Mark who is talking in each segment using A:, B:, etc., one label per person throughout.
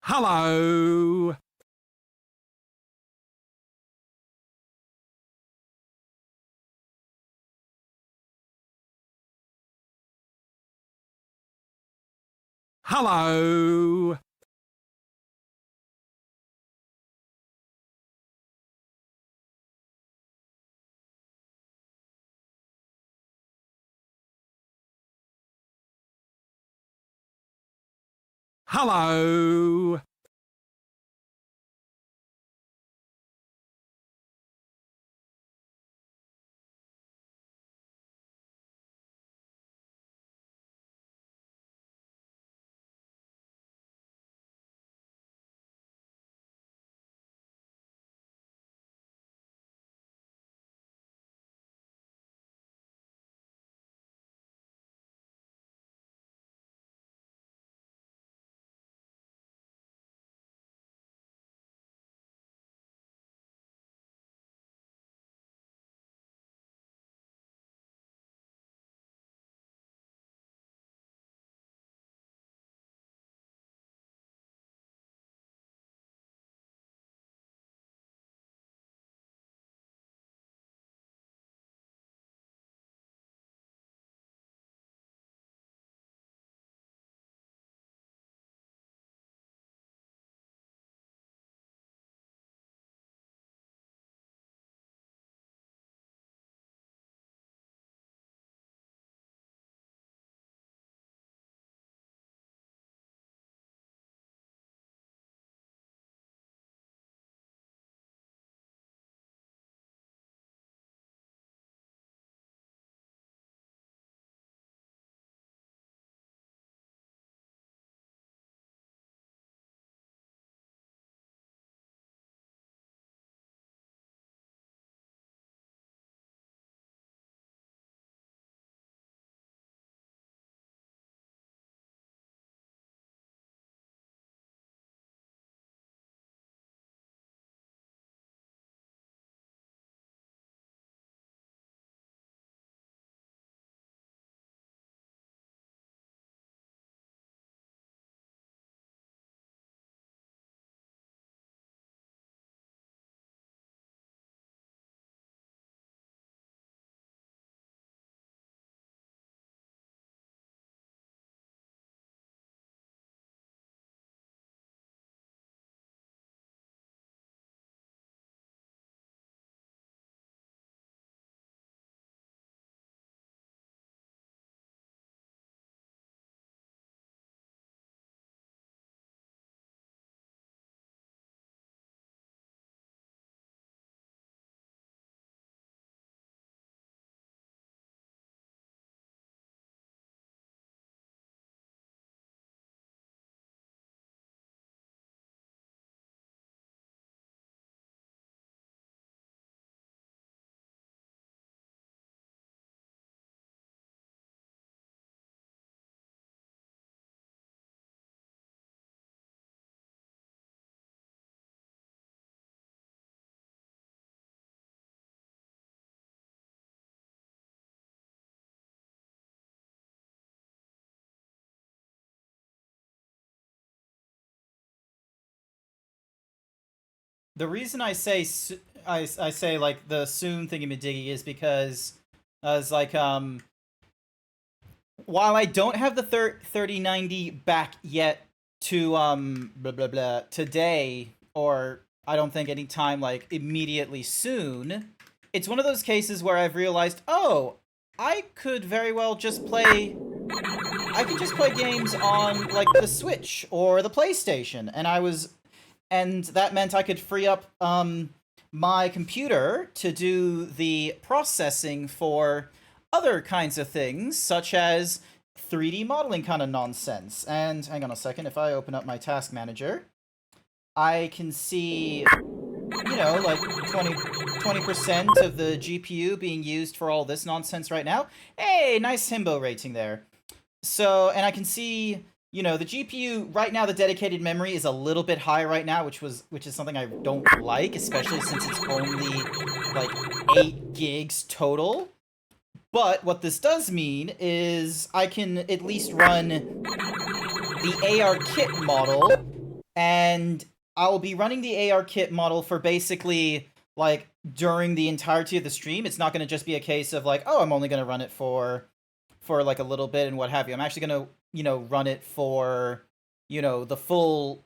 A: Hello. Hello. Hello.
B: The reason I say I say like the soon thingamadiggy is because as like while I don't have the 3090 back yet to blah blah blah today, or I don't think any time like immediately soon, it's one of those cases where I've realized, oh, I could very well just play I could just play games on like the Switch or the PlayStation, and that meant I could free up my computer to do the processing for other kinds of things, such as 3D modeling kind of nonsense. And hang on a second, if I open up my task manager, I can see, like 20% of the GPU being used for all this nonsense right now. Hey, nice himbo rating there. So, and I can see, the GPU right now, the dedicated memory is a little bit high right now, which is something I don't like, especially since it's only like 8 gigs total. But what this does mean is I can at least run the AR kit model and I'll be running the AR kit model for basically like during the entirety of the stream. It's not going to just be a case of like, oh, I'm only going to run it for like a little bit and what have you. I'm actually going to, run it for, the full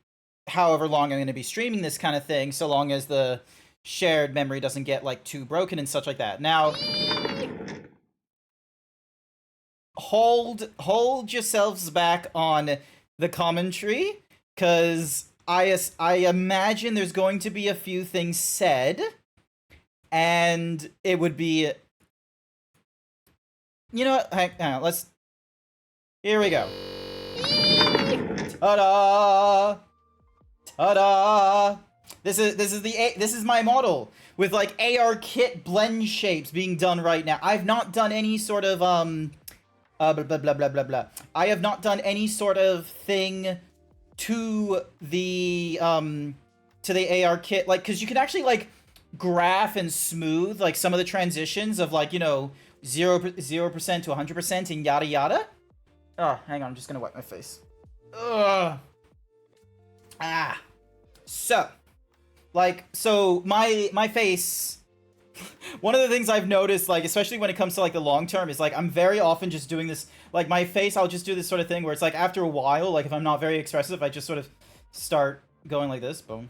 B: however long I'm going to be streaming this kind of thing, so long as the shared memory doesn't get like too broken and such like that. Now, hold yourselves back on the commentary, because I imagine there's going to be a few things said, and it would be, hang on, let's, here we go. Ta-da! Ta-da! This is my model with like AR kit blend shapes being done right now. I've not done any sort of blah blah blah blah blah blah. I have not done any sort of thing to the AR kit, like, because you can actually like graph and smooth like some of the transitions of like 0% to 100% and yada yada. Oh, hang on, I'm just gonna wipe my face. Ugh. Ah. So my face, one of the things I've noticed, like, especially when it comes to like the long term, is like I'm very often just doing this, like my face, I'll just do this sort of thing where it's like after a while, like if I'm not very expressive, I just sort of start going like this, boom.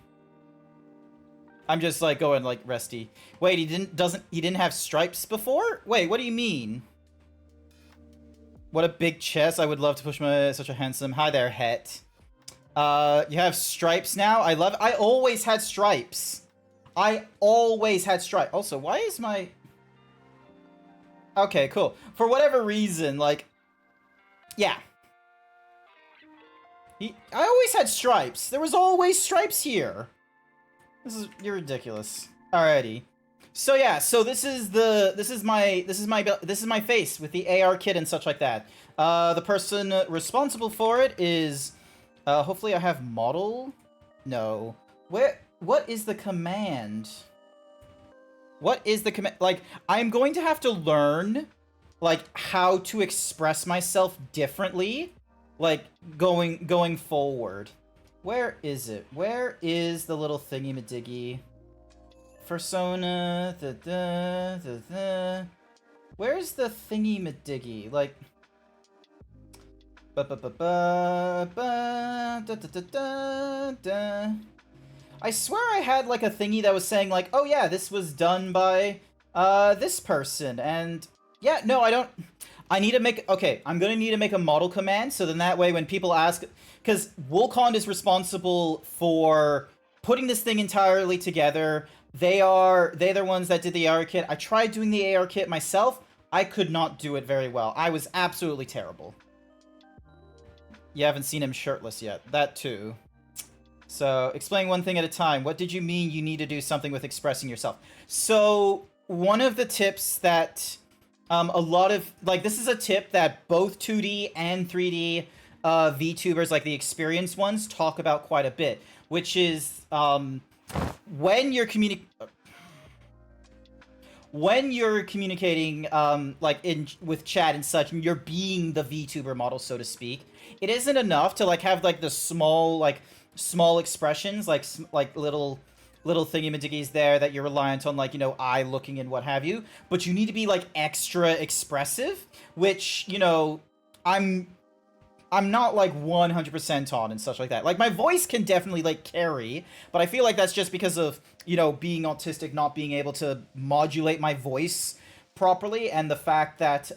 B: I'm just like going like resty. Wait, he didn't have stripes before? Wait, what do you mean? What a big chest. I would love to push such a handsome. Hi there, Het. You have stripes now? I always had stripes. I always had stripes. Also, why is my... Okay, cool. For whatever reason, like... Yeah. I always had stripes. There was always stripes here. You're ridiculous. Alrighty. So yeah, so this is my face with the AR kit and such like that. The person responsible for it is, hopefully I have model. No, what is the command? What is the command? Like, I'm going to have to learn, like, how to express myself differently, like going forward. Where is it? Where is the little thingy-madiggy? Persona, Where's the thingy-madiggy? Like, I swear I had like a thingy that was saying like, oh yeah, this was done by this person, and yeah, no, I don't. I need to make, okay, I'm gonna need to make a model command, so then that way when people ask, because Wulcon is responsible for putting this thing entirely together. They're the ones that did the AR kit. I tried doing the AR kit myself. I could not do it very well. I was absolutely terrible. You haven't seen him shirtless yet. That too. So, explain one thing at a time. What did you mean you need to do something with expressing yourself? So, one of the tips that a lot of... Like, this is a tip that both 2D and 3D VTubers, like the experienced ones, talk about quite a bit. Which is... when you're communicating like with chat and such, and you're being the VTuber model, so to speak, it isn't enough to like have like the small expressions, like little thingy-majiggies there that you're reliant on, like, eye looking and what have you, but you need to be like extra expressive, which, I'm not, like, 100% on and such like that. Like, my voice can definitely, like, carry, but I feel like that's just because of, being autistic, not being able to modulate my voice properly, and the fact that,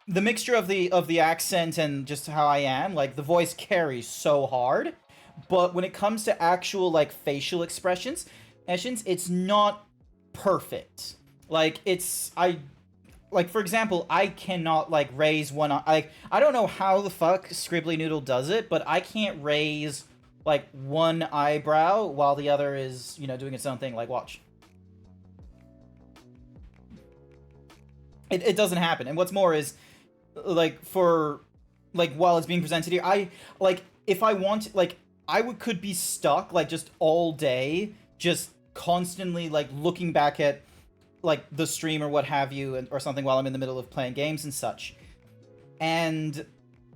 B: the mixture of the accent and just how I am, like, the voice carries so hard, but when it comes to actual, like, facial expressions, it's not perfect. Like, for example, I cannot, like, raise one eye. I don't know how the fuck Scribbly Noodle does it, but I can't raise, like, one eyebrow while the other is, doing its own thing. Like, watch. It doesn't happen. And what's more is, like, while it's being presented here, if I want, like, could be stuck, like, just all day, just constantly, like, looking back at, like, the stream or what have you, or something while I'm in the middle of playing games and such. And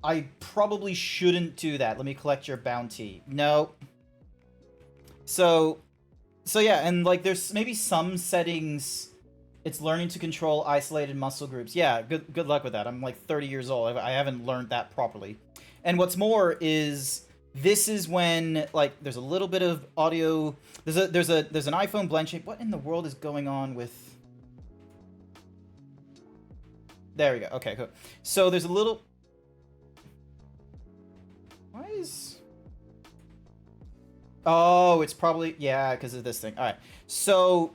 B: I probably shouldn't do that. Let me collect your bounty. No. So yeah, and like there's maybe some settings. It's learning to control isolated muscle groups. Yeah, good luck with that. I'm like 30 years old. I haven't learned that properly. And what's more is this is when like there's a little bit of audio. There's an iPhone blend shape. What in the world is going on with? There we go. Okay, cool. So there's a little. Why is? Oh, it's probably yeah because of this thing. All right. So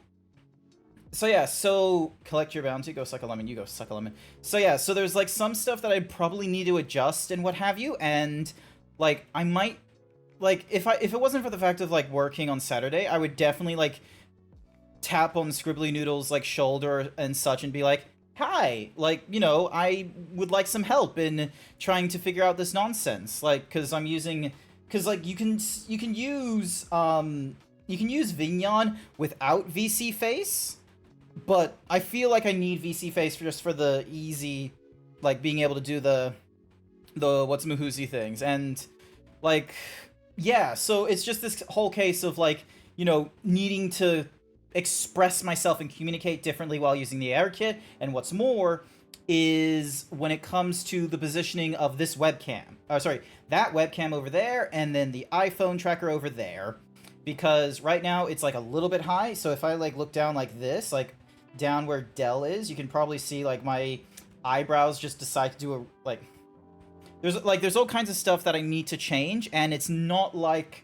B: yeah, so collect your bounty, go suck a lemon, you go suck a lemon. So yeah, so there's like some stuff that I probably need to adjust and what have you, and like I might like if it wasn't for the fact of like working on Saturday, I would definitely like tap on Scribbly Noodle's like shoulder and such and be like, "Hi, like, you know, I would like some help in trying to figure out this nonsense." Like cuz like you can use Vignon without VC face. But I feel like I need VC face just for the easy, like, being able to do the what's Muhuzi things. And, like, yeah, so it's just this whole case of, like, you know, needing to express myself and communicate differently while using the AR kit. And what's more is when it comes to the positioning of this webcam. Oh, sorry, that webcam over there and then the iPhone tracker over there. Because right now it's, like, a little bit high. So if I, like, look down like this, like, down where Dell is, you can probably see like my eyebrows just decide to do a like there's all kinds of stuff that I need to change, and it's not like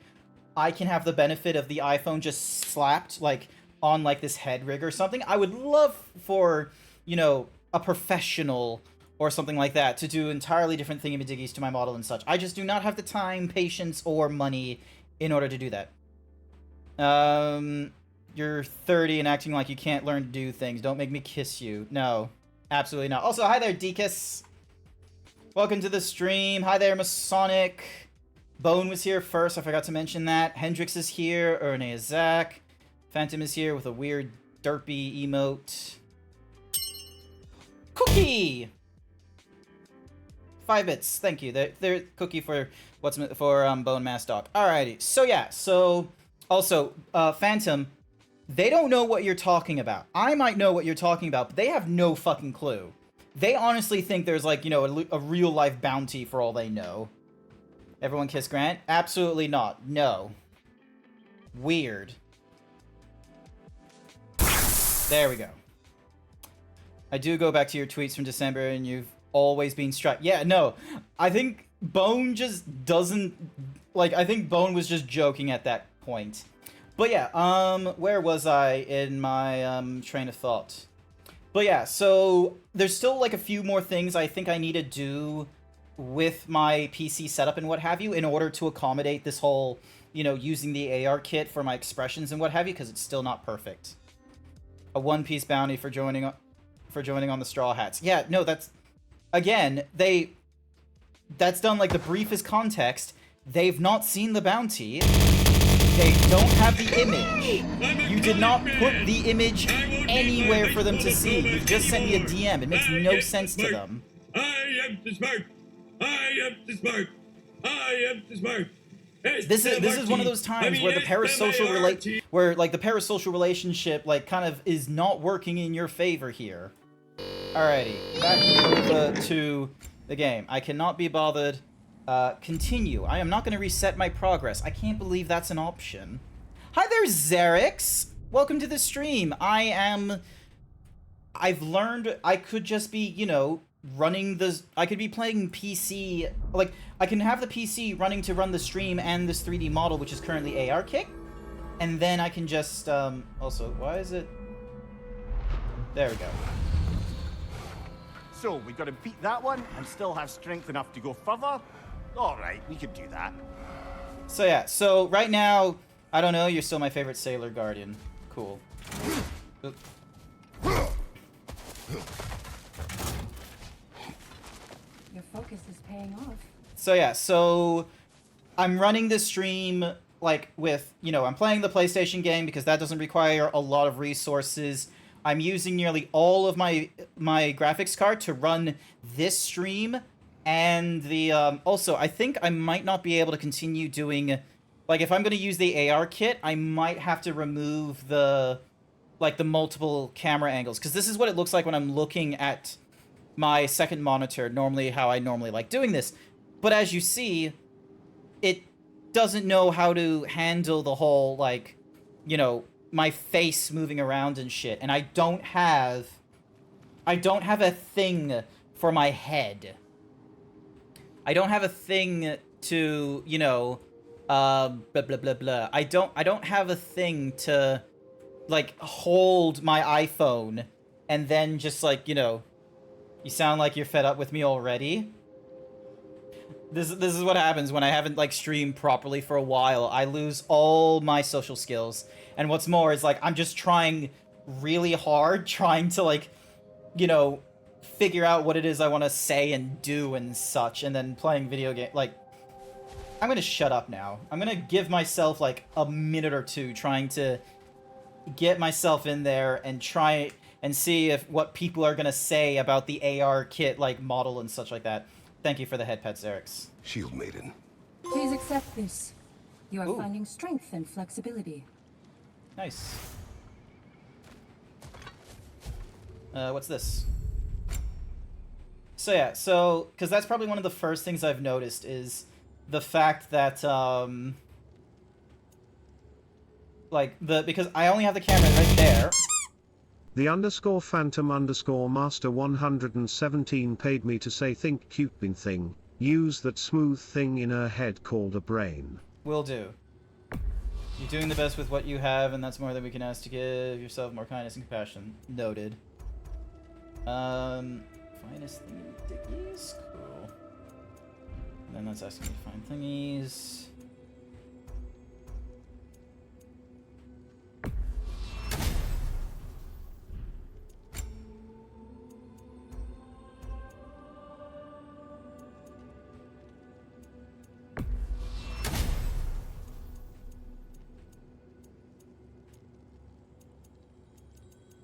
B: I can have the benefit of the iPhone just slapped like on like this head rig or something. I would love for, you know, a professional or something like that to do entirely different thingamajiggies to my model and such. I just do not have the time, patience, or money in order to do that. You're 30 and acting like you can't learn to do things. Don't make me kiss you. No, absolutely not. Also, hi there, Dekus. Welcome to the stream. Hi there, Masonic. Bone was here first. I forgot to mention that. Hendrix is here. Erne is Zach. Phantom is here with a weird derpy emote. Cookie! 5 bits. Thank you. They're Cookie for Bone Mass Dog. Alrighty. So yeah. So also, Phantom. They don't know what you're talking about. I might know what you're talking about, but they have no fucking clue. They honestly think there's, like, you know, a real-life bounty for all they know. Everyone kiss Grant? Absolutely not. No. Weird. There we go. I do go back to your tweets from December, and you've always been struck. Yeah, no. I think Bone just doesn't... Like, I think Bone was just joking at that point. But yeah, where was I in my, train of thought? But yeah, so there's still, like, a few more things I think I need to do with my PC setup and what have you in order to accommodate this whole, you know, using the AR kit for my expressions and what have you, because it's still not perfect. A one-piece bounty for joining on the Straw Hats. Yeah, no, that's... Again, that's done, like, the briefest context. They've not seen the bounty. They don't have the image. You did not put the image anywhere for them to see. You just sent me a DM. It makes no sense to them.
C: I am too smart. I am too smart. I am too smart.
B: This is one of those times where the parasocial the parasocial relationship like kind of is not working in your favor here. Alrighty, back over to the game. I cannot be bothered. Continue. I am not going to reset my progress. I can't believe that's an option. Hi there, Xerix. Welcome to the stream. I've learned I could just be, you know, I could be playing PC, like, I can have the PC running to run the stream and this 3D model, which is currently AR Kick, and then I can just, also, why is it, there we go.
D: So, we gotta beat that one and still have strength enough to go further? Alright, we could do that.
B: So yeah, so right now, I don't know, you're still my favorite Sailor Guardian. Cool.
E: Your focus is paying off.
B: So yeah, so I'm running this stream like with, you know, I'm playing the PlayStation game because that doesn't require a lot of resources. I'm using nearly all of my graphics card to run this stream And the also, I think I might not be able to continue doing, like, if I'm going to use the AR kit, I might have to remove the, like, the multiple camera angles, because this is what it looks like when I'm looking at my second monitor, normally how I normally like doing this. But as you see, it doesn't know how to handle the whole, like, you know, my face moving around and shit, and I don't have a thing for my head. I don't have a thing to, you know, blah blah blah blah. I don't have a thing to, like, hold my iPhone and then just, like, you know, you sound like you're fed up with me already. This is what happens when I haven't, like, streamed properly for a while. I lose all my social skills. And what's more is, like, I'm just trying really hard, trying to, like, you know, figure out what it is I want to say and do and such, and then playing video game. Like, I'm gonna shut up now. I'm gonna give myself, like, a minute or two trying to get myself in there and try and see if what people are gonna say about the AR kit, like, model and such like that. Thank you for the head pets, Eric's.
F: Shield Maiden.
E: Please accept this. You are
B: Ooh.
E: finding strength and flexibility.
B: Nice. What's this? So yeah, because that's probably one of the first things I've noticed is the fact that, like, because I only have the camera right there.
G: The _ phantom _ master 117 paid me to say think cute thing. Use that smooth thing in her head called a brain.
B: Will do. You're doing the best with what you have, and that's more than we can ask to give yourself more kindness and compassion. Noted. Finest thingy-diggies? Cool. And then that's asking me to find thingies.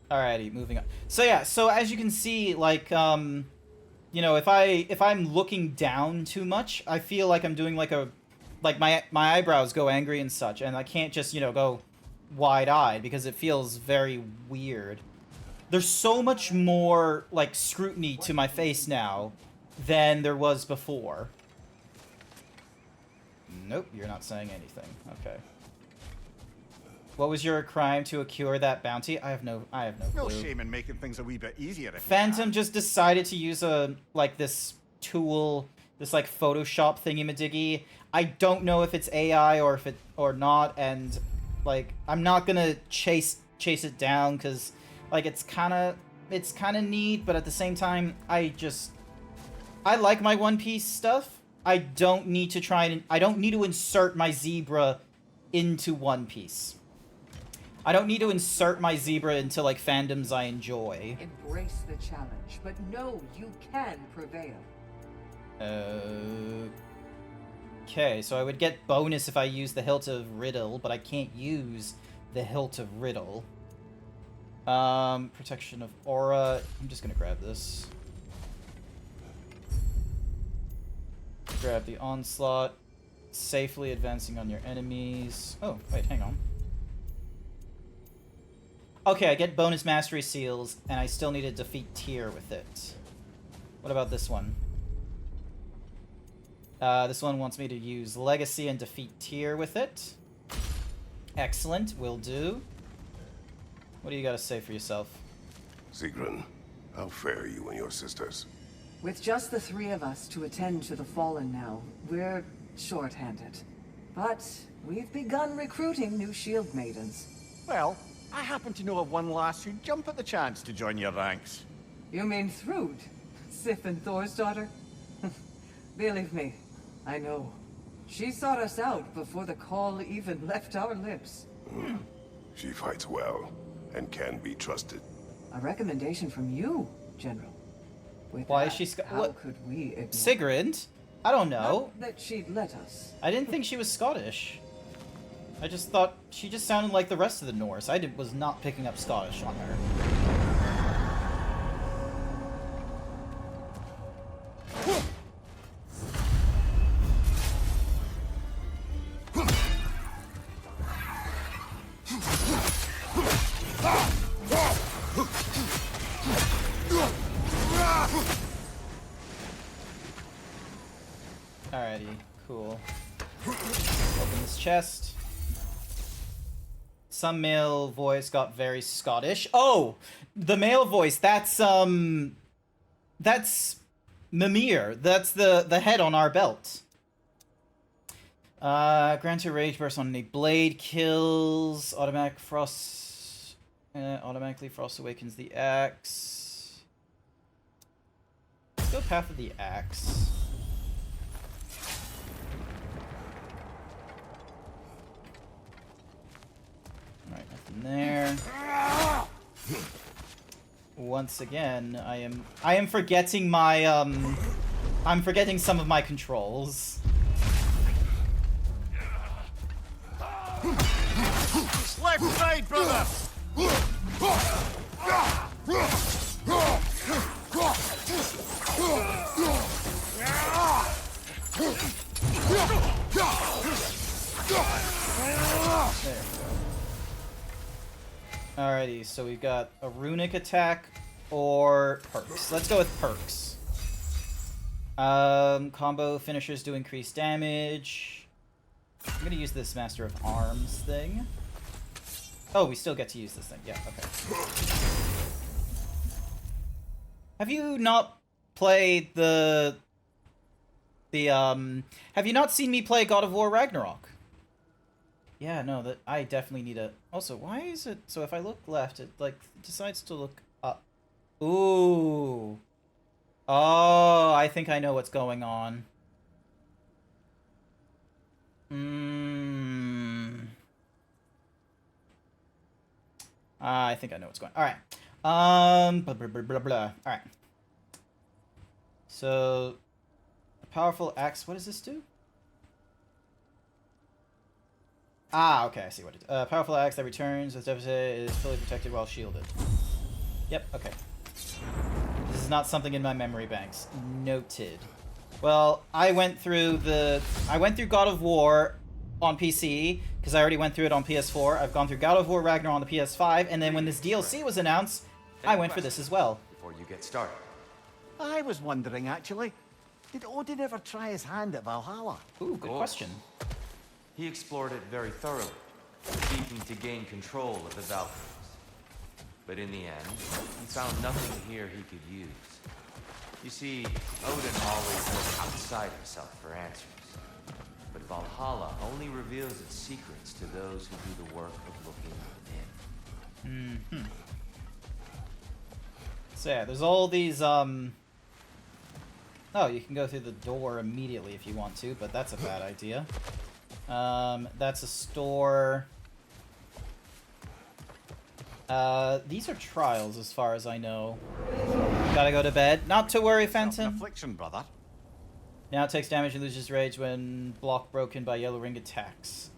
B: Alrighty, moving on. So yeah, so as you can see, like, you know, if I'm looking down too much, I feel like I'm doing like my eyebrows go angry and such, and I can't just, you know, go wide-eyed because it feels very weird. There's so much more, like, scrutiny to my face now than there was before. Nope, you're not saying anything. Okay. What was your crime to accrue that bounty? I have no clue.
D: No shame in making things a wee bit easier. If
B: Phantom just decided to use this tool, this, like, Photoshop thingy-majiggy. I don't know if it's AI or not, and, like, I'm not gonna chase it down because, like, it's kind of neat, but at the same time, I like my One Piece stuff. I don't need to insert my zebra into One Piece. I don't need to insert my zebra into, like, fandoms I enjoy.
H: Embrace the challenge, but know you can prevail.
B: Okay, so I would get bonus if I use the Hilt of Riddle, but I can't use the Hilt of Riddle. Protection of Aura. I'm just gonna grab this. Grab the Onslaught. Safely advancing on your enemies. Oh, wait, hang on. Okay, I get bonus mastery seals, and I still need to defeat Tyr with it. What about this one? This one wants me to use Legacy and defeat Tyr with it. Excellent, will do. What do you gotta say for yourself?
F: Sigrun, how fare you and your sisters?
H: With just the three of us to attend to the fallen now, we're short-handed. But we've begun recruiting new shield maidens.
D: well, I happen to know of one lass who'd jump at the chance to join your ranks.
H: You mean Thrud? Sif and Thor's daughter? Believe me, I know. She sought us out before the call even left our lips.
F: She fights well and can be trusted.
H: A recommendation from you, General. With
B: Why is
H: that,
B: she
H: how could we ignore?
B: Sigrid? I don't know.
H: Not that she'd let us.
B: I didn't think she was Scottish. I just thought she just sounded like the rest of the Norse. I was not picking up Scottish on her. chest. Some male voice got very Scottish. Oh, the male voice. That's Mimir. That's the head on our belt. Grant a rage burst on a blade, kills automatic frost. Automatically frost awakens the axe. Let's go path of the axe. Alright, nothing there. Once again, I am forgetting my I'm forgetting some of my controls.
D: Left side, brother!
B: Alrighty, so we've got a runic attack or perks. Let's go with perks. Combo finishers do increased damage. I'm gonna use this Master of Arms thing. Oh, we still get to use this thing. Yeah, okay. Have you not played have you not seen me play God of War Ragnarok? Yeah, no, that I definitely need a... Also, why is it... So if I look left, it, like, decides to look up. Ooh. Oh, I think I know what's going on. I think I know what's going on. Alright. Blah, blah, blah, blah, blah. Alright. So, a powerful axe... What does this do? Ah, okay, I see what it is. Powerful axe that returns with deficit is fully protected while shielded. Yep, okay. This is not something in my memory banks. Noted. Well, I went through God of War on PC, because I already went through it on PS4. I've gone through God of War Ragnarok on the PS5, and then when this DLC was announced, I went for this as well.
I: Before you get started.
D: I was wondering, actually, did Odin ever try his hand at Valhalla?
B: Ooh, good question.
I: He explored it very thoroughly, seeking to gain control of the Valkyries. But in the end, he found nothing here he could use. You see, Odin always looked outside himself for answers. But Valhalla only reveals its secrets to those who do the work of looking within.
B: So yeah, there's all these, Oh, you can go through the door immediately if you want to, but that's a bad idea. That's a store. These are trials as far as I know. Gotta go to bed. Not to worry, Phantom.
D: Affliction, brother.
B: Now it takes damage and loses rage when block broken by yellow ring attacks.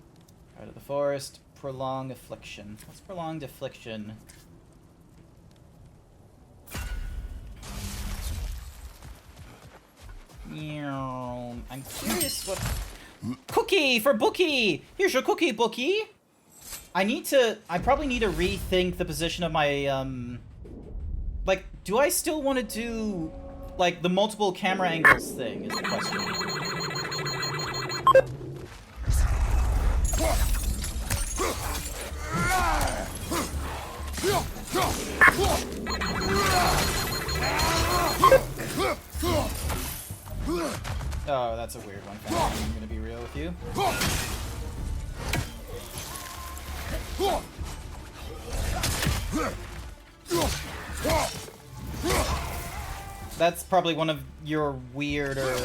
B: Out of the forest. Prolonged affliction. What's prolonged affliction? I'm curious what... Cookie for Bookie! Here's your cookie, Bookie! I probably need to rethink the position of my, like, do I still want to do, like, the multiple camera angles thing, is the question. Oh, that's a weird one, I'm gonna be real with you. That's probably one of your weirder,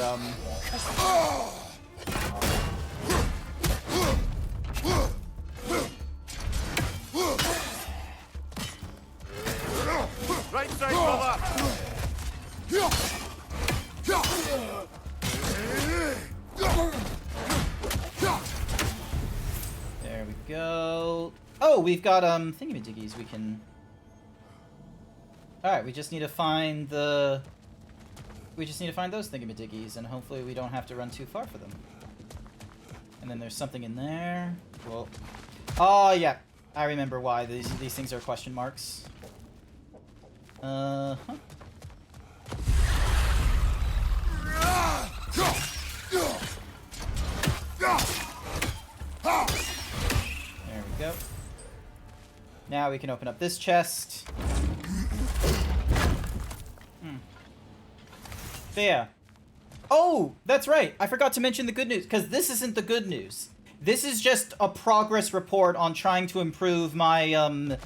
D: Right side, brother!
B: There we go. Oh, we've got, thingamadiggies we can... Alright, we just need to find the... We just need to find those thingamadiggies, and hopefully we don't have to run too far for them. And then there's something in there. Well... Oh, yeah. I remember why these things are question marks. Uh-huh. There we go. Now we can open up this chest. So yeah. Oh, that's right. I forgot to mention the good news, because this isn't the good news. This is just a progress report on trying to improve my,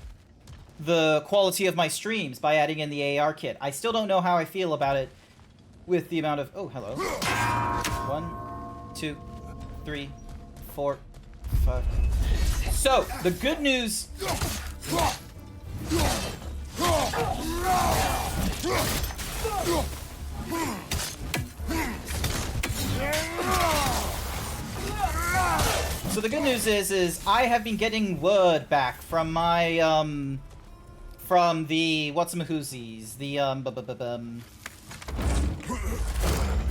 B: the quality of my streams by adding in the AR kit. I still don't know how I feel about it with the amount of... Oh, hello. 1, 2, 3, 4, 5. So, the good news... So the good news is I have been getting word back from my, from the, whatsamahoozies, the,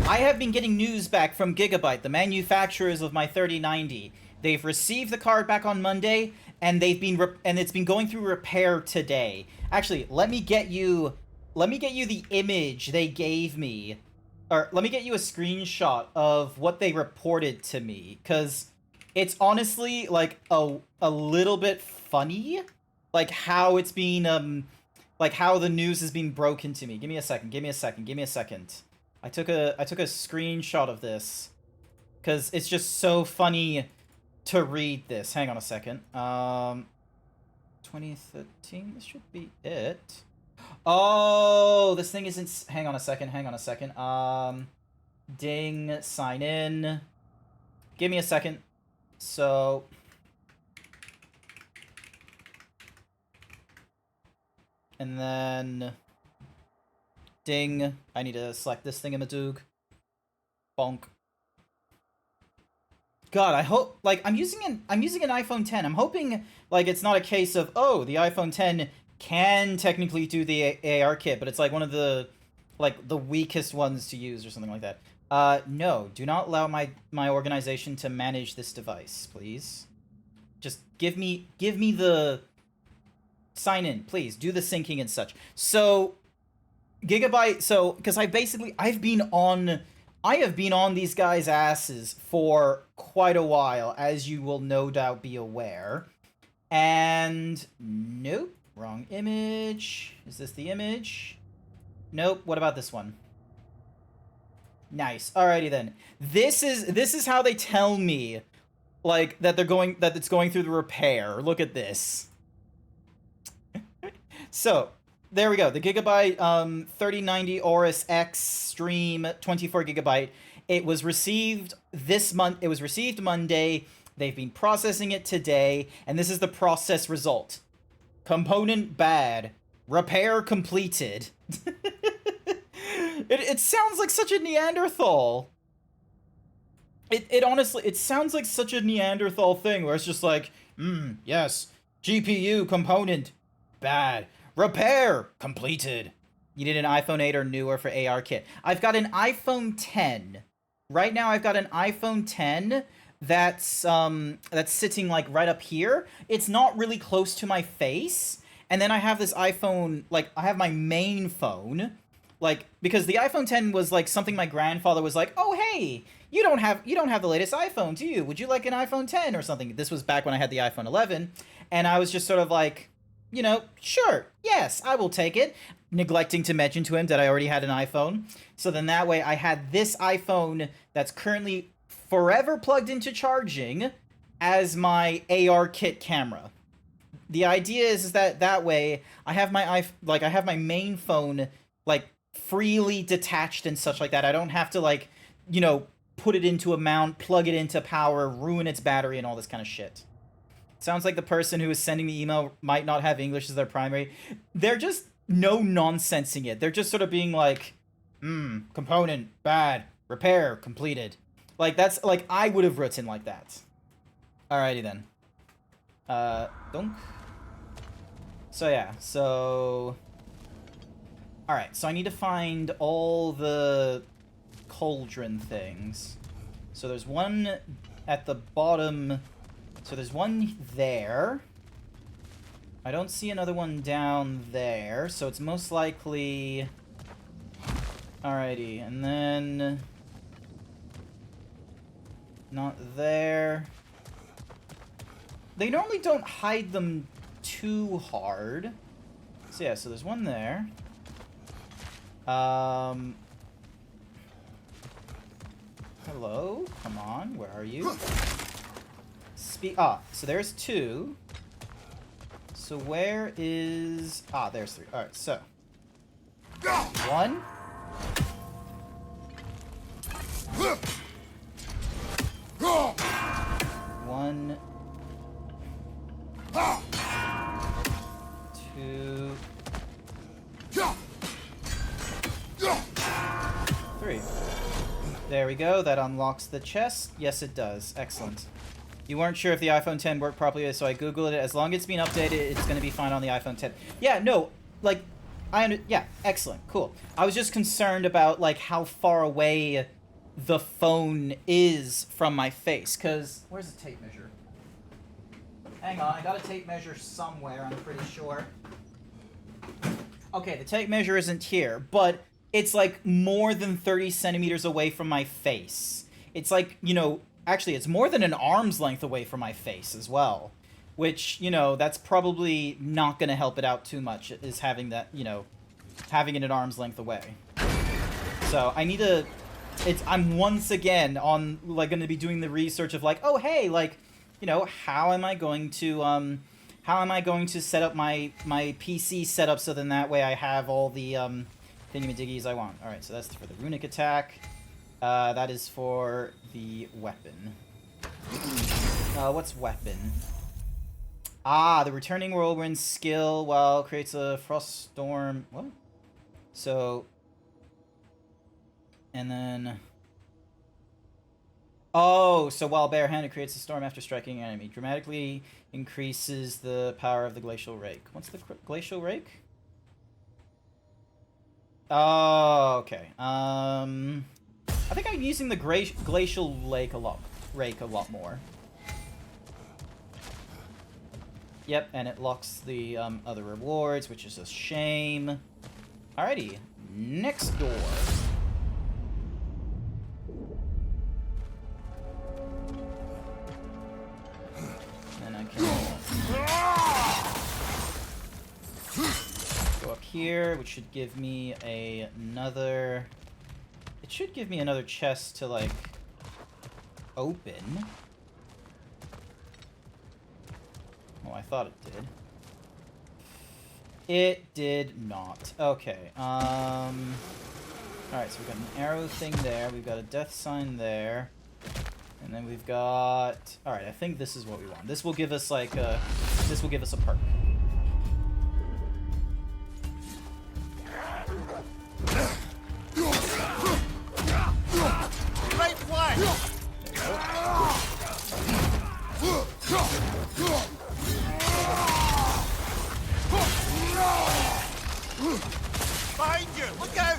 B: I have been getting news back from Gigabyte, the manufacturers of my 3090. They've received the card back on Monday, and they've been, and it's been going through repair today. Actually, let me get you the image they gave me, or let me get you a screenshot of what they reported to me, because it's honestly, like, a little bit funny, like, how it's been, like, how the news has been broken to me. Give me a second, give me a second, give me a second. I took a screenshot of this, because it's just so funny to read this. Hang on a second. 2013, this should be it. Oh, this thing isn't... Hang on a second, hang on a second. Ding, sign in. Give me a second. So... And then... Ding. I need to select this thingamadoog. Bonk. God, I hope... Like, I'm using an iPhone 10. I'm hoping, like, it's not a case of, oh, the iPhone 10 can technically do the AR kit, but it's, like, one of the, like, the weakest ones to use or something like that. No, do not allow my organization to manage this device, please. Just give me the sign in, please. Do the syncing and such. So, Gigabyte, so, because I have been on these guys' asses for quite a while, as you will no doubt be aware. And, nope, wrong image. Is this the image? Nope, what about this one? Nice. Alrighty then. This is how they tell me, like, that it's going through the repair. Look at this. So, there we go. The Gigabyte 3090 Aorus X Stream 24 gigabyte. It was received this month. It was received Monday. They've been processing it today, and this is the process result. Component bad. Repair completed. It sounds like such a Neanderthal. It honestly, it sounds like such a Neanderthal thing where it's just like, yes, GPU component bad. Repair completed. You need an iPhone 8 or newer for AR kit. I've got an iPhone 10. Right now I've got an iPhone 10 that's sitting like right up here. It's not really close to my face. And then I have this iPhone, like I have my main phone, like because the iPhone 10 was like something my grandfather was like, "Oh, hey, you don't have the latest iPhone, do you? Would you like an iPhone 10 or something?" This was back when I had the iPhone 11, and I was just sort of like, you know, sure, yes, I will take it, neglecting to mention to him that I already had an iPhone. So then that way I had this iPhone that's currently forever plugged into charging as my AR kit camera. The idea is that way I have my I have my main phone like freely detached and such like that. I don't have to like, you know, put it into a mount, plug it into power, ruin its battery and all this kind of shit. Sounds like the person who is sending the email might not have English as their primary. They're just no-nonsensing it. They're just sort of being like, component, bad, repair, completed. Like, that's, like, I would have written like that. Alrighty then. Dunk. So, yeah, so... Alright, so I need to find all the cauldron things. So there's one at the bottom... So there's one there. I don't see another one down there, so it's most likely... Alrighty, and then... Not there. they normally don't hide them too hard. So yeah, so there's one there. Hello? Come on, where are you? So there's 2. So where is... there's 3. Alright, so... 1. 1. 2. 3. There we go. That unlocks the chest. Yes, it does. Excellent. You weren't sure if the iPhone 10 worked properly, so I googled it. As long as it's been updated, it's going to be fine on the iPhone 10. Yeah, no, like, yeah, excellent, cool. I was just concerned about, like, how far away the phone is from my face, because... Where's the tape measure? Hang on, I got a tape measure somewhere, I'm pretty sure. Okay, the tape measure isn't here, but it's, like, more than 30 centimeters away from my face. It's like, you know... Actually, it's more than an arm's length away from my face as well. Which, you know, that's probably not going to help it out too much, is having that, you know, having it at arm's length away. So, I need to... I'm once again on, like, going to be doing the research of, like, oh, hey, like, you know, how am I going to set up my PC setup so then that way I have all the, thingy-majiggies I want. Alright, so that's for the runic attack. That is for the weapon. What's weapon? The returning whirlwind skill, well, creates a frost storm. What? So, and then... Oh, so while barehanded, creates a storm after striking an enemy. Dramatically increases the power of the glacial rake. What's the glacial rake? Oh, okay. I think I'm using the glacial rake a lot more. Yep, and it locks the other rewards, which is a shame. Alrighty, next door. And I can go up here, which should give me another... It should give me another chest to, like, open. Oh, I thought it did. It did not. Okay, alright, so we've got an arrow thing there, we've got a death sign there, and then we've got... Alright, I think this is what we want. This will give us, like, this will give us a perk.
D: Behind you! Look out!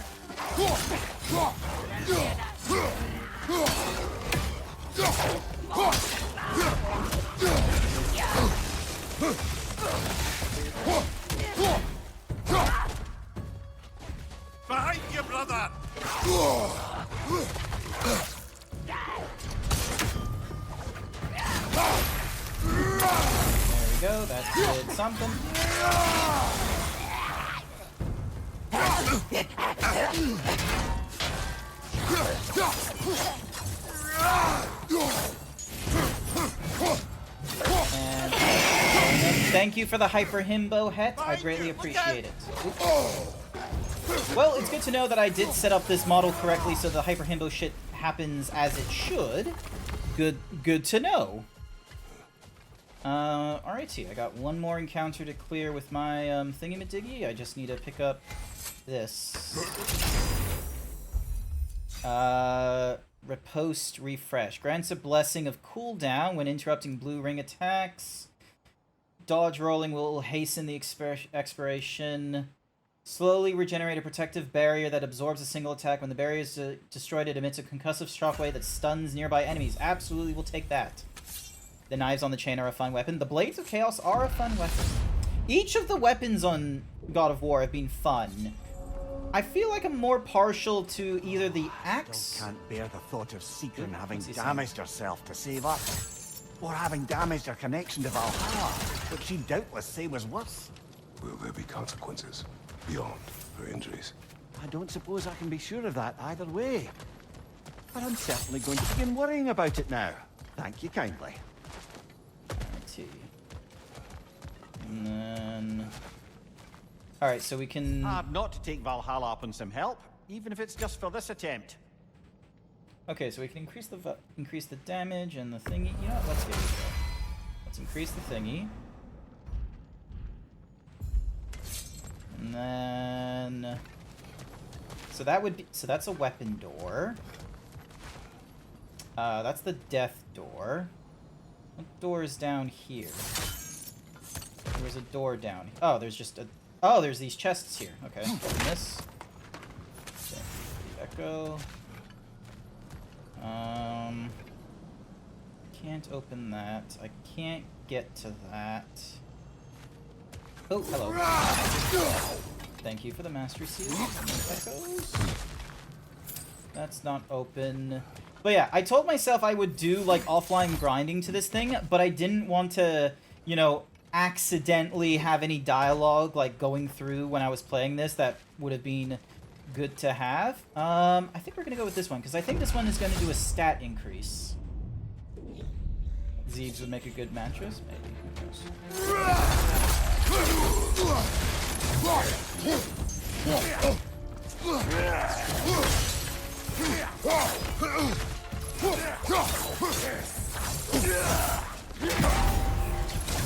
D: Behind you, brother!
B: There we go, that did something. And thank you for the hyper himbo het. I greatly appreciate it. Well, it's good to know that I did set up this model correctly so the hyper himbo shit happens as it should. Good to know. Alrighty, I got one more encounter to clear with my thingy-majiggy. I just need to pick up this. Riposte refresh. Grants a blessing of cooldown when interrupting blue ring attacks. Dodge rolling will hasten the expiration. Slowly regenerate a protective barrier that absorbs a single attack. When the barrier is destroyed, it emits a concussive shockwave that stuns nearby enemies. Absolutely will take that. The knives on the chain are a fun weapon. The blades of chaos are a fun weapon. Each of the weapons on God of War have been fun. I feel like I'm more partial to either the axe...
D: Still can't bear the thought of Seeker having damaged herself to save us. or having damaged her connection to Valhalla, which she'd doubtless say was worse.
F: Will there be consequences beyond her injuries?
D: I don't suppose I can be sure of that either way. But I'm certainly going to begin worrying about it now. Thank you kindly.
B: Alrighty. And then... Alright, so we can...
D: Hard not to take Valhalla up on some help, even if it's just for this attempt.
B: Okay, so we can increase the damage and the thingy. You know what? Let's get it. Let's increase the thingy. And then... So that would be... So that's a weapon door. That's the death door. What door is down here? There was a door down... Oh, there's just a... Oh, there's these chests here. Okay, open this. Okay, the echo. Can't open that. I can't get to that. Oh, hello. Thank you for the mastery seal. Echoes. That's not open. But yeah, I told myself I would do like offline grinding to this thing, but I didn't want to, you know, accidentally have any dialogue like going through when I was playing this. That would have been good to have. I think we're gonna go with this one because I think this one is gonna do a stat increase. Zeebs would make a good mattress, maybe.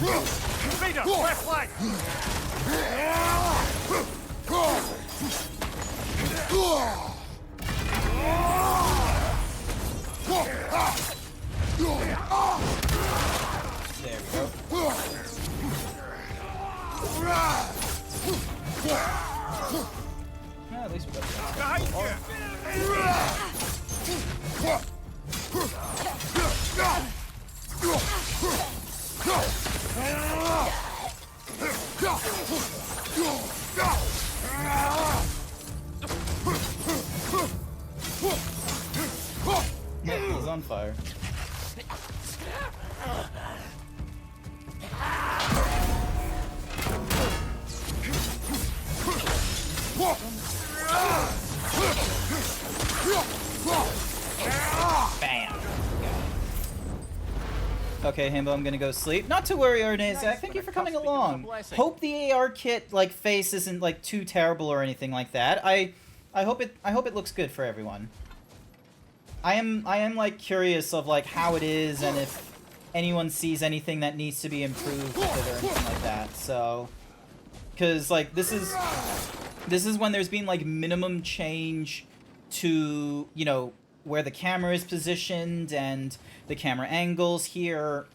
B: Who
D: Vader, left flank!
B: There we go. At least we got that. He's on fire. Bam. Okay, Himbo, I'm gonna go sleep. Not to worry, Ernezak. Thank you for coming along. Hope the AR kit like face isn't like too terrible or anything like that. I hope it looks good for everyone. I am like curious of like how it is and if anyone sees anything that needs to be improved with it or anything like that. So, because like this is when there's been like minimum change to, you know, where the camera is positioned and the camera angles here,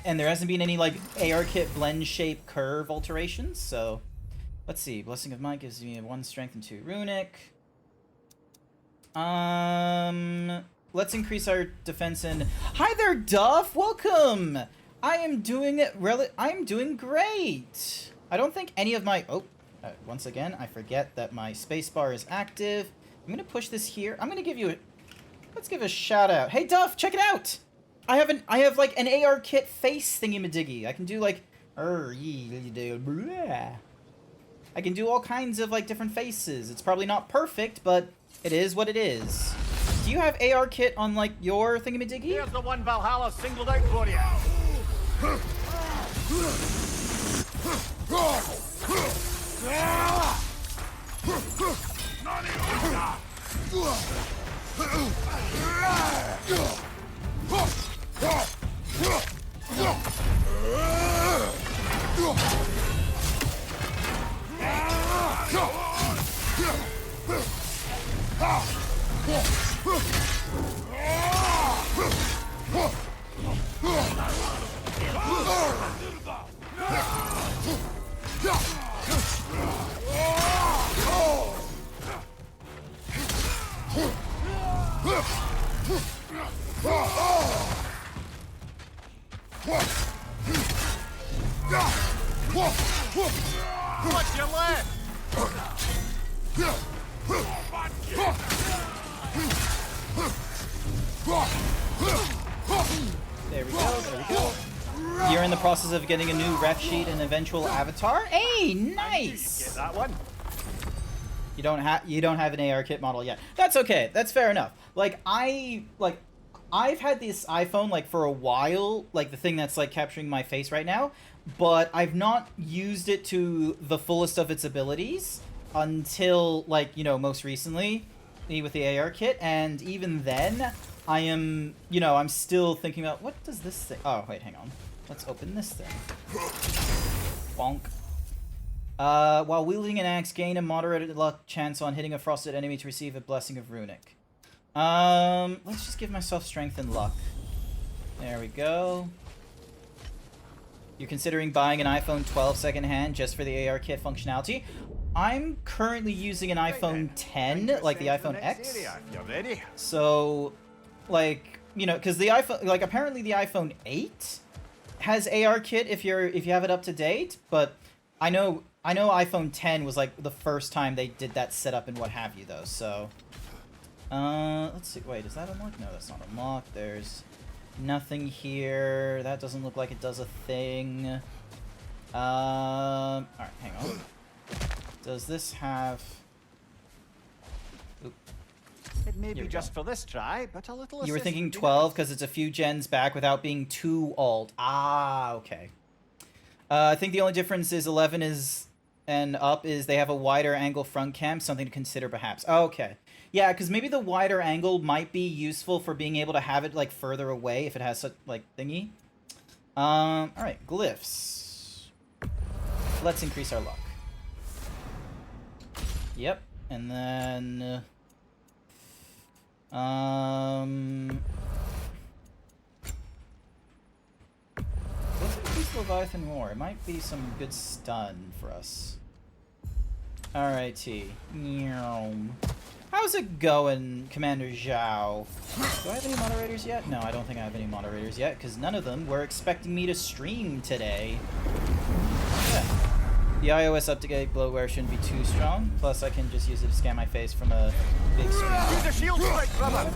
B: and there hasn't been any like AR kit blend shape curve alterations. So let's see. Blessing of Might gives me 1 strength and 2 runic. Let's increase our defense and... Hi there, Duff! Welcome! I am doing great! I don't think any of my... Oh, once again, I forget that my spacebar is active. I'm gonna push this here. I'm gonna give you a... Let's give a shout out. Hey, Duff, check it out! I have like an AR kit face thingy-madiggy. I can do like... I can do all kinds of like different faces. It's probably not perfect, but it is what it is. Do you have AR kit on like your thingy-madiggy?
D: Here's the one Valhalla singled out for you. What's your left?
B: There we go, there we go. You're in the process of getting a new ref sheet and eventual avatar. Hey, nice!
D: Get that one.
B: You don't have an AR kit model yet. That's okay. That's fair enough. Like I've had this iPhone like for a while, like the thing that's like capturing my face right now, but I've not used it to the fullest of its abilities until like, you know, most recently with the AR kit, and even then I am, you know, I'm still thinking about what does this thing. Oh, wait, hang on. Let's open this thing. Bonk. While wielding an axe, gain a moderate luck chance on hitting a frosted enemy to receive a blessing of runic. Let's just give myself strength and luck. There we go. You're considering buying an iPhone 12 secondhand just for the AR kit functionality? I'm currently using an iPhone 10, like the iPhone X.
D: You're ready.
B: So, like, you know, because the iPhone, like, apparently the iPhone 8 has AR kit if you have it up to date, but I know iPhone 10 was like the first time they did that setup and what have you though. So, let's see. Wait, is that unlocked? No, that's not unlocked. There's nothing here. That doesn't look like it does a thing. All right, hang on. Does this have? Oop.
D: It may be just for this try, but a little.
B: You were
D: assist
B: thinking
D: would be
B: 12
D: nice.
B: because it's a few gens back without being too old. Ah, okay. I think the only difference is 11 is and up is they have a wider angle front cam, something to consider perhaps. Okay. Yeah, because maybe the wider angle might be useful for being able to have it like further away if it has such like thingy. All right, glyphs. Let's increase our luck. Yep, and then let's increase Leviathan more. It might be some good stun for us. Alrighty. How's it going, Commander Zhao? Do I have any moderators yet? No, I don't think I have any moderators yet, because none of them were expecting me to stream today. Yeah. The iOS update bloatware shouldn't be too strong, plus I can just use it to scan my face from a big screen.
D: Use a shield strike, brother.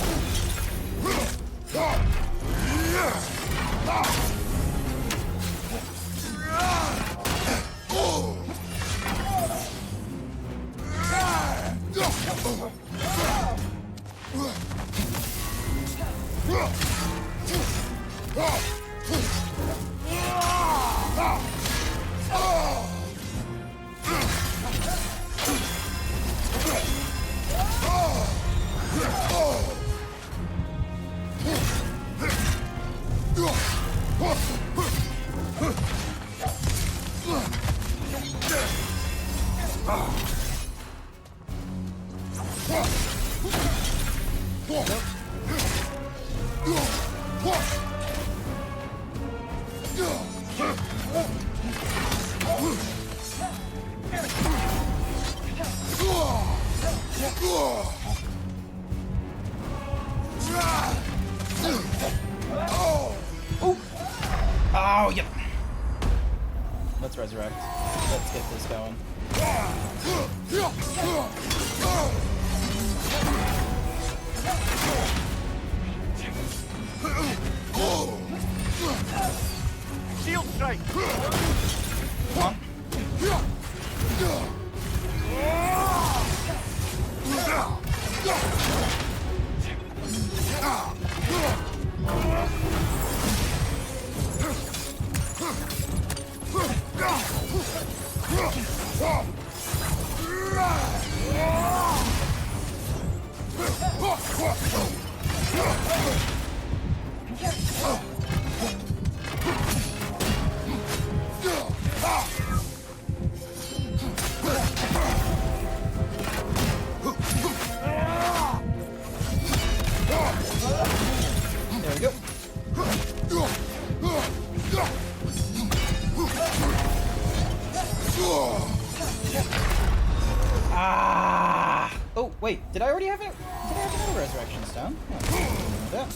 B: Oh, yep. Let's resurrect. Let's get this going.
D: Shield strike.
B: Come on. There we go. Ah! Oh, wait. Did I already have it? Did I have another resurrection stone? Oh, yeah.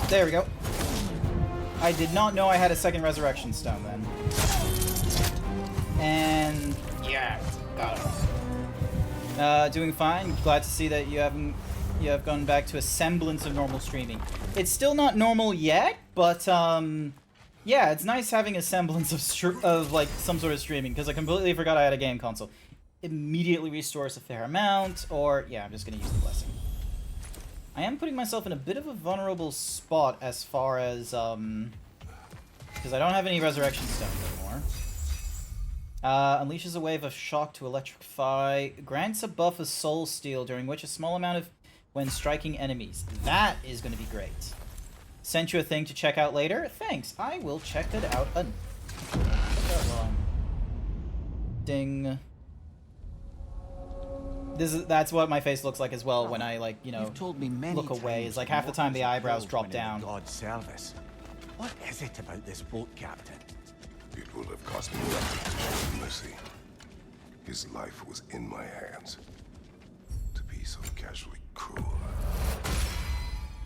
B: There we go. I did not know I had a second resurrection stone then. And yeah, got it. Doing fine. Glad to see that you have gone back to a semblance of normal streaming. It's still not normal yet, but yeah, it's nice having a semblance of like some sort of streaming, because I completely forgot I had a game console. Immediately restores a fair amount, or yeah, I'm just gonna use the blessing. I am putting myself in a bit of a vulnerable spot as far as because I don't have any resurrection stones anymore. Unleashes a wave of shock to electrify. Grants a buff of soul steal, during which a small amount of when striking enemies. That is going to be great. Sent you a thing to check out later. Thanks. I will check that out. Ding. That's what my face looks like as well when I, like, you know,
D: told me many
B: look away.
D: times
B: Is like half the time the eyebrows drop
D: when in
B: down.
D: God's service. What is it about this boat, Captain?
F: It will have cost me nothing to mercy. His life was in my hands. To be so casually cruel.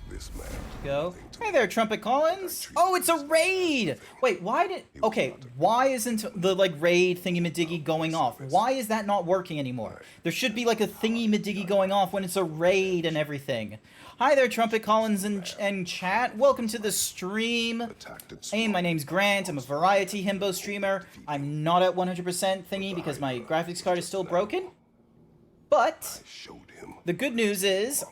F: This man.
B: Go. Hey there, Trumpet Collins. Oh, it's a raid. Wait, why did? Okay, why isn't the like raid thingy-madiggy going off? Why is that not working anymore? There should be like a thingy-madiggy going off when it's a raid and everything. Hi there, Trumpet Collins and chat. Welcome to the stream. Hey, my name's Grant. I'm a variety himbo streamer. I'm not at 100% thingy because my graphics card is still broken. But the good news is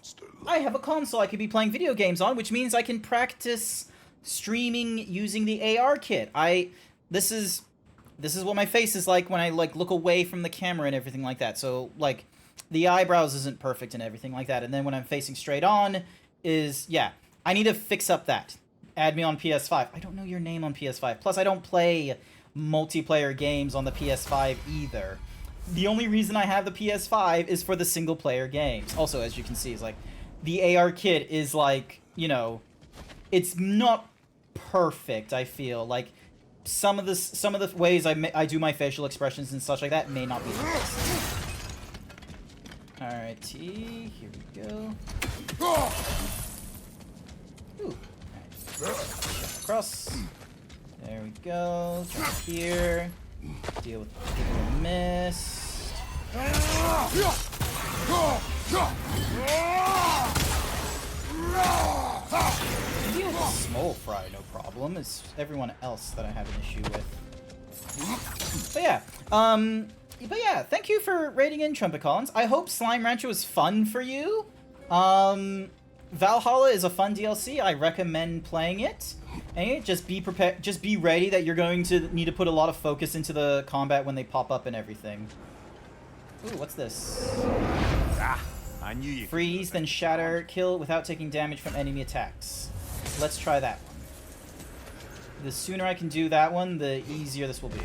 B: I have a console I could be playing video games on, which means I can practice streaming using the AR kit. This is what my face is like when I like look away from the camera and everything like that. So like the eyebrows isn't perfect and everything like that. And then when I'm facing straight on is, yeah, I need to fix up that. Add me on PS5. I don't know your name on PS5. Plus I don't play multiplayer games on the PS5 either. The only reason I have the PS5 is for the single player games. Also, as you can see, is like the AR kit is like, you know, it's not perfect, I feel. Like some of the ways I do my facial expressions and such like that may not be the best. Alrighty, here we go. Ooh. Alright. Across. There we go. Jump here. Deal with the mist. Deal with the small fry, no problem. It's everyone else that I have an issue with. But yeah, thank you for raiding in, Trumpet Collins. I hope Slime Rancher was fun for you. Valhalla is a fun DLC. I recommend playing it. And just be prepared. Just be ready that you're going to need to put a lot of focus into the combat when they pop up and everything. Ooh, what's this?
D: I knew you.
B: Freeze, then shatter, kill without taking damage from enemy attacks. Let's try that one. The sooner I can do that one, the easier this will be.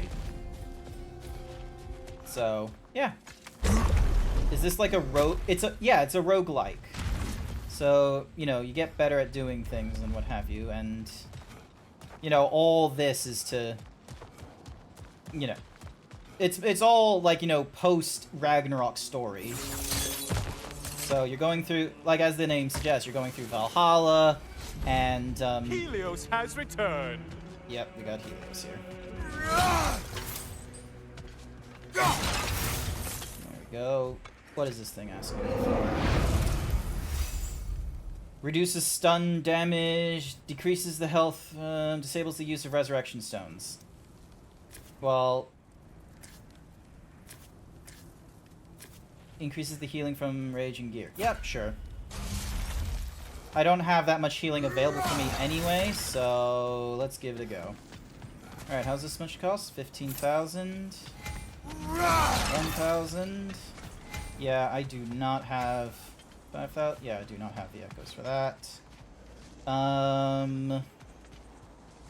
B: So, yeah. Is this like a rogue? It's a roguelike. So, you know, you get better at doing things and what have you, and you know, all this is to, you know, it's all like, you know, post Ragnarok story. So you're going through, like as the name suggests, you're going through Valhalla, and
J: Helios has returned.
B: Yep, we got Helios here. There we go. What is this thing asking for? Reduces stun damage, decreases the health, disables the use of resurrection stones. Well, increases the healing from rage and gear. Yep, sure. I don't have that much healing available for me anyway, so let's give it a go. Alright, how's this much cost? 15,000? 1,000? Yeah, I do not have 5,000. Yeah, I do not have the echoes for that.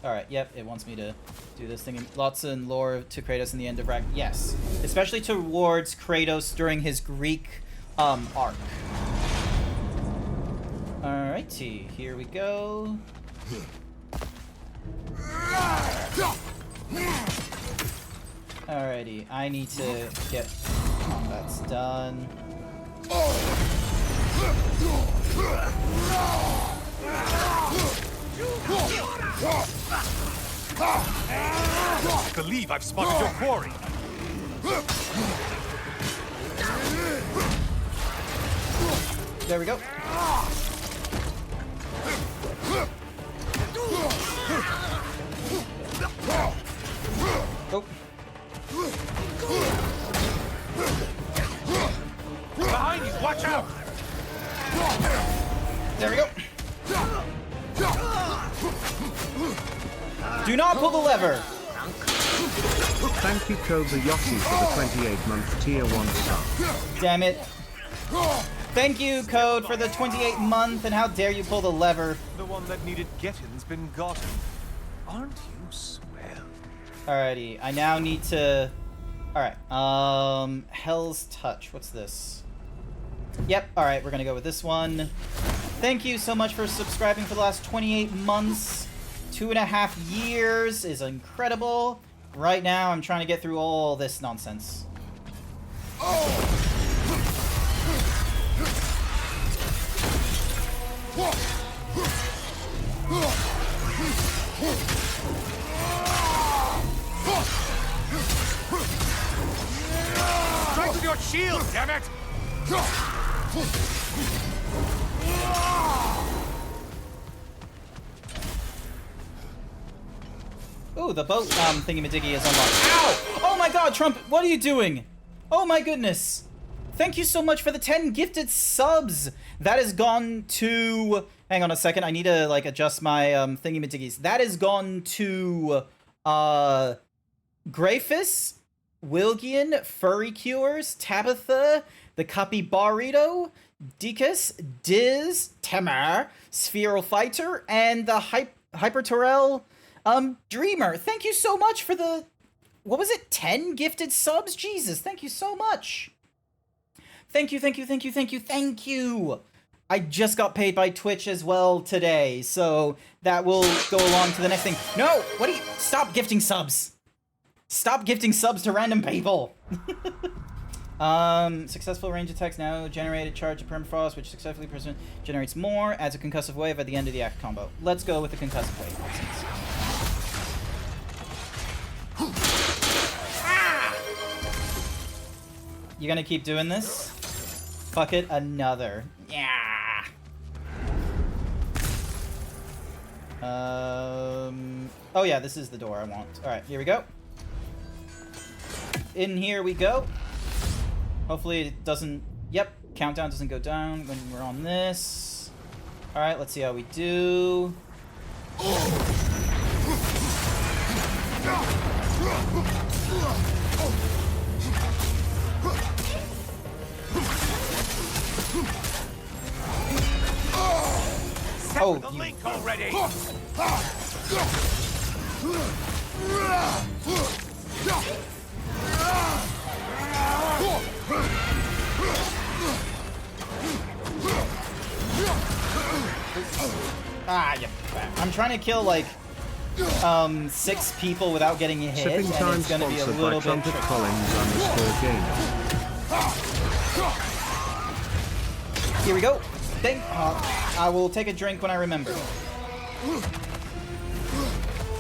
B: Alright, yep, it wants me to do this thing. Lots of lore to Kratos in the end of Ragnarok. Yes, especially towards Kratos during his Greek arc. Alrighty, here we go. Alrighty, I need to get that's done.
J: I believe I've spotted your quarry.
B: There we go. Oh.
J: Behind you! Watch out!
B: There we go. Do not pull the lever.
G: Thank you Cobra Yossi for the 28-month tier 1 star.
B: Damn it. Thank you, Code, for the 28-month, and how dare you pull the lever.
J: The one that needed getting's been gotten. Aren't you swell?
B: Alrighty, I now need to... Alright, Hell's Touch. What's this? Yep, alright, we're gonna go with this one. Thank you so much for subscribing for the last 28 months. 2.5 years is incredible. Right now, I'm trying to get through all this nonsense.
J: Strike with your shield, damn it!
B: Ooh, the boat thingy-majiggy is unlocked. Ow! Oh my god, Trump, what are you doing? Oh my goodness. Thank you so much for the 10 gifted subs. That has gone to... Hang on a second, I need to, like, adjust my thingy-majiggies. That has gone to, Grayfus, Wilgian, Furry Cures, Tabitha, the Capybarito, Deacus, Diz, Tamar, Spheral Fighter, and the Hypertorel, Dreamer. Thank you so much for the... What was it? 10 gifted subs? Jesus, thank you so much. Thank you, thank you, thank you, thank you, thank you. I just got paid by Twitch as well today, so that will go along to the next thing. No, what do you... Stop gifting subs. Stop gifting subs to random people. Successful range attacks now generated charge of permafrost, which successfully generates more, adds a concussive wave at the end of the act combo. Let's go with the concussive wave. You gonna keep doing this? Fuck it, another. Yeah. Oh yeah, this is the door I want. Alright, here we go. In here we go. Hopefully it doesn't... Yep, countdown doesn't go down when we're on this. Alright, let's see how we do.
J: Oh, the link already.
B: Ah, yep. I'm trying to kill like 6 people without getting hit,
G: Sipping
B: and
G: time
B: it's gonna be a
G: sponsored
B: little
G: by
B: bit
G: Trumpet
B: tricky.
G: Collins_gamer.
B: Here we go. I will take a drink when I remember.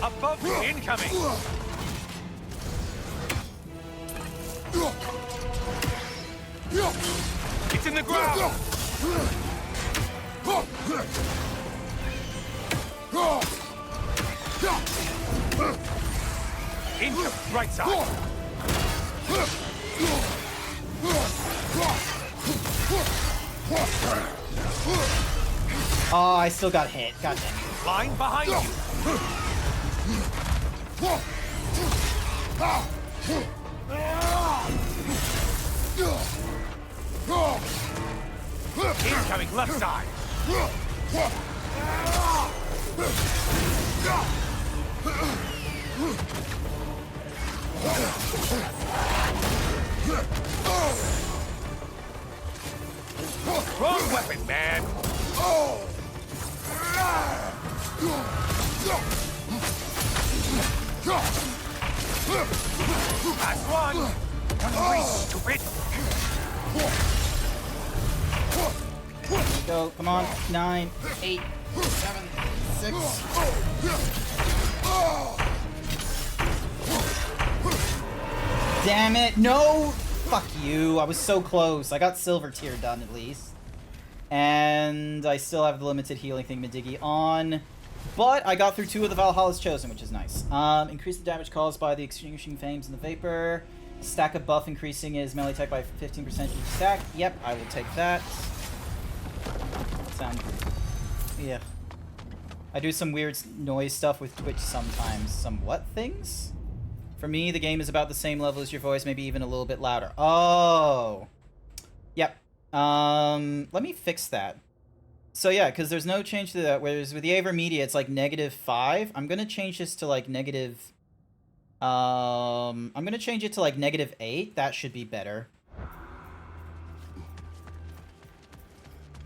J: Above you, incoming. It's in the ground. Into right side.
B: Oh, I still got hit. God damn it.
J: Line behind you. Incoming left side. Wrong weapon, man. Last one. Hurry, stupid.
B: Go, come on. 9, 8, 7, 6. damn it. No! Fuck you. I was so close. I got silver tier done at least. And I still have the limited healing thingamajiggy on. But I got through 2 of the Valhalla's Chosen, which is nice. Increase the damage caused by the extinguishing flames in the vapor. Stack of buff increasing his melee attack by 15% each stack. Yep, I will take that. Sound. Yeah. I do some weird noise stuff with Twitch sometimes. Some what things? For me, the game is about the same level as your voice, maybe even a little bit louder. Oh. Yep. Let me fix that. So yeah, because there's no change to that. Whereas with the Avermedia, it's like -5. I'm gonna change this to like negative. I'm gonna change it to like -8. That should be better.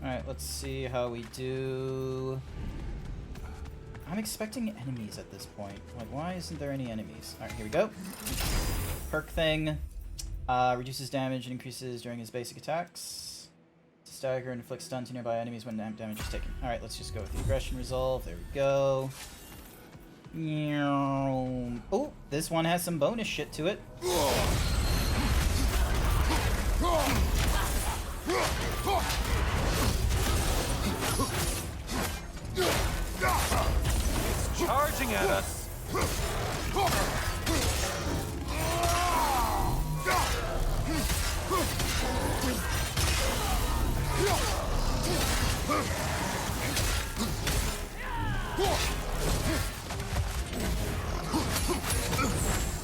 B: All right, let's see how we do. I'm expecting enemies at this point. Like, why isn't there any enemies? All right, here we go. Perk thing. Reduces damage and increases during his basic attacks. Stagger and inflicts stun to nearby enemies when damage is taken. Alright, let's just go with the aggression resolve. There we go. Oh, this one has some bonus shit to it.
J: It's charging at us.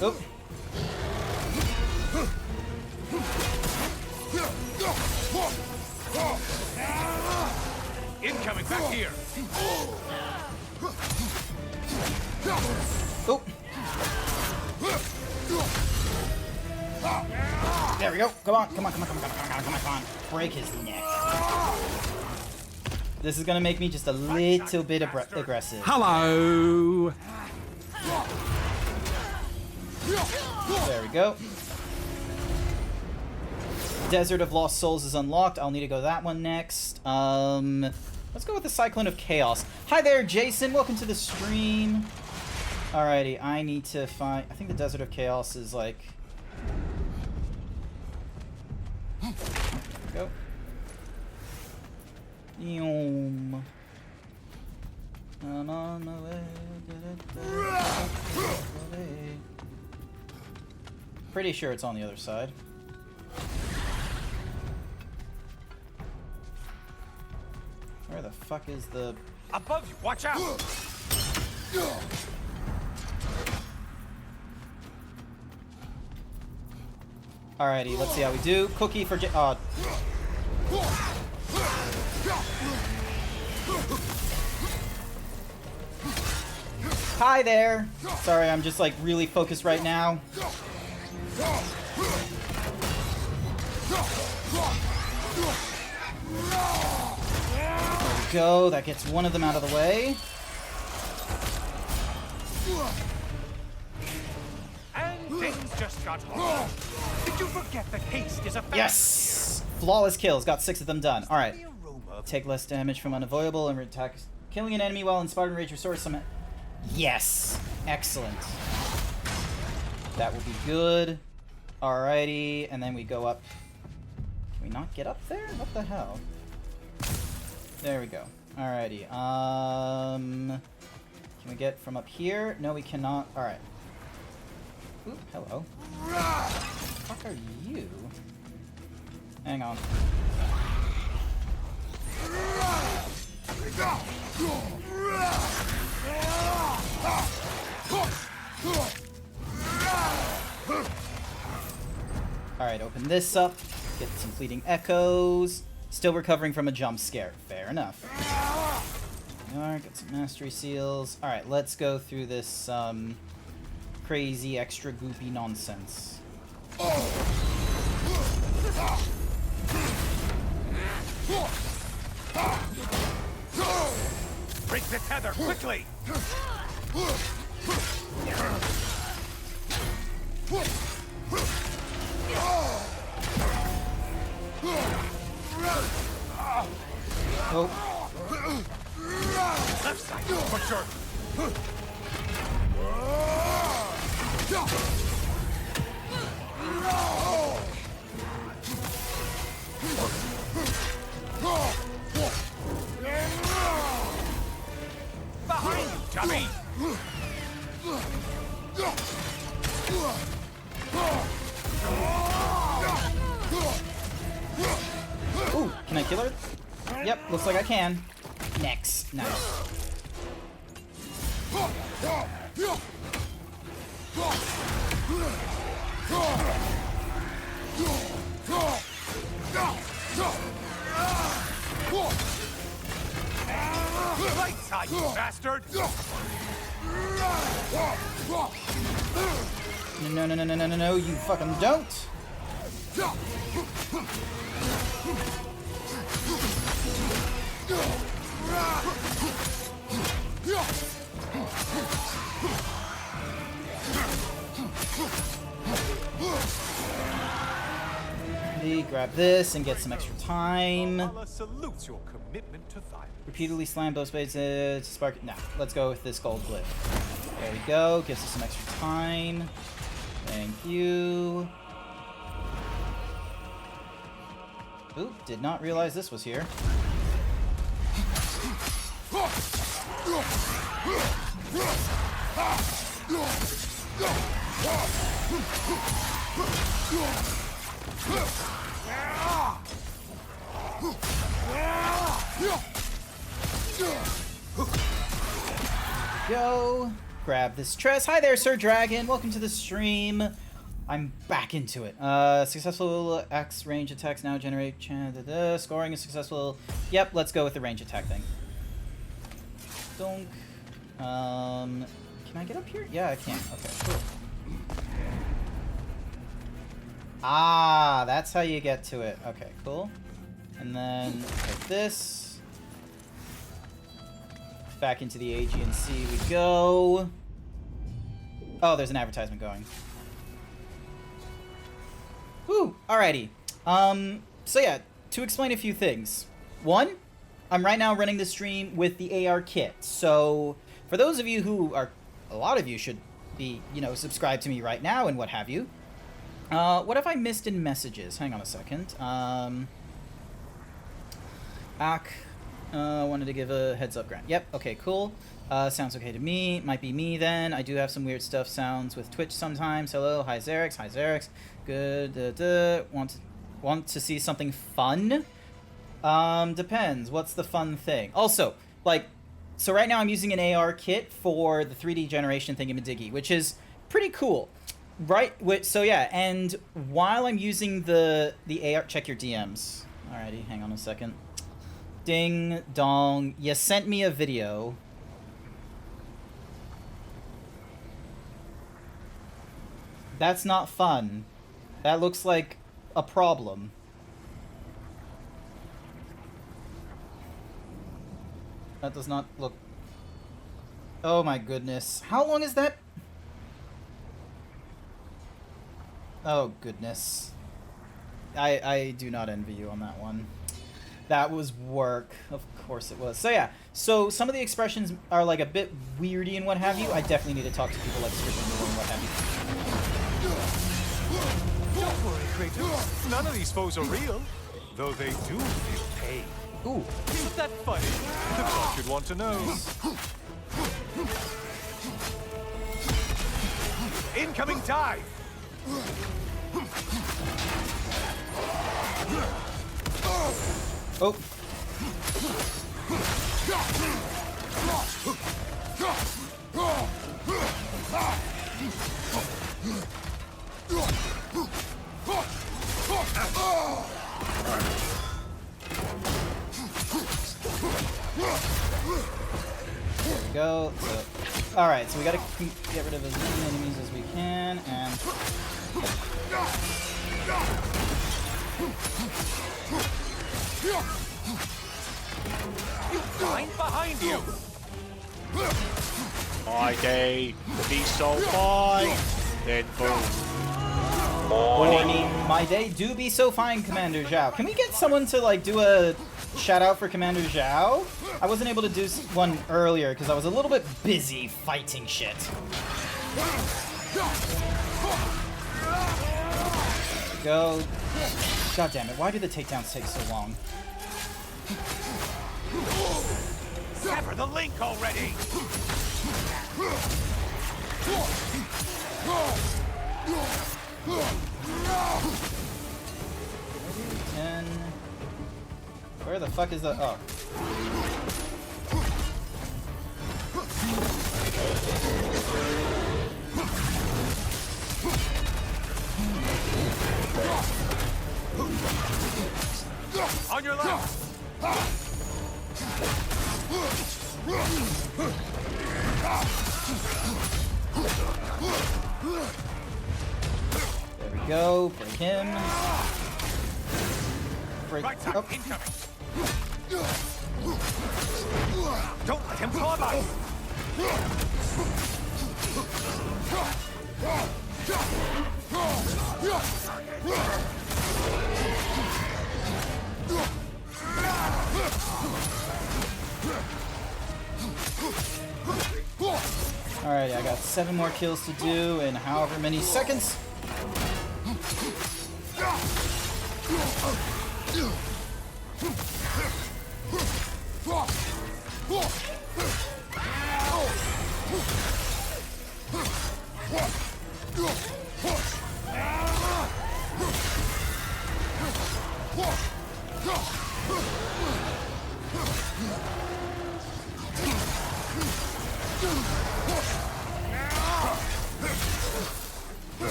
B: Oh.
J: Incoming back here.
B: Oh. There we go. Come on. Come on. Come on. Come on. Come on. Come on. Come on. Break his neck. This is gonna make me just a little bit aggressive.
A: Hello.
B: There we go. Desert of Lost Souls is unlocked. I'll need to go that one next. Let's go with the Cyclone of Chaos. Hi there, Jason. Welcome to the stream. Alrighty, I need to find... I think the Desert of Chaos is like... There we go. Yum. I'm on my way. Pretty sure it's on the other side. Where the fuck is the...
J: Above you, watch out!
B: Alrighty, let's see how we do. Cookie for Hi there! Sorry, I'm just like really focused right now. There we go, that gets one of them out of the way.
J: And things just got hard. Did you forget that haste is a fact?
B: Yes! Flawless kills, got 6 of them done. Alright. Take less damage from unavoidable and attack. Killing an enemy while inspired rage restores some... Yes! Excellent. That will be good. Alrighty, and then we go up. Can we not get up there? What the hell? There we go. Alrighty, can we get from up here? No, we cannot. Alright. Ooh, hello. What the fuck are you? Hang on. Alright, open this up. Get some fleeting echoes. Still recovering from a jump scare. Fair enough. Alright, got some mastery seals. Alright, let's go through this crazy extra goopy nonsense.
J: Break the tether, quickly!
B: Oh.
J: Left side, for sure. Behind you, dummy!
B: Ooh, can I kill her? Yep, looks like I can. Next. Nice.
J: Lights out, you bastard!
B: No, you fucking don't! Grab this and get some extra time.
J: Allah salutes your commitment to violence.
B: Repeatedly slam those blades to spark it. Nah, let's go with this gold glyph. There we go. Gives us some extra time. Thank you. Oop, did not realize this was here. Go. Grab this tress. Hi there, Sir Dragon. Welcome to the stream. I'm back into it. Successful X range attacks now generate scoring is successful. Yep, let's go with the range attack thing. Donk. Can I get up here? Yeah, I can. Okay, cool. Ah, that's how you get to it. Okay, cool. And then like this. Back into the Aegean Sea we go. Oh, there's an advertisement going. Woo! Alrighty. So yeah, to explain a few things. One, I'm right now running the stream with the AR kit. So for those of you who are, a lot of you should be, you know, subscribed to me right now and what have you. What have I missed in messages? Hang on a second. Wanted to give a heads up, Grant. Yep, okay, cool. Sounds okay to me. Might be me then. I do have some weird stuff sounds with Twitch sometimes. Hello, hi Xerix. Hi Xerix. Good. Want to see something fun? Depends. What's the fun thing? Also, like, so right now I'm using an AR kit for the 3D generation thingamadiggy, which is pretty cool. Right, so yeah, and while I'm using the AR, check your DMs. Alrighty, hang on a second. Ding dong, you sent me a video. That's not fun. That looks like a problem. That does not look... Oh my goodness. How long is that? Oh goodness. I do not envy you on that one. That was work. Of course it was. So yeah, so some of the expressions are like a bit weirdy and what have you. I definitely need to talk to people like Strickland and what have
J: you. Don't worry, Kratos. None of these foes are real, though they do feel pain.
B: Ooh.
J: Isn't that funny? The boss should want to know. Incoming dive!
B: Oh. There we go. So, alright, so we gotta get rid of as many enemies as we can, and...
J: You find behind you!
K: My day, be so fine, then boom.
B: Oh, I mean, my day do be so fine, Commander Zhao. Can we get someone to, like, do a shout out for Commander Zhao? I wasn't able to do one earlier because I was a little bit busy fighting shit. Go. God damn it, why do the takedowns take so long?
J: Sever the link already!
B: 10. Where the fuck is the... Oh.
J: On your left!
B: There we go. Break him. Break.
J: Right side,
B: Oh.
J: incoming! Don't let him claw us!
B: Alright, I got 7 more kills to do in however many seconds.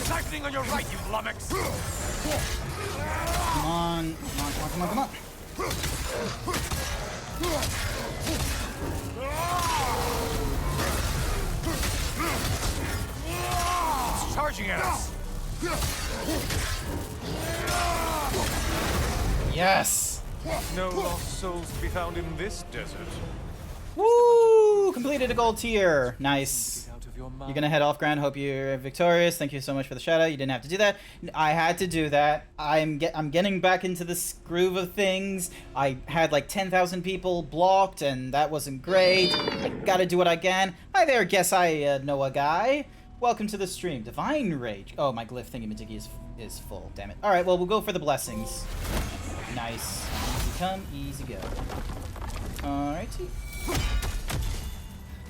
J: Siphoning on your right, you lummox!
B: Come on. Come on, come on, come on, come on.
J: It's charging at us!
B: Yes!
J: No lost souls to be found in this desert.
B: Woo! Completed a gold tier. Nice. You're gonna head off, Grant. Hope you're victorious. Thank you so much for the shout out. You didn't have to do that. I had to do that. I'm getting back into this groove of things. I had like 10,000 people blocked, and that wasn't great. I gotta do what I can. Hi there, guess I know a guy. Welcome to the stream. Divine Rage. Oh, my glyph thingy-majiggy is full. Damn it. All right, well, we'll go for the blessings. Nice. Easy come, easy go. Alrighty.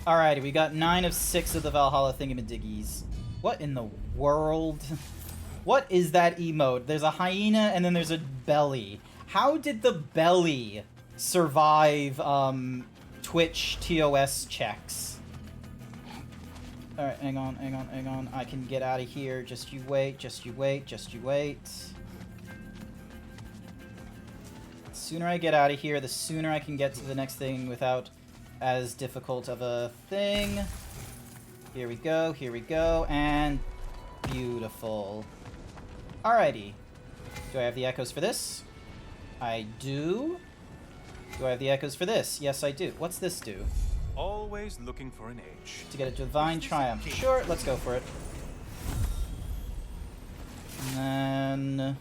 B: Alrighty, we got 9 of 6 of the Valhalla thingamadiggies. What in the world? What is that emote? There's a hyena and then there's a belly. How did the belly survive Twitch TOS checks? Alright, hang on, hang on, hang on. I can get out of here. Just you wait, just you wait, just you wait. The sooner I get out of here, the sooner I can get to the next thing without as difficult of a thing. Here we go, and beautiful. Alrighty. Do I have the echoes for this? I do. Do I have the echoes for this? Yes, I do. What's this do?
J: Always looking for an edge.
B: To get a divine triumph. Sure, let's go for it. And then...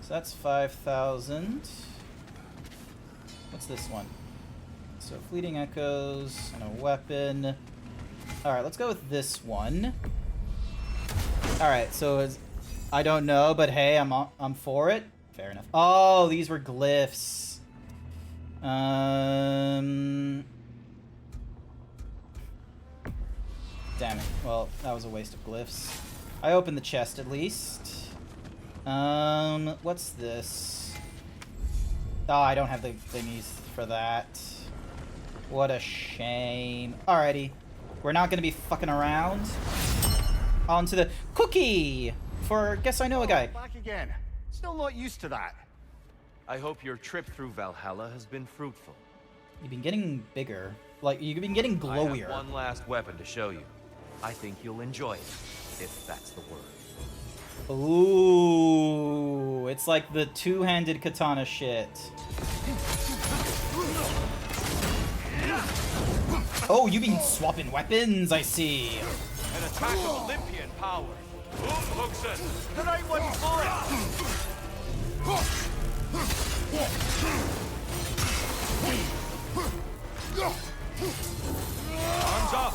B: So that's 5,000. What's this one? So fleeting echoes and a weapon. Alright, let's go with this one. Alright, so I don't know, but hey, I'm for it. Fair enough. Oh, these were glyphs. Damn it. Well, that was a waste of glyphs. I opened the chest at least. What's this? Oh, I don't have the thingies for that. What a shame. Alrighty. We're not gonna be fucking around. On to the cookie! For Guess I Know a Guy.
D: Back again. Still not used to that.
I: I hope your trip through Valhalla has been fruitful.
B: You've been getting bigger. Like, you've been getting
I: I
B: glowier.
I: have one last weapon to show you. I think you'll enjoy it, if that's the word.
B: Ooh, it's like the two-handed katana shit. Oh, you've been swapping weapons, I see.
J: An attack of Olympian power. Hookson, the right one for it. Arms up.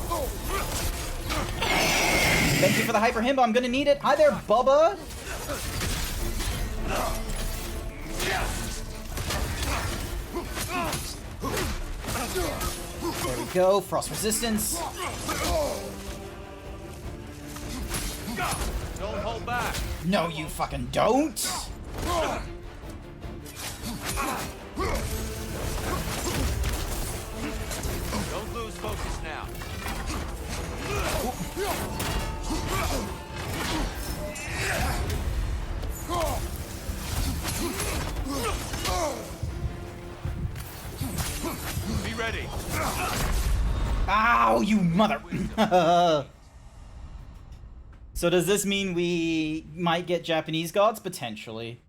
B: Thank you for the hyper himbo. I'm gonna need it. Hi there, Bubba. go. Frost resistance.
I: Don't hold back.
B: No, you fucking don't.
I: Don't lose focus now. Be ready.
B: Ow, you mother. So does this mean we might get Japanese gods? Potentially.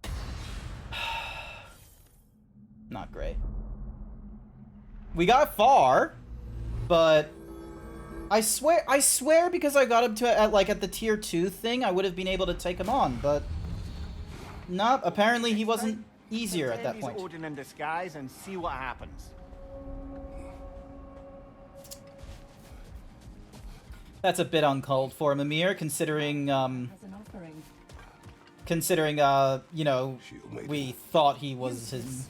B: Not great. We got far, but I swear because I got him to at the tier 2 thing, I would have been able to take him on, but nope, apparently he wasn't easier at that point.
D: Odin in disguise and see what happens.
B: That's a bit uncalled for, Mimir, considering
E: As an offering.
B: you know, we thought he was his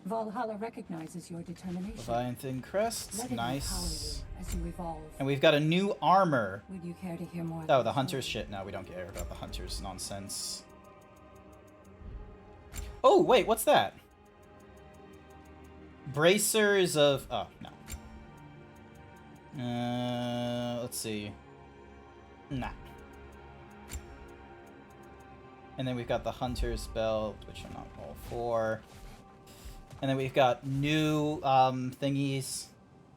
E: Valhalla recognizes your determination.
B: Leviathan crest.
E: Let it
B: Nice.
E: empower you as you evolve.
B: And we've got a new armor.
E: Would you care to hear more?
B: Oh,
E: about
B: the hunter's
E: story?
B: shit. No, we don't care about the hunter's nonsense. Oh, wait, what's that? Bracers of... Oh, no. Let's see. Nah. And then we've got the hunter's belt, which I'm not all for. And then we've got new thingies.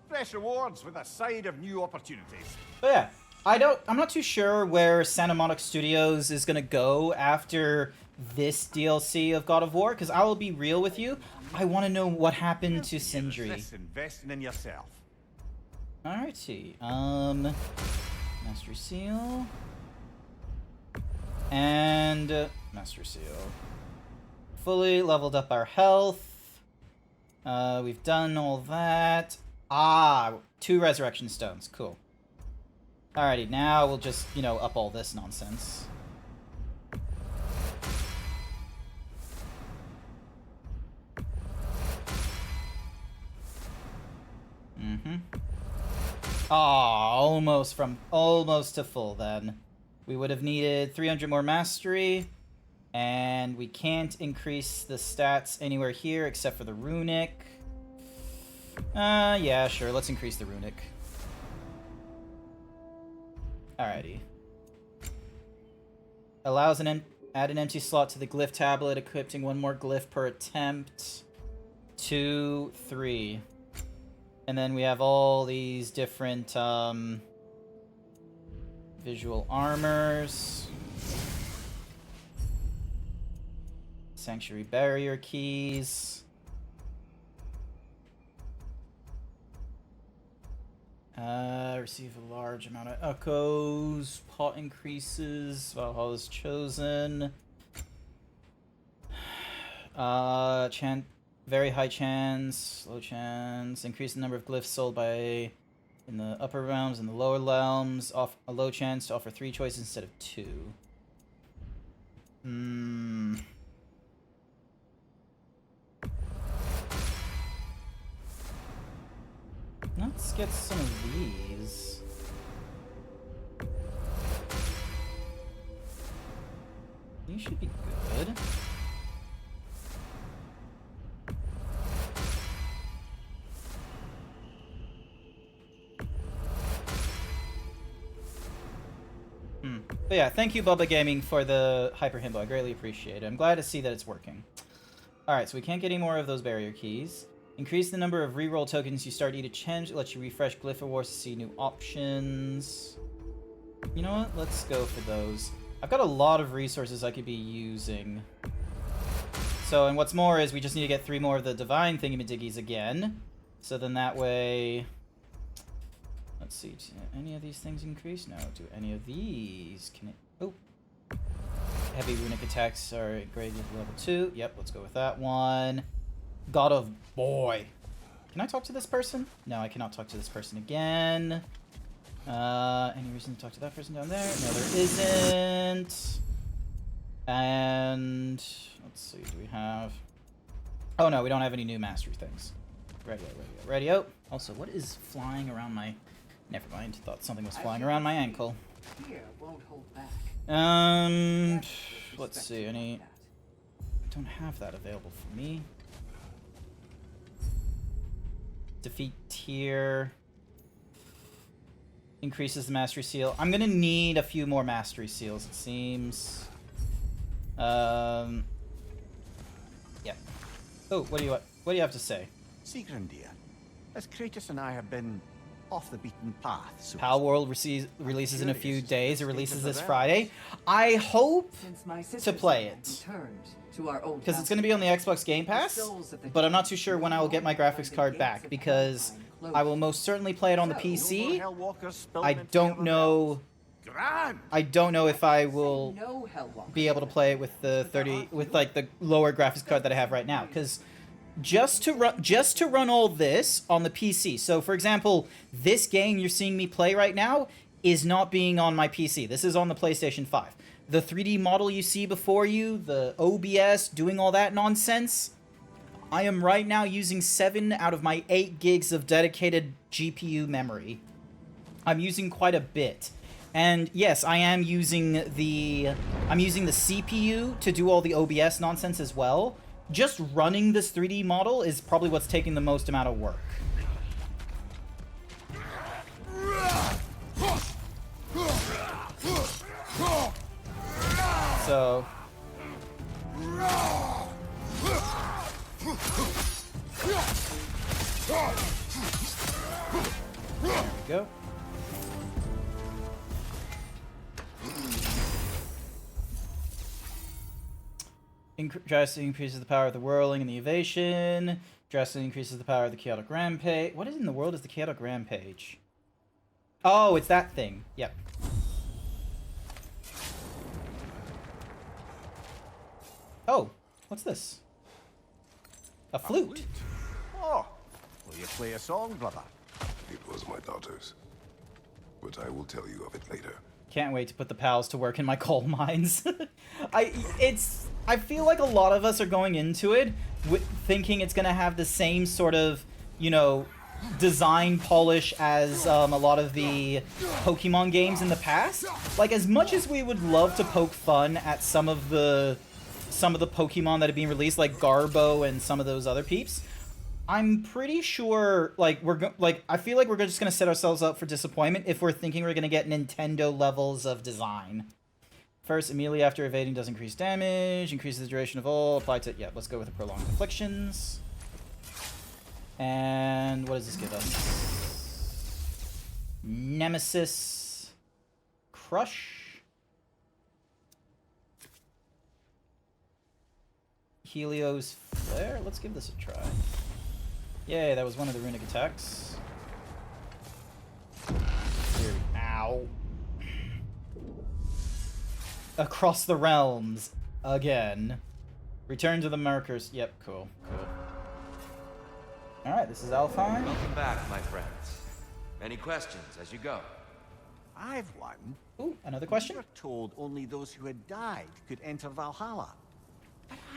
D: Fresh rewards with a side of new opportunities.
B: But yeah, I'm not too sure where Santa Monica Studios is gonna go after this DLC of God of War, because I will be real with you, I want to know what happened to Sindri.
D: Investing in yourself.
B: Alrighty, Master Seal. And Master Seal. Fully leveled up our health. We've done all that. Ah, 2 resurrection stones. Cool. Alrighty, now we'll just, you know, up all this nonsense. Mm-hmm. Ah, almost to full then. We would have needed 300 more mastery. And we can't increase the stats anywhere here except for the runic. Yeah, sure. Let's increase the runic. Alrighty. Allows add an empty slot to the glyph tablet, equipping 1 more glyph per attempt. 2, 3. And then we have all these different visual armors. Sanctuary barrier keys. Receive a large amount of echoes. Pot increases. Valhalla's chosen. Very high chance. Low chance. Increase the number of glyphs sold by in the upper realms and the lower realms. Off a low chance to offer 3 choices instead of 2. Let's get some of these. These should be good. But yeah, thank you, Bubba Gaming, for the Hyper Himbo. I greatly appreciate it. I'm glad to see that it's working. Alright, so we can't get any more of those barrier keys. Increase the number of reroll tokens you start each change. It lets you refresh glyph awards to see new options. You know what? Let's go for those. I've got a lot of resources I could be using. So, and what's more is we just need to get 3 more of the divine thingamadiggies again. So then that way... Let's see, do any of these things increase? No, do any of these... Can it... Oh! Heavy runic attacks are graded to level 2. Yep, let's go with that one. God of Boy. Can I talk to this person? No, I cannot talk to this person again. Any reason to talk to that person down there? No, there isn't. And... Let's see, do we have... Oh no, we don't have any new mastery things. Radio. Also, what is flying around my... Never mind. Thought something was flying around my ankle.
H: Fear won't hold back.
B: Let's see. Any... Don't have that available for me. Defeat tier. Increases the mastery seal. I'm gonna need a few more mastery seals, it seems. Yeah. Oh, what do you have to say?
D: Sigrun, dear, as Kratos and I have been off the beaten path, so
B: Pal World releases in a few days. It releases this Friday. I hope to play it. Because it's going to be on the Xbox Game Pass, but I'm not too sure when I will get my graphics card back, because I will most certainly play it on the PC. I don't know... I don't know if I will be able to play it with the like the lower graphics card that I have right now, because just to run all this on the PC. So for example, this game you're seeing me play right now is not being on my PC. This is on the PlayStation 5. The 3D model you see before you, the OBS, doing all that nonsense, I am right now using 7 out of my 8 gigs of dedicated GPU memory. I'm using quite a bit. And yes, I am using the CPU to do all the OBS nonsense as well. Just running this 3D model is probably what's taking the most amount of work. So... There we go. Drastically increases the power of the whirling and the evasion. Drastically increases the power of the chaotic rampage. What in the world is the chaotic rampage? Oh, it's that thing. Yep. Oh, what's this? A flute.
D: Oh, will you play a song, brother?
F: It was my daughter's. But I will tell you of it later.
B: Can't wait to put the pals to work in my coal mines. I feel like a lot of us are going into it thinking it's gonna have the same sort of, you know, design polish as a lot of the Pokemon games in the past. Like, as much as we would love to poke fun at some of the Pokemon that have been released, like Garbo and some of those other peeps, I'm pretty sure, like, I feel like we're just gonna set ourselves up for disappointment if we're thinking we're gonna get Nintendo levels of design. First, immediately after evading does increase damage, increases the duration of all, apply to, yeah, let's go with the prolonged afflictions. And what does this give us? Nemesis Crush. Helios Flare, let's give this a try. Yay, that was one of the runic attacks. Ow. Across the realms. Again. Return to the markers. Yep, cool. Alright, this is Alfheim.
I: Welcome back, my friends. Any questions as you go?
D: I've one.
B: Ooh, another question?
D: We were told only those who had died could enter Valhalla.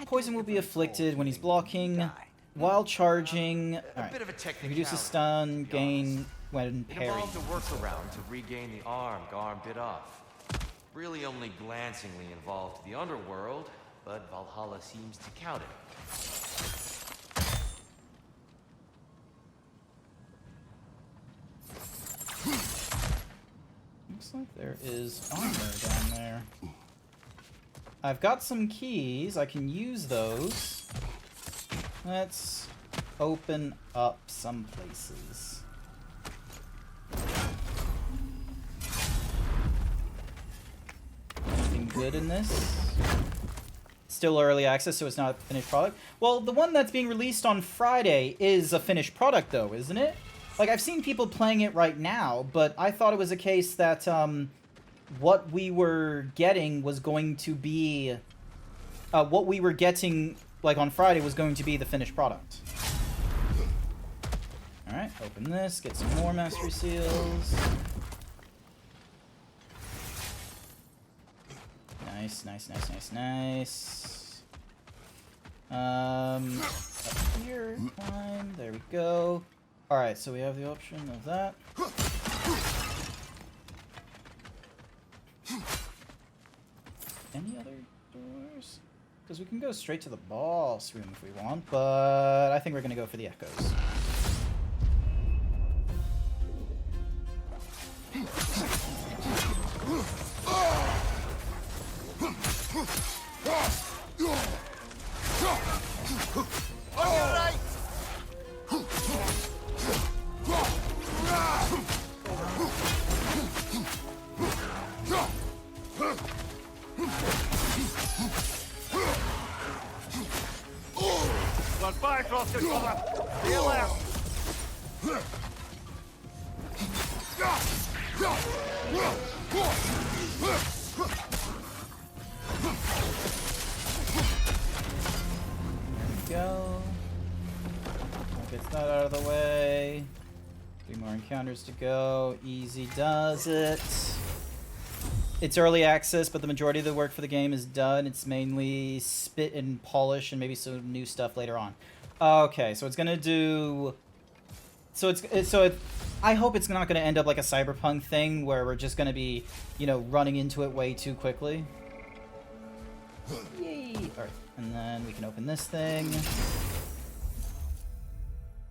B: Poison will be afflicted when he's blocking. While charging,
I: A bit of a technicality,
B: reduces stun,
I: to be
B: gain
I: honest.
B: when
I: It
B: parrying.
I: involved a workaround to regain the arm Garm bit off. Really only glancingly involved the underworld, but Valhalla seems to count it.
B: Looks like there is armor down there. I've got some keys. I can use those. Let's open up some places. Anything good in this? Still early access, so it's not a finished product. Well, the one that's being released on Friday is a finished product, though, isn't it? Like, I've seen people playing it right now, but I thought it was a case that, what we were getting was going to be... what we were getting, like, on Friday was going to be the finished product. Alright, open this, get some more mastery seals. Nice, nice, nice, nice, nice. Up here. climb. There we go. Alright, so we have the option of that. Any other doors? Because we can go straight to the boss room if we want, but I think we're going to go for the echoes.
J: Goodbye, Frosted Brother. See you later.
B: Go. Gets that out of the way. 3 more encounters to go. Easy does it. It's early access, but the majority of the work for the game is done. It's mainly spit and polish and maybe some new stuff later on. Okay, so it's gonna do... I hope it's not gonna end up like a Cyberpunk thing where we're just gonna be, you know, running into it way too quickly. Yay! Alright, and then we can open this thing.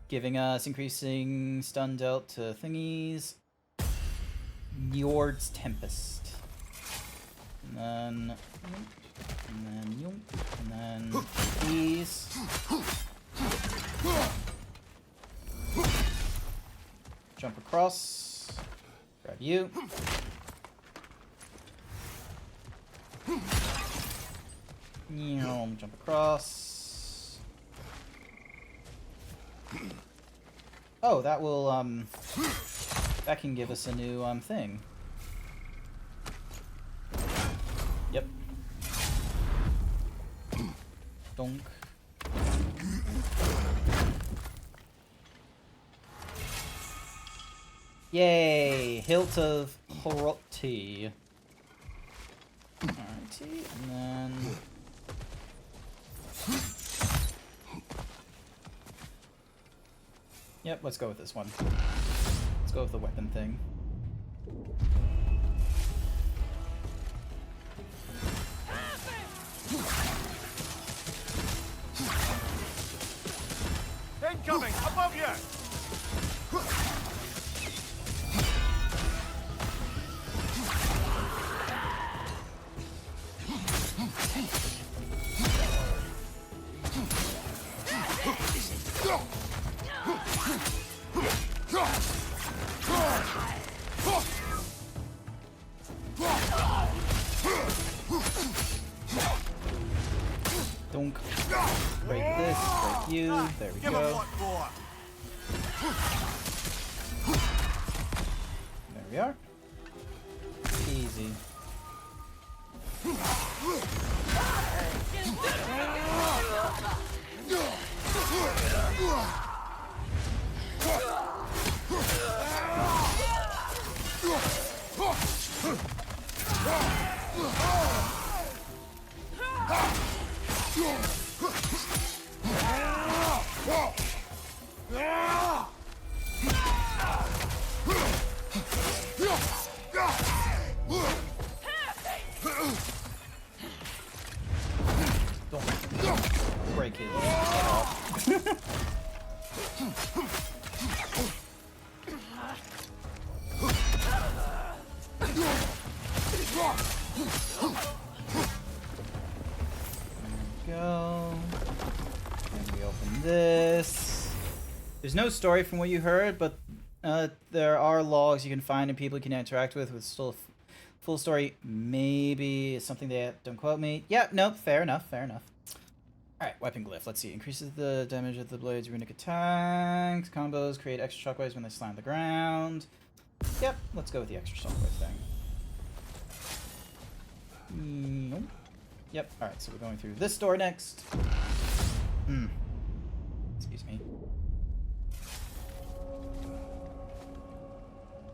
B: Giving us increasing stun dealt to thingies. Njord's Tempest. And then, and then these. Jump across. Grab you. Jump across. Oh, that will, that can give us a new, thing. Yep. Donk. Yay! Hilt of Horoti. Alrighty, and then... Yep, let's go with this one. Let's go with the weapon thing.
J: Incoming! Above you!
B: Donk. Break this, break you. There we go. There we are. Easy. Don't break it at all. Go. And we open this. There's no story from what you heard, but there are logs you can find and people you can interact with still full story. Maybe it's something that don't quote me. Yeah, nope, fair enough, fair enough. Alright, weapon glyph. Let's see. Increases the damage of the blade's runic attacks. Combos create extra shockwaves when they slam the ground. Yep, let's go with the extra shockwave thing. Nope. Yep, alright, so we're going through this door next. Excuse me.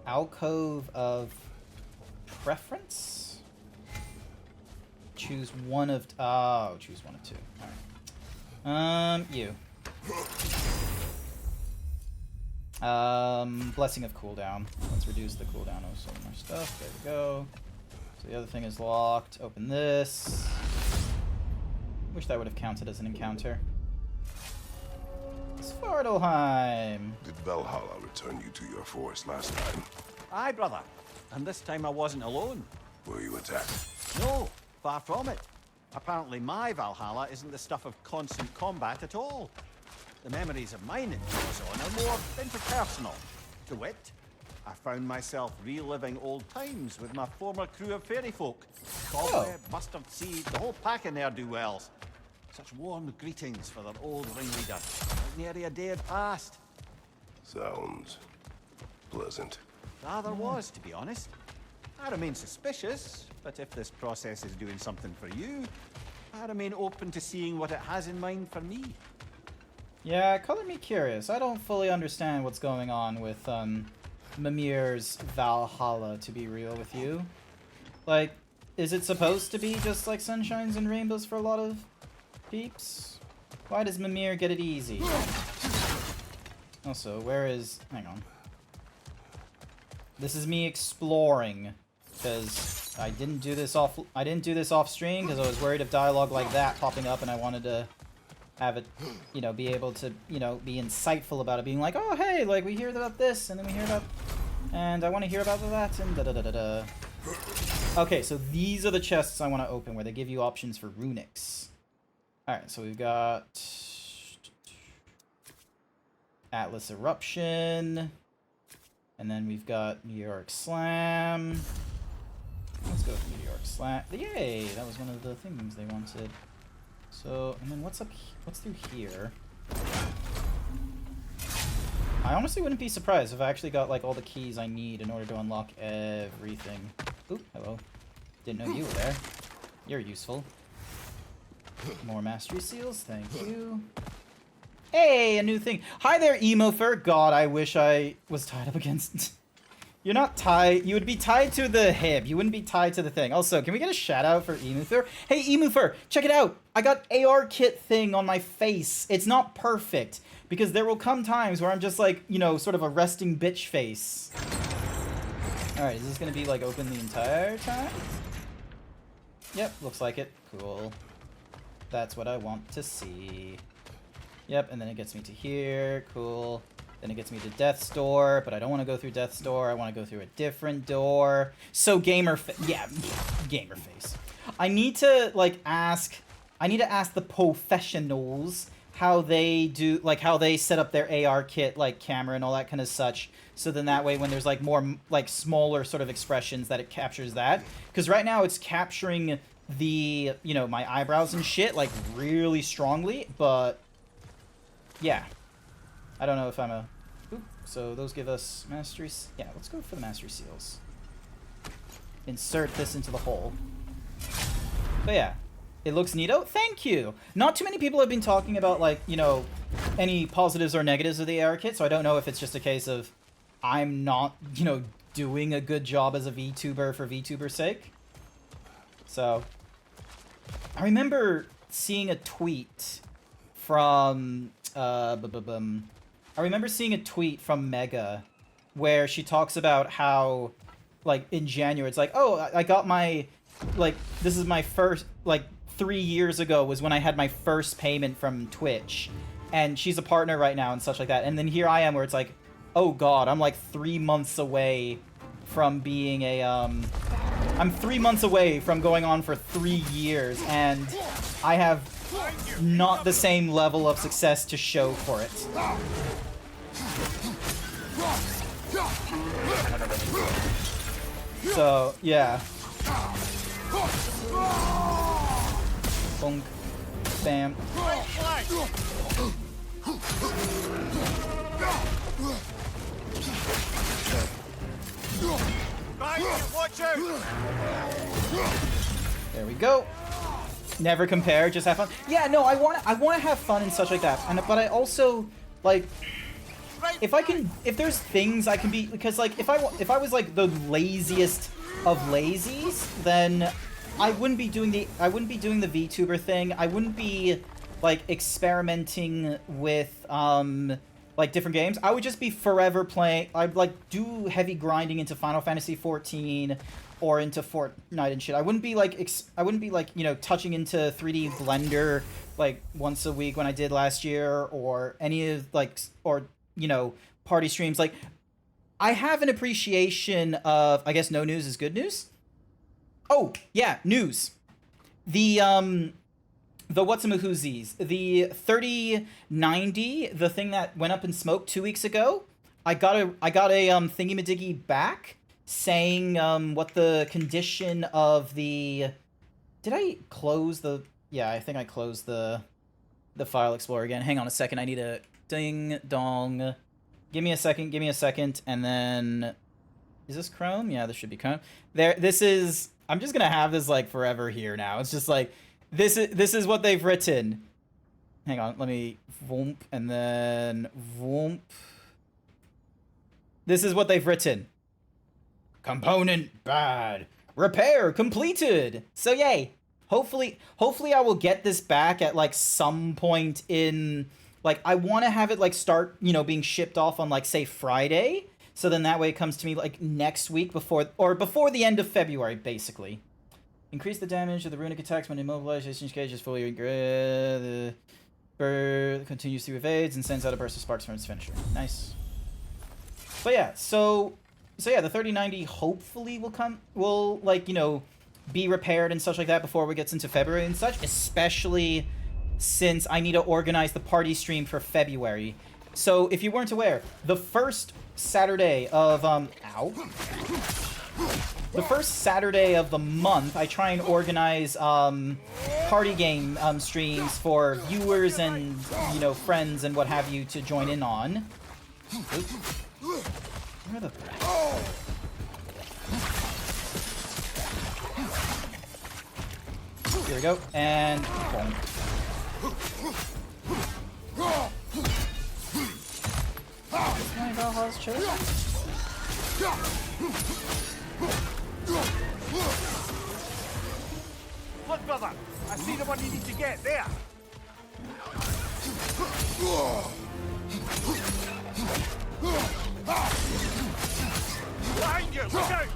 B: Alcove of Preference? Choose one of... Oh, choose one of two. Alright. You. Blessing of cooldown. Let's reduce the cooldown of some more stuff. There we go. So the other thing is locked. Open this. Wish that would have counted as an encounter. Svartalheim.
F: Did Valhalla return you to your forest last time?
D: Aye, brother. And this time I wasn't alone.
F: Were you attacked?
D: No, far from it. Apparently my Valhalla isn't the stuff of constant combat at all. The memories of mine it goes on are more interpersonal. To wit, I found myself reliving old times with my former crew of fairy folk. Cobweb, mustard seed, the whole pack of ne'er-do-wells. Such warm greetings for their old ringleader. Like nary a day had passed.
F: Sounds pleasant.
D: Rather was, to be honest. I remain suspicious, but if this process is doing something for you, I remain open to seeing what it has in mind for me.
B: Yeah, color me curious. I don't fully understand what's going on with Mimir's Valhalla, to be real with you. Like, is it supposed to be just like sunshines and rainbows for a lot of peeps? Why does Mimir get it easy? Also, where is... hang on. This is me exploring, because I didn't do this off stream because I was worried of dialogue like that popping up, and I wanted to have it, you know, be able to, you know, be insightful about it, being like, oh hey, like we hear about this, and then we hear about, and I want to hear about that, and da da da da da. Okay, so these are the chests I want to open where they give you options for runics. All right, so we've got Atlas Eruption. And then we've got Meteoric Slam. Let's go with Meteoric Slam. Yay! That was one of the things they wanted. So, and then what's up? What's through here? I honestly wouldn't be surprised if I actually got like all the keys I need in order to unlock everything. Oop! Hello. Didn't know you were there. You're useful. More mastery seals. Thank you. Hey, a new thing. Hi there, Emofur. God, I wish I was tied up against... You're not tied. You would be tied to the hib. You wouldn't be tied to the thing. Also, can we get a shout out for Emofur? Hey, Emofur, check it out. I got AR kit thing on my face. It's not perfect, because there will come times where I'm just like, you know, sort of a resting bitch face. Alright, is this going to be like open the entire time? Yep, looks like it. Cool. That's what I want to see. Yep, and then it gets me to here. Cool. Then it gets me to Death's Door, but I don't want to go through Death's Door. I want to go through a different door. So gamer face. I need to like ask the professionals how they do, like how they set up their AR kit, like camera and all that kind of such. So then that way when there's like more like smaller sort of expressions that it captures that. Because right now it's capturing the, you know, my eyebrows and shit like really strongly, but yeah. I don't know if I'm a... Oop, so those give us mastery... Yeah, let's go for the mastery seals. Insert this into the hole. But yeah, it looks neato. Thank you! Not too many people have been talking about, like, you know, any positives or negatives of the AR kit, so I don't know if it's just a case of I'm not, you know, doing a good job as a VTuber for VTuber's sake. So, I remember seeing a tweet from... I remember seeing a tweet from Mega where she talks about how, like, in January, it's like, oh, I got my, like, this is my first, like, 3 years ago was when I had my first payment from Twitch. And she's a partner right now and such like that. And then here I am where it's like, oh god, I'm like 3 months away from being a, I'm 3 months away from going on for 3 years, and I have not the same level of success to show for it. So, yeah. Bonk. Bam.
J: Watch out!
B: There we go. Never compare, just have fun. Yeah, no, I want to have fun and such like that. But I also like if there's things I can be, because like if I was like the laziest of lazies, then I wouldn't be doing the VTuber thing. I wouldn't be like experimenting with like different games, I would just be forever playing. I'd like do heavy grinding into Final Fantasy 14 or into Fortnite and shit. I wouldn't be like you know, touching into 3D Blender like once a week when I did last year, or any of like, or you know, party streams. Like, I have an appreciation of, I guess no news is good news. Oh yeah, news. The whatsamahoozies, the 3090, the thing that went up in smoke 2 weeks ago. I got a thingy-majiggy back saying what the condition of the. Did I close the? Yeah, I think I closed the file explorer again. Hang on a second. I need a ding dong. Give me a second, and then is this Chrome? Yeah, this should be Chrome. There. This is. I'm just gonna have this like forever here now. It's just like. This is what they've written. Hang on, let me voomp and then voomp. This is what they've written. Component bad. Repair completed. So yay. Hopefully I will get this back at like some point in, like, I want to have it like start, you know, being shipped off on like say Friday. So then that way it comes to me like next week before the end of February, basically. Increase the damage of the runic attacks when immobilized. Exchange cage is fully the bird continues to evades and sends out a burst of sparks from its finisher. Nice. But yeah, so yeah, the 3090 hopefully will like, you know, be repaired and such like that before it gets into February and such, especially since I need to organize the party stream for February. So if you weren't aware, the first Saturday of the first Saturday of the month, I try and organize party game streams for viewers and, you know, friends and what have you to join in on. Oops. Where the... Here we go, and boom. Is my Valhalla's chosen?
J: Look, brother! I see the one you need to get there! Behind you! Look out!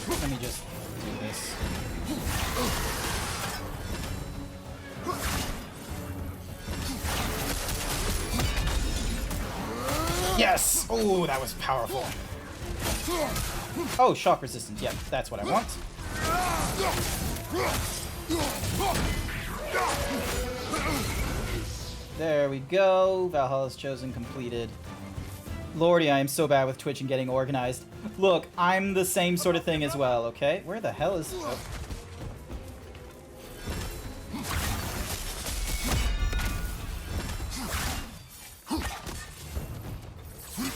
B: Let me just do this. Yes! Oh, that was powerful. Oh, shock resistance. Yep, that's what I want. There we go. Valhalla's chosen, completed. Lordy, I am so bad with Twitch and getting organized. Look, I'm the same sort of thing as well, okay? Where the hell is... Oh.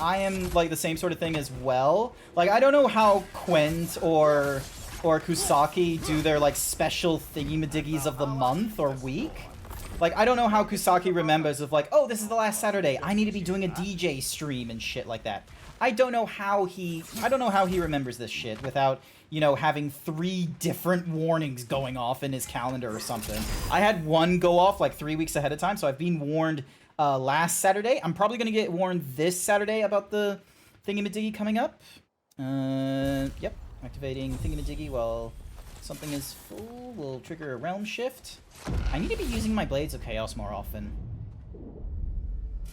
B: I am, like, the same sort of thing as well. Like, I don't know how Quent or Kusaki do their, like, special thingy-madiggies of the month or week. Like, I don't know how Kusaki remembers of, like, oh, this is the last Saturday. I need to be doing a DJ stream and shit like that. I don't know how he remembers this shit without, you know, having 3 different warnings going off in his calendar or something. I had one go off, like, 3 weeks ahead of time, so I've been warned last Saturday. I'm probably going to get warned this Saturday about the thingy-majiggy coming up. Yep. Activating thingy-majiggy while something is full will trigger a realm shift. I need to be using my Blades of Chaos more often.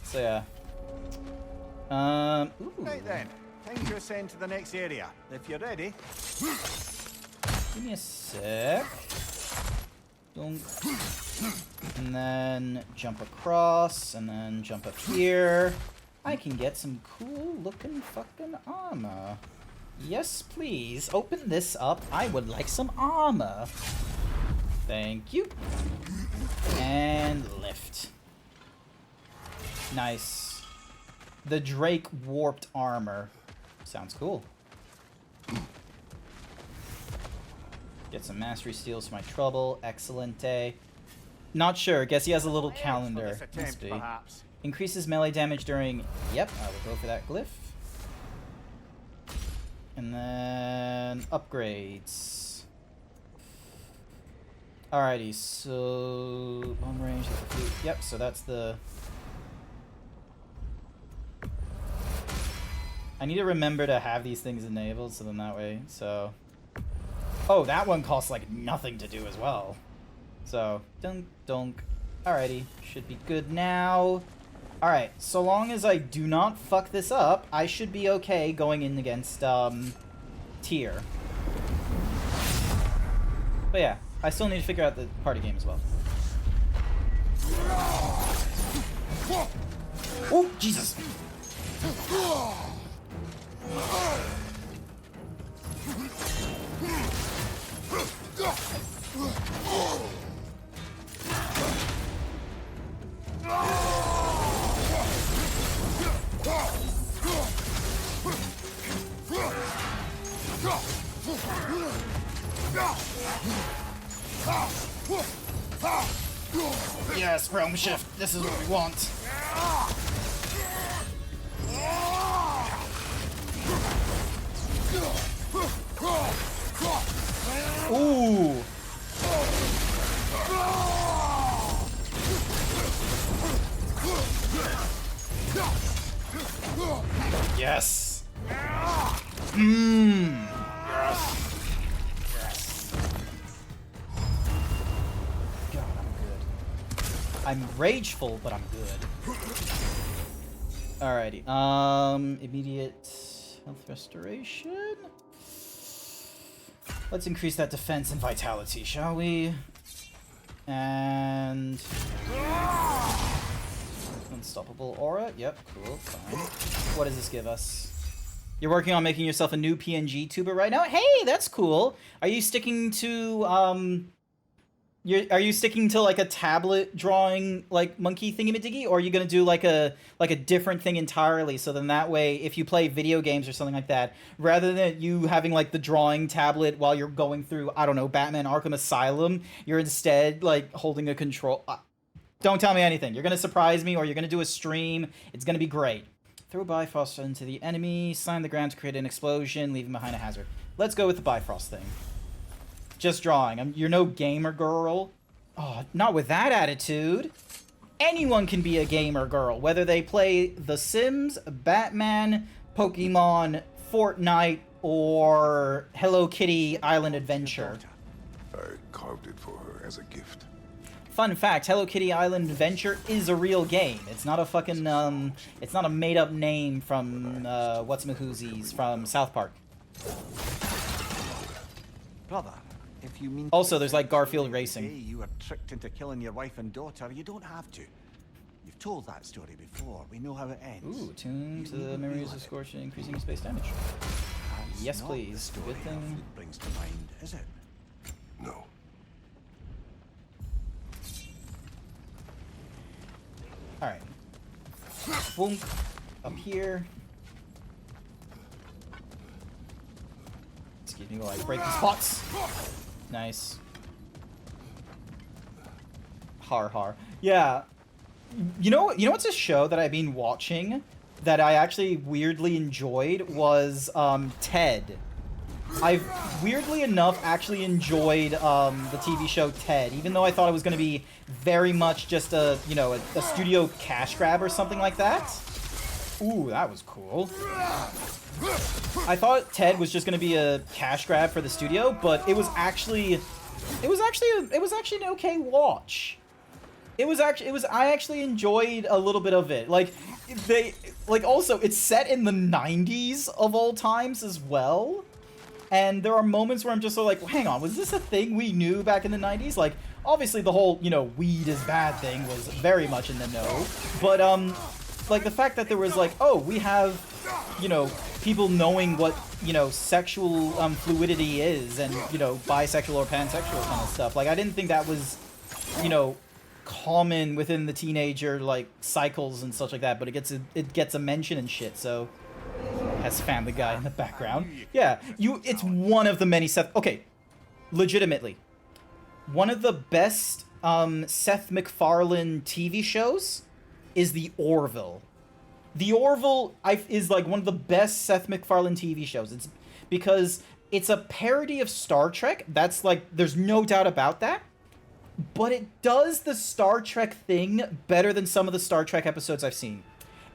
B: So yeah. Ooh.
D: Right then. Time to ascend to the next area. If you're ready.
B: Give me a sec. Don't. And then jump across, and then jump up here. I can get some cool looking fucking armor. Yes, please. Open this up. I would like some armor. Thank you. And lift. Nice. The Drake warped armor. Sounds cool. Get some mastery steals for my trouble. Excellente. Not sure. Guess he has a little calendar.
D: Attempt, perhaps.
B: Increases melee damage during... Yep, I will go for that glyph. And then... Upgrades. Alrighty, so... Long range... Yep, so that's the... I need to remember to have these things enabled, so then that way, so... Oh, that one costs, like, nothing to do as well. So, dunk, dunk. Alrighty, should be good now. Alright, so long as I do not fuck this up, I should be okay going in against, Tyr. But yeah, I still need to figure out the party game as well. Oh, Jesus! Yes, realm shift. This is what we want. Ooh. Yes. Mmm. Yes. Yes. God, I'm good. I'm rageful, but I'm good. Alrighty. Immediate health restoration. Let's increase that defense and vitality, shall we? And... Unstoppable aura. Yep, cool, fine. What does this give us? You're working on making yourself a new PNG tuber right now? Hey, that's cool! Are you sticking to, are you sticking to, like, a tablet drawing, like, monkey thingy-majiggy? Or are you gonna do, like a different thing entirely? So then that way, if you play video games or something like that, rather than you having, like, the drawing tablet while you're going through, I don't know, Batman Arkham Asylum, you're instead, like, holding a control... Don't tell me anything. You're gonna surprise me, or you're gonna do a stream. It's gonna be great. Throw Bifrost into the enemy, sign the ground to create an explosion, leaving behind a hazard. Let's go with the Bifrost thing. Just drawing. You're no gamer girl. Oh, not with that attitude. Anyone can be a gamer girl, whether they play The Sims, Batman, Pokemon, Fortnite, or Hello Kitty Island Adventure.
F: I carved it for her as a gift.
B: Fun fact, Hello Kitty Island Adventure is a real game. It's not a fucking, it's not a made-up name from, what's-mahoozies from South Park.
D: Brother, if you mean...
B: Also, there's, like, Garfield Racing.
D: You were tricked into killing your wife and daughter, you don't have to. You've told that story before. We know how it ends.
B: Ooh, tune to the memories of Scorching, increasing space damage.
D: That's
B: yes,
D: not
B: please.
D: the story
B: Good thing.
D: It brings to mind, is it?
F: No.
B: Alright. Boom. Up here. Excuse me while I break these pots. Nice. Har har. Yeah. You know what's a show that I've been watching that I actually weirdly enjoyed was Ted. I've weirdly enough actually enjoyed the TV show Ted, even though I thought it was going to be very much just a, you know, a studio cash grab or something like that. Ooh, that was cool. I thought Ted was just going to be a cash grab for the studio, but it was actually an okay watch. I actually enjoyed a little bit of it. Like, also, it's set in the 90s of all times as well. And there are moments where I'm just so like, hang on, was this a thing we knew back in the 90s? Like, obviously the whole, you know, weed is bad thing was very much in the know. But, like, the fact that there was like, oh, we have, you know, people knowing what, you know, sexual fluidity is and, you know, bisexual or pansexual kind of stuff. Like, I didn't think that was, you know, common within the teenager, like, cycles and such like that. But it gets a mention and shit, so... Has Family Guy in the background. Yeah, it's one of the many Seth... Okay, legitimately. One of the best Seth MacFarlane TV shows is the Orville. The Orville is like one of the best Seth MacFarlane TV shows. It's because it's a parody of Star Trek. That's like, there's no doubt about that. But it does the Star Trek thing better than some of the Star Trek episodes I've seen.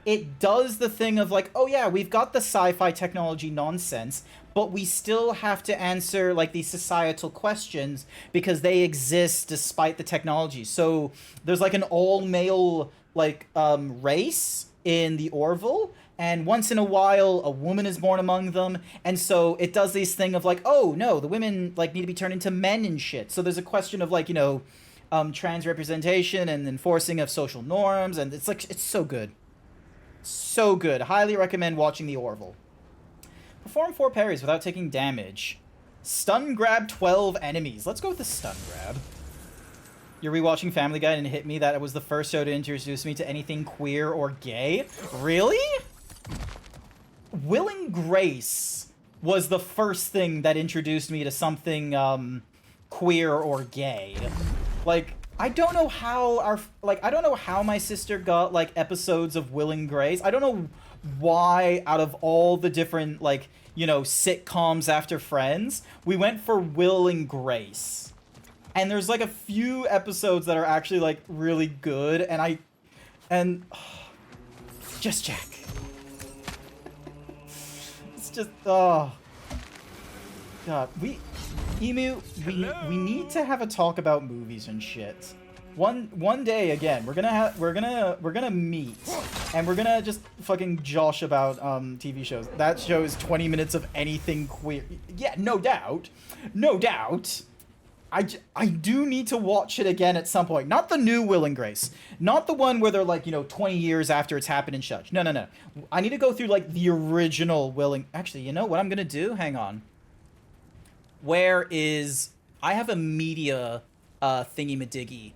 B: It does the thing of like, oh yeah, we've got the sci-fi technology nonsense, but we still have to answer like these societal questions because they exist despite the technology. So there's like an all-male like race in the Orville, and once in a while a woman is born among them, and so it does this thing of like, oh no, the women like need to be turned into men and shit. So there's a question of like, you know, trans representation and enforcing of social norms, and it's like, it's so good. So good. Highly recommend watching the Orville. Perform 4 parries without taking damage. Stun grab 12 enemies. Let's go with the stun grab. You're rewatching Family Guy and it hit me that it was the first show to introduce me to anything queer or gay. Really? Will and Grace was the first thing that introduced me to something queer or gay. Like, I don't know how I don't know how my sister got, like, episodes of Will and Grace. I don't know why, out of all the different, like, you know, sitcoms after Friends, we went for Will and Grace. And there's, like, a few episodes that are actually, like, really good, and just Jack. It's just, oh. God, Emu, we need to have a talk about movies and shit. One day again, we're gonna meet, and we're gonna just fucking josh about TV shows. That show is 20 minutes of anything queer. Yeah, no doubt, no doubt. I do need to watch it again at some point. Not the new Will and Grace, not the one where they're like, you know, 20 years after it's happened and such. No, no, no. I need to go through like the original Will and. Actually, you know what I'm gonna do? Hang on. Where is... I have a media thingy-madiggy.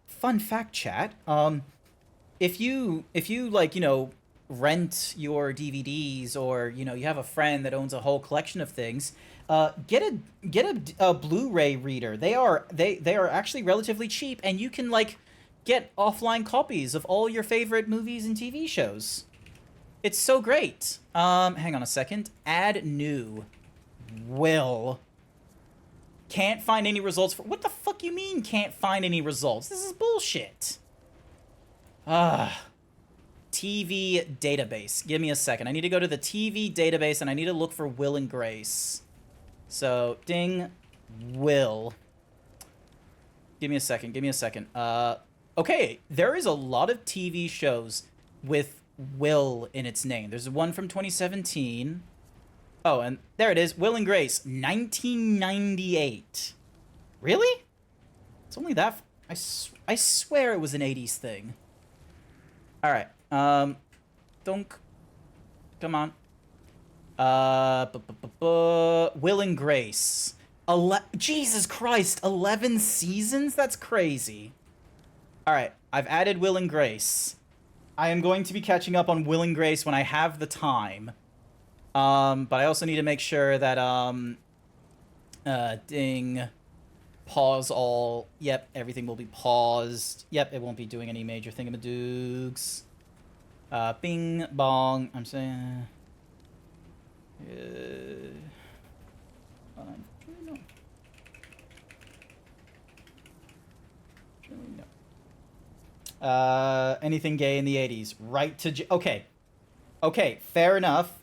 B: Fun fact, chat, if you like, you know, rent your DVDs, or, you know, you have a friend that owns a whole collection of things, get a Blu-ray reader. They are actually relatively cheap, and you can, like, get offline copies of all your favorite movies and TV shows. It's so great. Hang on a second. Add new. Will. Can't find any results for... What the fuck you mean can't find any results? This is bullshit. TV database. Give me a second. I need to go to the TV database and I need to look for Will and Grace. So, ding. Will. Give me a second. Give me a second. Okay. There is a lot of TV shows with Will in its name. There's one from 2017... Oh, and there it is. Will and Grace, 1998. Really? It's only that... I swear it was an 80s thing. Alright. Dunk. Come on. Will and Grace. Jesus Christ, 11 seasons? That's crazy. Alright, I've added Will and Grace. I am going to be catching up on Will and Grace when I have the time. But I also need to make sure that, ding, pause all, yep, everything will be paused, yep, it won't be doing any major thingamadoogs, bing, bong, I'm saying, no. Anything gay in the 80s, right to, okay, fair enough.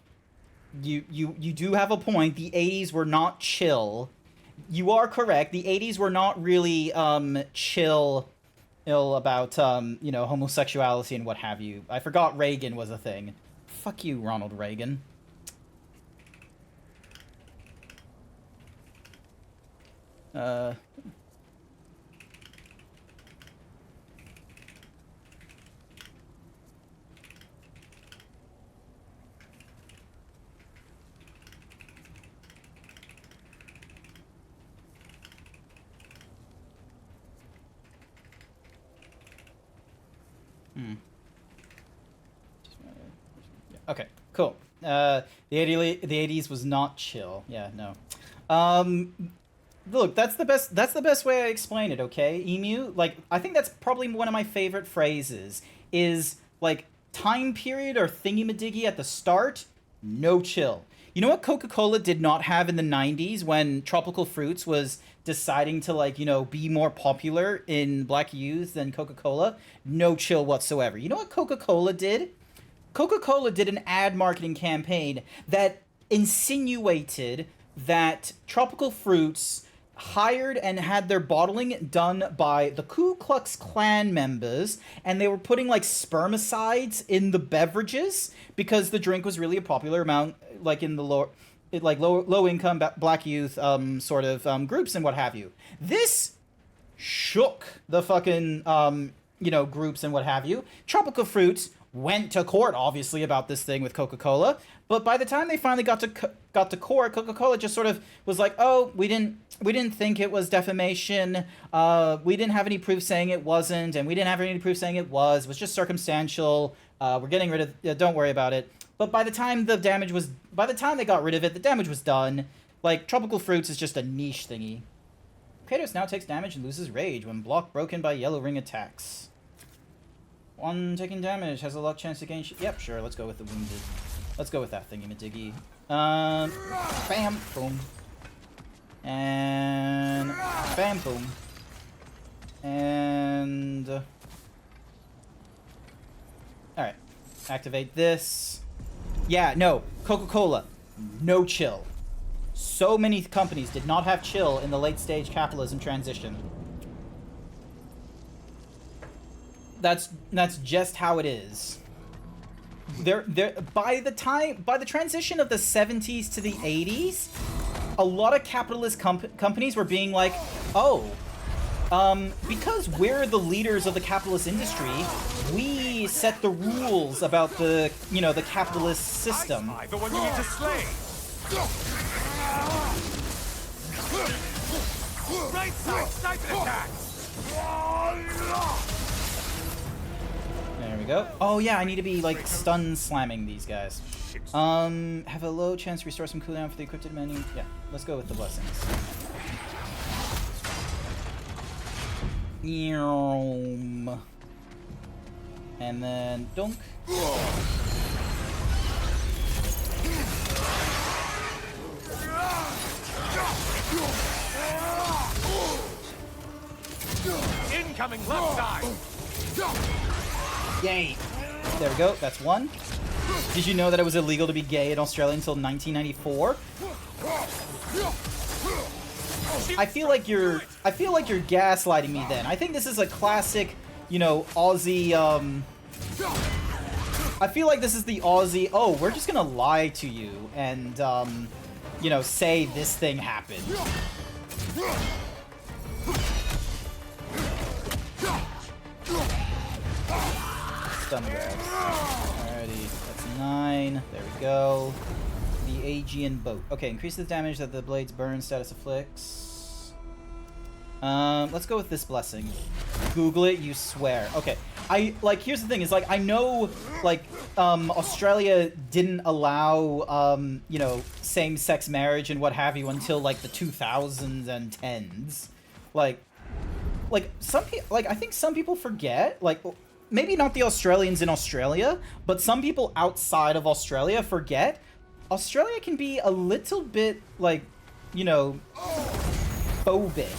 B: You do have a point. The 80s were not chill. You are correct. The 80s were not really chill about you know, homosexuality and what have you. I forgot Reagan was a thing. Fuck you, Ronald Reagan. Okay, cool. The 80s was not chill. Yeah, no. Look, that's the best way I explain it, okay? Emu, like, I think that's probably one of my favorite phrases. is like time period or thingy-madiggy at the start, no chill. You know what Coca-Cola did not have in the 90s when tropical fruits was deciding to, like, you know, be more popular in black youth than Coca-Cola? No chill whatsoever. You know what Coca-Cola did? Coca-Cola did an ad marketing campaign that insinuated that tropical fruits hired and had their bottling done by the Ku Klux Klan members, and they were putting like spermicides in the beverages because the drink was really a popular amount, like in the low income black youth sort of groups and what have you. This shook the fucking you know, groups and what have you. Tropical fruits went to court, obviously, about this thing with Coca-Cola. But by the time they finally got to court, Coca-Cola just sort of was like, "Oh, we didn't think it was defamation. We didn't have any proof saying it wasn't, and we didn't have any proof saying it was. It was just circumstantial. We're getting rid of. Don't worry about it." But by the time they got rid of it, the damage was done. Like, tropical fruits is just a niche thingy. Kratos now takes damage and loses rage when block broken by yellow ring attacks. One taking damage has a luck chance to gain. Yep, sure. Let's go with the wounded. Let's go with that thingy-madiggy. Bam, boom, and bam, boom, and all right. Activate this. Yeah, no, Coca-Cola, no chill. So many companies did not have chill in the late stage capitalism transition. That's just how it is. By the transition of the 70s to the 80s, a lot of capitalist companies were being like, "Oh, because we're the leaders of the capitalist industry, we set the rules about the, you know, the capitalist system."
J: The one you need to slay. Right side, sniper attack.
B: There we go. Oh yeah, I need to be like stun slamming these guys. Have a low chance to restore some cooldown for the equipped menu. Yeah, let's go with the blessings. And then dunk.
J: Incoming left side.
B: Yay! There we go. That's one. Did you know that it was illegal to be gay in Australia until 1994? I feel like you're gaslighting me then. I think this is a classic, you know, Aussie, I feel like this is the Aussie, "Oh, we're just gonna lie to you and, you know, say this thing happened." Stun grabs. Alrighty, that's 9. There we go. The Aegean boat. Okay, increase the damage that the blade's burn status afflicts. Let's go with this blessing. Google it, you swear. Okay, here's the thing, is, like, I know, like, Australia didn't allow, you know, same-sex marriage and what have you until, like, the 2010s. Like, I think some people forget, like, maybe not the Australians in Australia, but some people outside of Australia forget Australia can be a little bit, like, you know, phobic.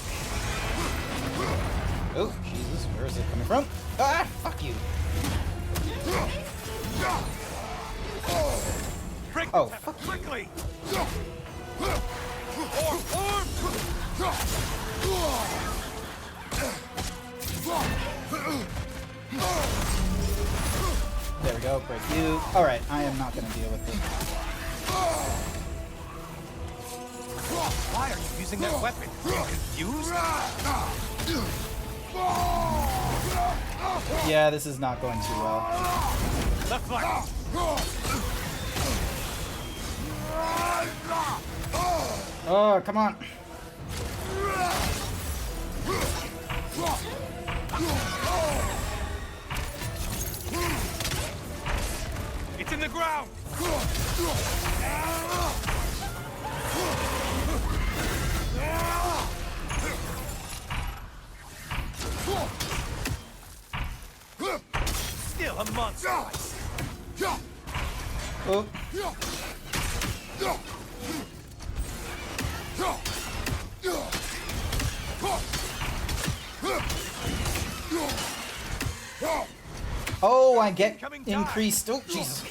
B: Oh, Jesus, where is it coming from? Ah, fuck you. Oh, fuck
J: quickly.
B: There we go, break you. Alright, I am not gonna deal with it.
J: Why are you using that weapon? Are you confused?
B: Yeah, this is not going too well.
J: Left flank.
B: Oh, come on.
J: It's in the ground. monster ice.
B: Oh. Oh, I get increased. Oh, Jesus.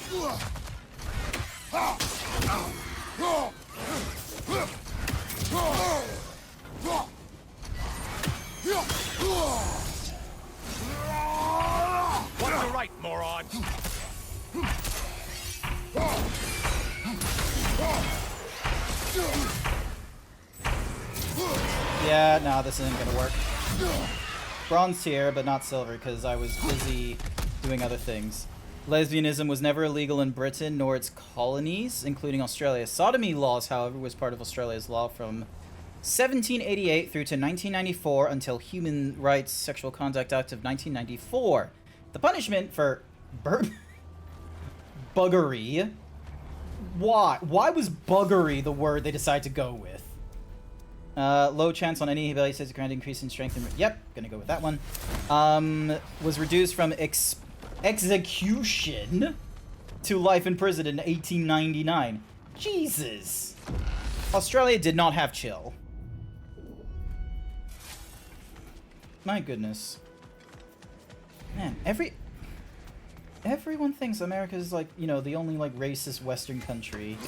J: What's the right, moron?
B: Yeah, no, this isn't gonna work. Bronze tier, but not silver, because I was busy doing other things. Lesbianism was never illegal in Britain, nor its colonies, including Australia. Sodomy laws, however, was part of Australia's law from 1788 through to 1994 until Human Rights Sexual Conduct Act of 1994. The punishment for buggery. Why? Why was buggery the word they decided to go with? Low chance on any ability says grand increase in strength and... Yep, gonna go with that one. Was reduced from execution to life in prison in 1899. Jesus. Australia did not have chill. My goodness. Man, everyone thinks America's like, you know, the only like racist Western country.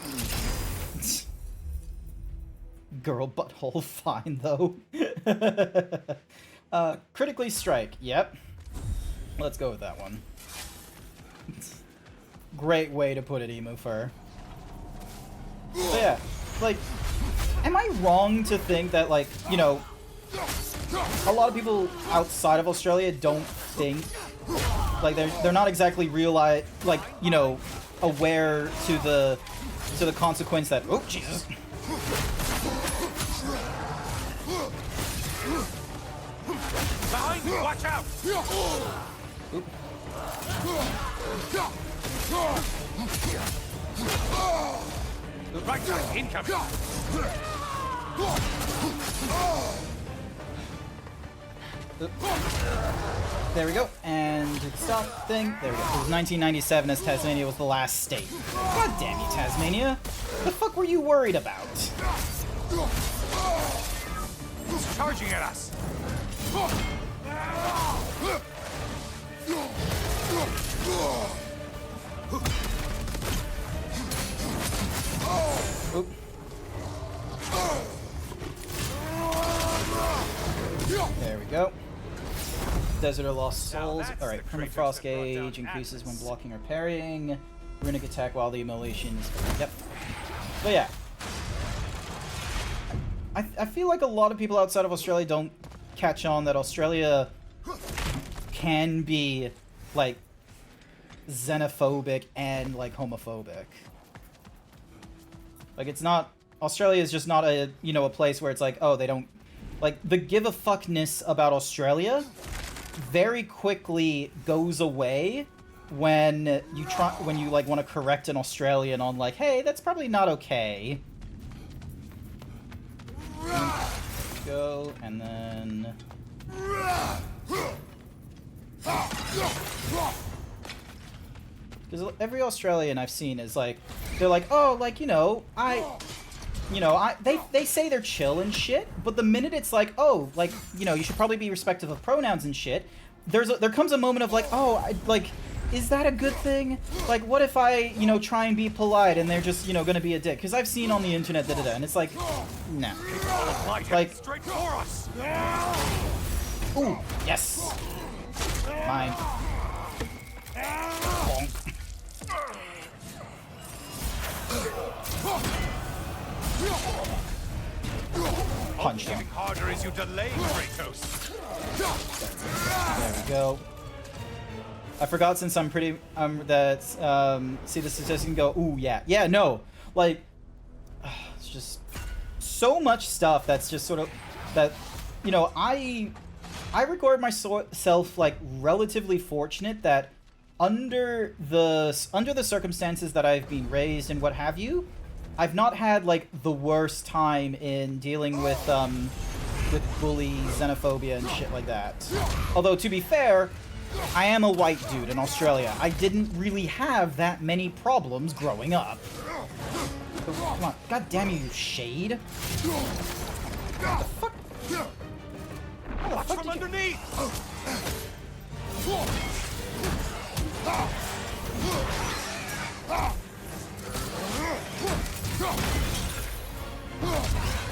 B: Girl butthole fine though. Critically strike. Yep. Let's go with that one. Great way to put it, emu fur. So yeah, like, am I wrong to think that, like, you know, a lot of people outside of Australia don't think, like, they're not exactly like, you know, aware to the consequence that, oh Jesus.
J: Behind you, watch out!
B: Oop.
J: Right side, incoming!
B: There we go, and the stop thing. There we go. It was 1997 as Tasmania was the last state. God damn you, Tasmania! The fuck were you worried about?
J: Who's charging at us?
B: Oop. There we go. Desert or Lost Souls. Alright, permafrost gauge increases when blocking or parrying. Runic attack while the immolation is... Yep. But yeah. I feel like a lot of people outside of Australia don't catch on that Australia can be, like, xenophobic and, like, homophobic. Like, it's not... Australia is just not a, you know, a place where it's like, oh, they don't... Like, the give-a-fuckness about Australia very quickly goes away when you like, want to correct an Australian on, like, hey, that's probably not okay. Go, and then... Because every Australian I've seen is like, they're like, oh, like, you know, they say they're chill and shit, but the minute it's like, oh, like, you know, you should probably be respectful of pronouns and shit, there comes a moment of like, oh, is that a good thing? Like, what if I, you know, try and be polite and they're just, you know, gonna be a dick? Because I've seen on the internet, and it's like, nah. Like,
J: straight for us.
B: Ooh, yes. Mine. Bonk. Punch him.
J: Harder as you delay, Kratos.
B: There we go. I forgot since I'm pretty see the statistic and go, ooh yeah. Yeah, no. Like it's just so much stuff that's just sort of that, you know, I record myself like relatively fortunate that under the circumstances that I've been raised and what have you, I've not had like the worst time in dealing with bully, xenophobia and shit like that. Although to be fair, I am a white dude in Australia. I didn't really have that many problems growing up. So, come on. God damn you shade. What the fuck?
J: Watch from underneath!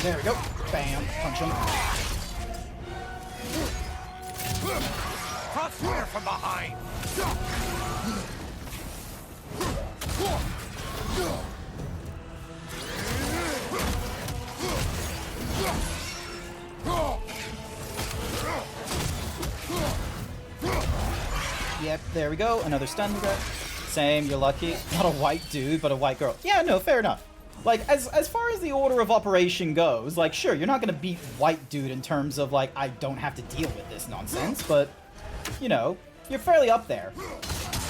B: There we go. Bam. Punch him.
J: Crossfire from behind!
B: Yep, there we go. Another stun grab. Same, you're lucky. Not a white dude, but a white girl. Yeah, no, fair enough. Like, as far as the order of operation goes, like, sure, you're not gonna beat white dude in terms of, like, I don't have to deal with this nonsense, but, you know, you're fairly up there.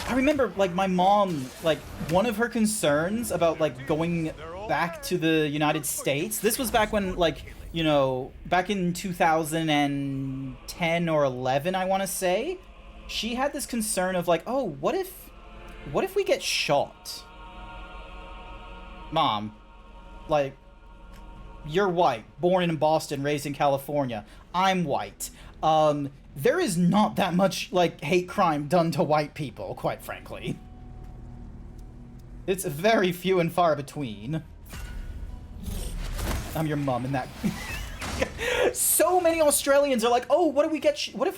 B: I remember, like, my mom, like, one of her concerns about, like, going back to the United States, this was back when, like, you know, back in 2010 or 11, I want to say, she had this concern of, like, oh, what if we get shot? Mom, like, you're white, born in Boston, raised in California. I'm white. There is not that much, like, hate crime done to white people, quite frankly. It's very few and far between. I'm your mom in that. So many Australians are like, oh, what if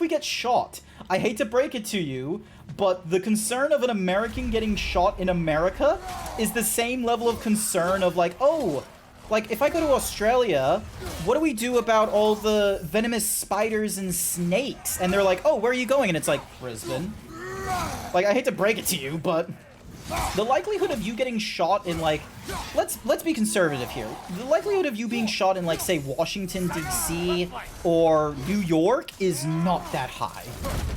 B: we get shot? I hate to break it to you, but the concern of an American getting shot in America is the same level of concern of, like, oh, like, if I go to Australia, what do we do about all the venomous spiders and snakes? And they're like, oh, where are you going? And it's like, Brisbane. Like, I hate to break it to you, but the likelihood of you getting shot in, like, let's be conservative here. The likelihood of you being shot in, like, say, Washington, D.C. or New York is not that high.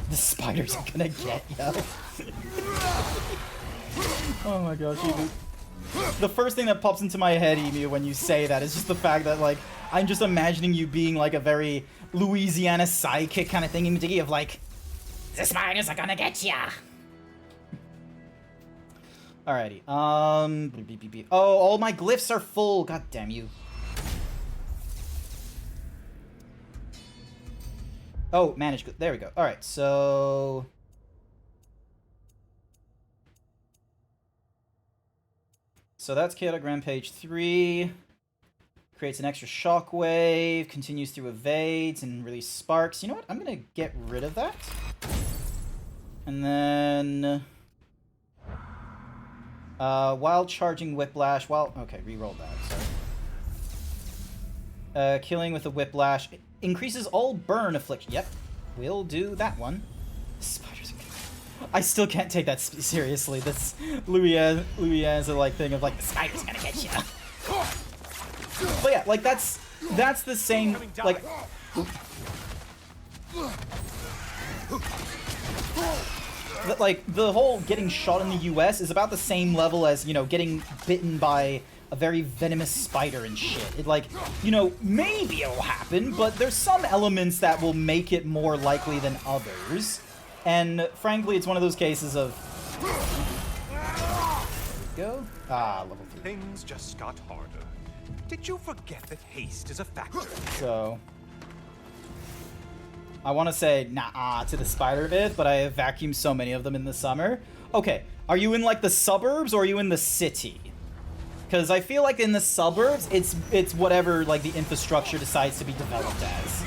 B: The spiders are gonna get ya. Oh my gosh, Emu. The first thing that pops into my head, Emu, when you say that is just the fact that, like, I'm just imagining you being, like, a very Louisiana sidekick kind of thing, of, like, the spiders are gonna get ya. Alrighty, oh, all my glyphs are full, god damn you. Oh, manage, there we go. Alright, so... So that's chaotic rampage 3. Creates an extra shockwave, continues through evades, and release sparks. You know what, I'm gonna get rid of that. And then... while charging Whiplash, okay, reroll that, sorry. Killing with a Whiplash increases all burn affliction. Yep, we'll do that one. Spiders are I still can't take that seriously, this Louisiana, like, thing of, like, the spider's gonna get you. But yeah, like, that's the same, like... Like, the whole getting shot in the US is about the same level as, you know, getting bitten by a very venomous spider and shit. It, like, you know, maybe it'll happen, but there's some elements that will make it more likely than others. And, frankly, it's one of those cases of... There we go. Ah, level 3.
J: Things just got harder. Did you forget that haste is a factor?
B: So... I want to say nah to the spider bit, but I have vacuumed so many of them in the summer. Okay, are you in, like, the suburbs or are you in the city? Because I feel like in the suburbs, it's whatever, like, the infrastructure decides to be developed as.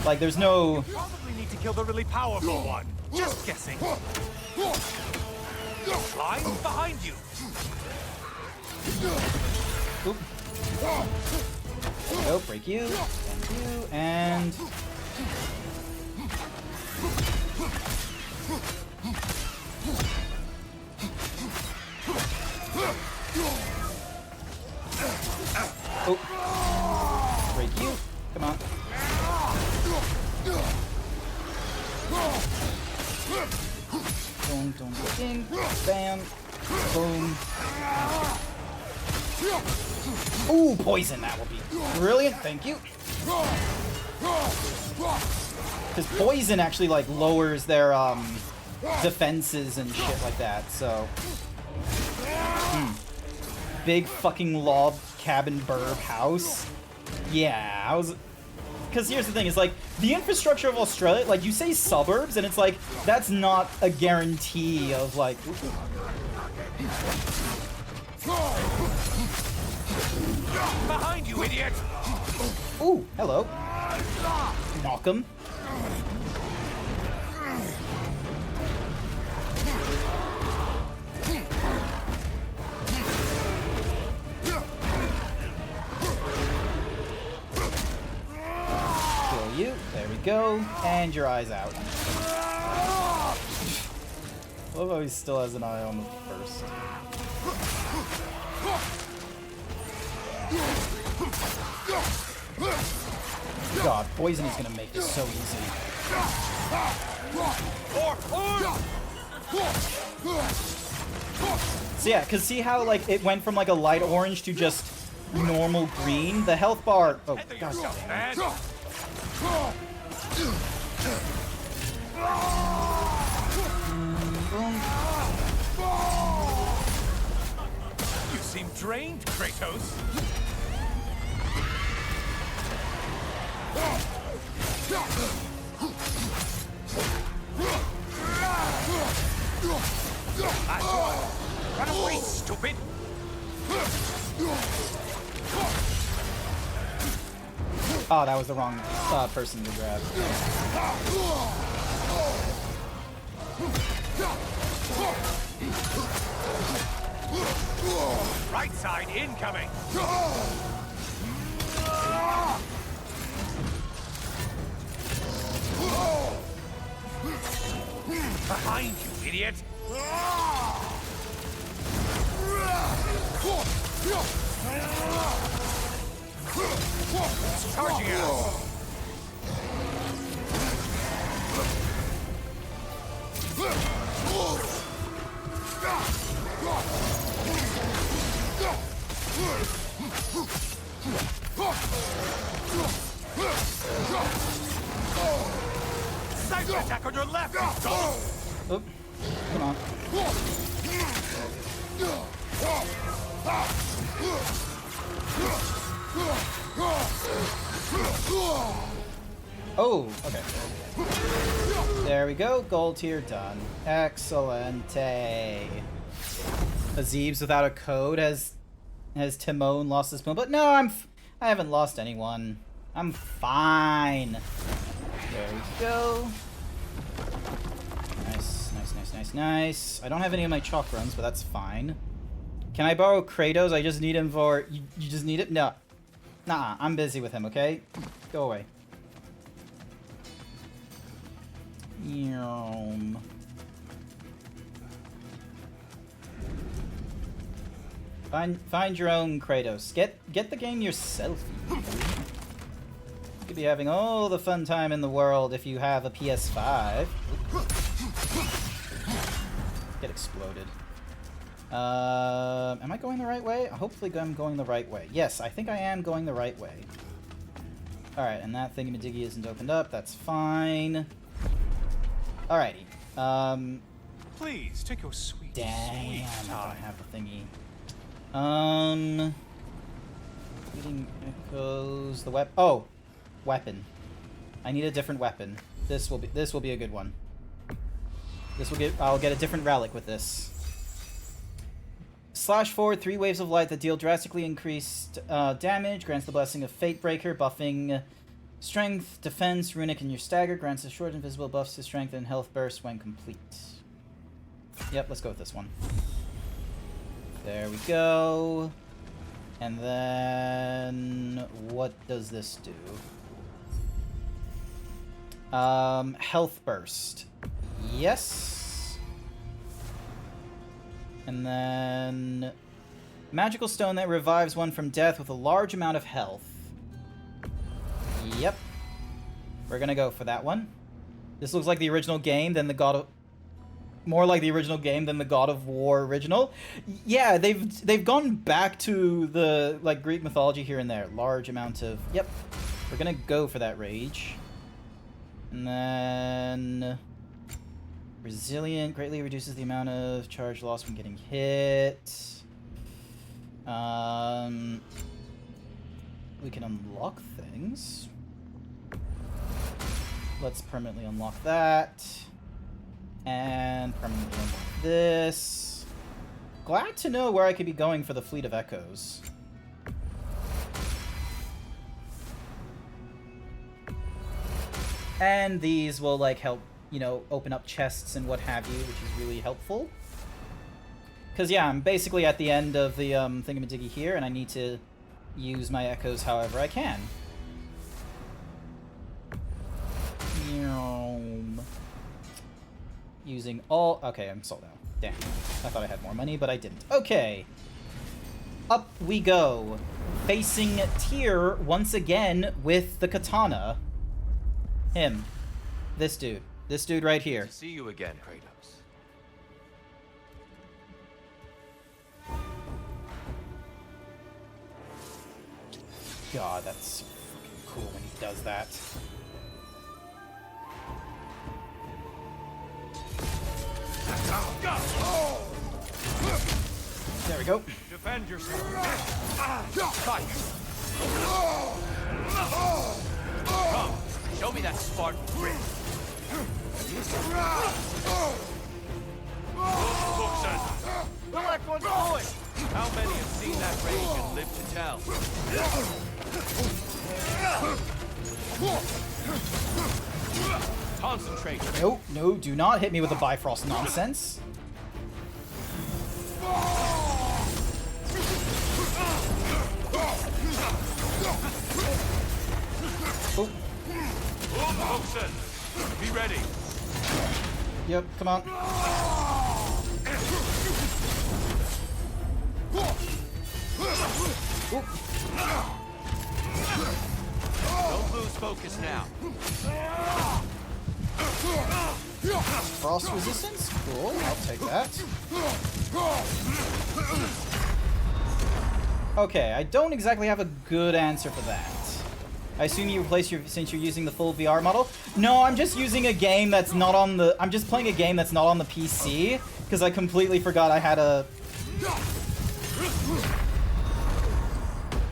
B: Like, there's no...
J: You probably need to kill the really powerful one. Just guessing. Line behind you.
B: Oop. There we go, break you. Thank you, and... Oh. Break you. Come on. Boom, boom, ding, bam, boom. Ooh, poison, that will be brilliant, thank you. Because poison actually, like, lowers their defenses and shit like that, so... Big fucking log cabin burb house. Yeah, I was... Because here's the thing, it's like, the infrastructure of Australia, like, you say suburbs, and it's like, that's not a guarantee of, like...
J: Behind you, idiot!
B: Ooh, hello. Knock him. Kill you. There we go. And your eye's out. I love how he still has an eye on the first. God, poison is gonna make this so easy. So yeah, cause see how like it went from like a light orange to just normal green? The health bar. Oh god damn it.
J: You seem drained, Kratos. Run away, stupid!
B: Oh, that was the wrong person to grab.
J: Right side incoming! Behind you, idiot! Charging us! Cyber attack on your left!
B: Oh, come on. Oh, okay. There we go. Gold tier done. Excellente. GrantZeebs without a code has Timon lost his moon? But no, I haven't lost anyone. I'm fine. There we go. Nice, nice, nice, nice, nice. I don't have any of my chalk runs, but that's fine. Can I borrow Kratos? I just need him for... You just need it? No. Nah, I'm busy with him, okay? Go away. Yum. Find your own Kratos. Get the game yourself. You could be having all the fun time in the world if you have a PS5. Get exploded. Am I going the right way? Hopefully I'm going the right way. Yes, I think I am going the right way. Alright, and that thingamadiggy isn't opened up. That's fine. Alrighty.
J: Please take your sweet,
B: Damn,
J: sweet
B: I
J: time.
B: don't have the thingy. Getting echoes. The weapon. I need a different weapon. This will be a good one. I'll get a different relic with this. Slash forward 3 waves of light that deal drastically increased damage. Grants the blessing of Fatebreaker, buffing strength, defense, runic, and your stagger. Grants a short invisible buffs to strength and health burst when complete. Yep, let's go with this one. There we go. And then what does this do? Health burst. Yes. And then magical stone that revives one from death with a large amount of health. Yep. We're gonna go for that one. This looks like the original game than the more like the original game than the God of War original. Yeah, they've gone back to the like Greek mythology here and there. Large amount of... Yep. We're gonna go for that rage. And then... Resilient greatly reduces the amount of charge loss from getting hit. We can unlock things. Let's permanently unlock that. And permanently unlock this. Glad to know where I could be going for the Fleet of Echoes. And these will, like, help, you know, open up chests and what have you, which is really helpful. Because, yeah, I'm basically at the end of the thingamadiggy here, and I need to use my echoes however I can. Using all... Okay, I'm sold out. Damn. I thought I had more money, but I didn't. Okay. Up we go. Facing Tyr once again with the katana. Him. This dude. This dude right here.
I: See you again, Kratos.
B: God, that's so fucking cool when he does that. There we go.
J: Defend yourself.
I: Come, show me that Spartan grit.
J: The left one's going.
I: How many have seen that rage and lived to tell? Concentrate.
B: No, no, do not hit me with the Bifrost nonsense. Oh.
I: Be ready.
B: Yep, come on. Oop.
I: Don't lose focus now.
B: Frost resistance? Cool, I'll take that. Okay, I don't exactly have a good answer for that. I assume you replace your, since you're using the full VR model? No, I'm just using a game that's not on the, I'm just playing a game that's not on the PC, because I completely forgot I had a...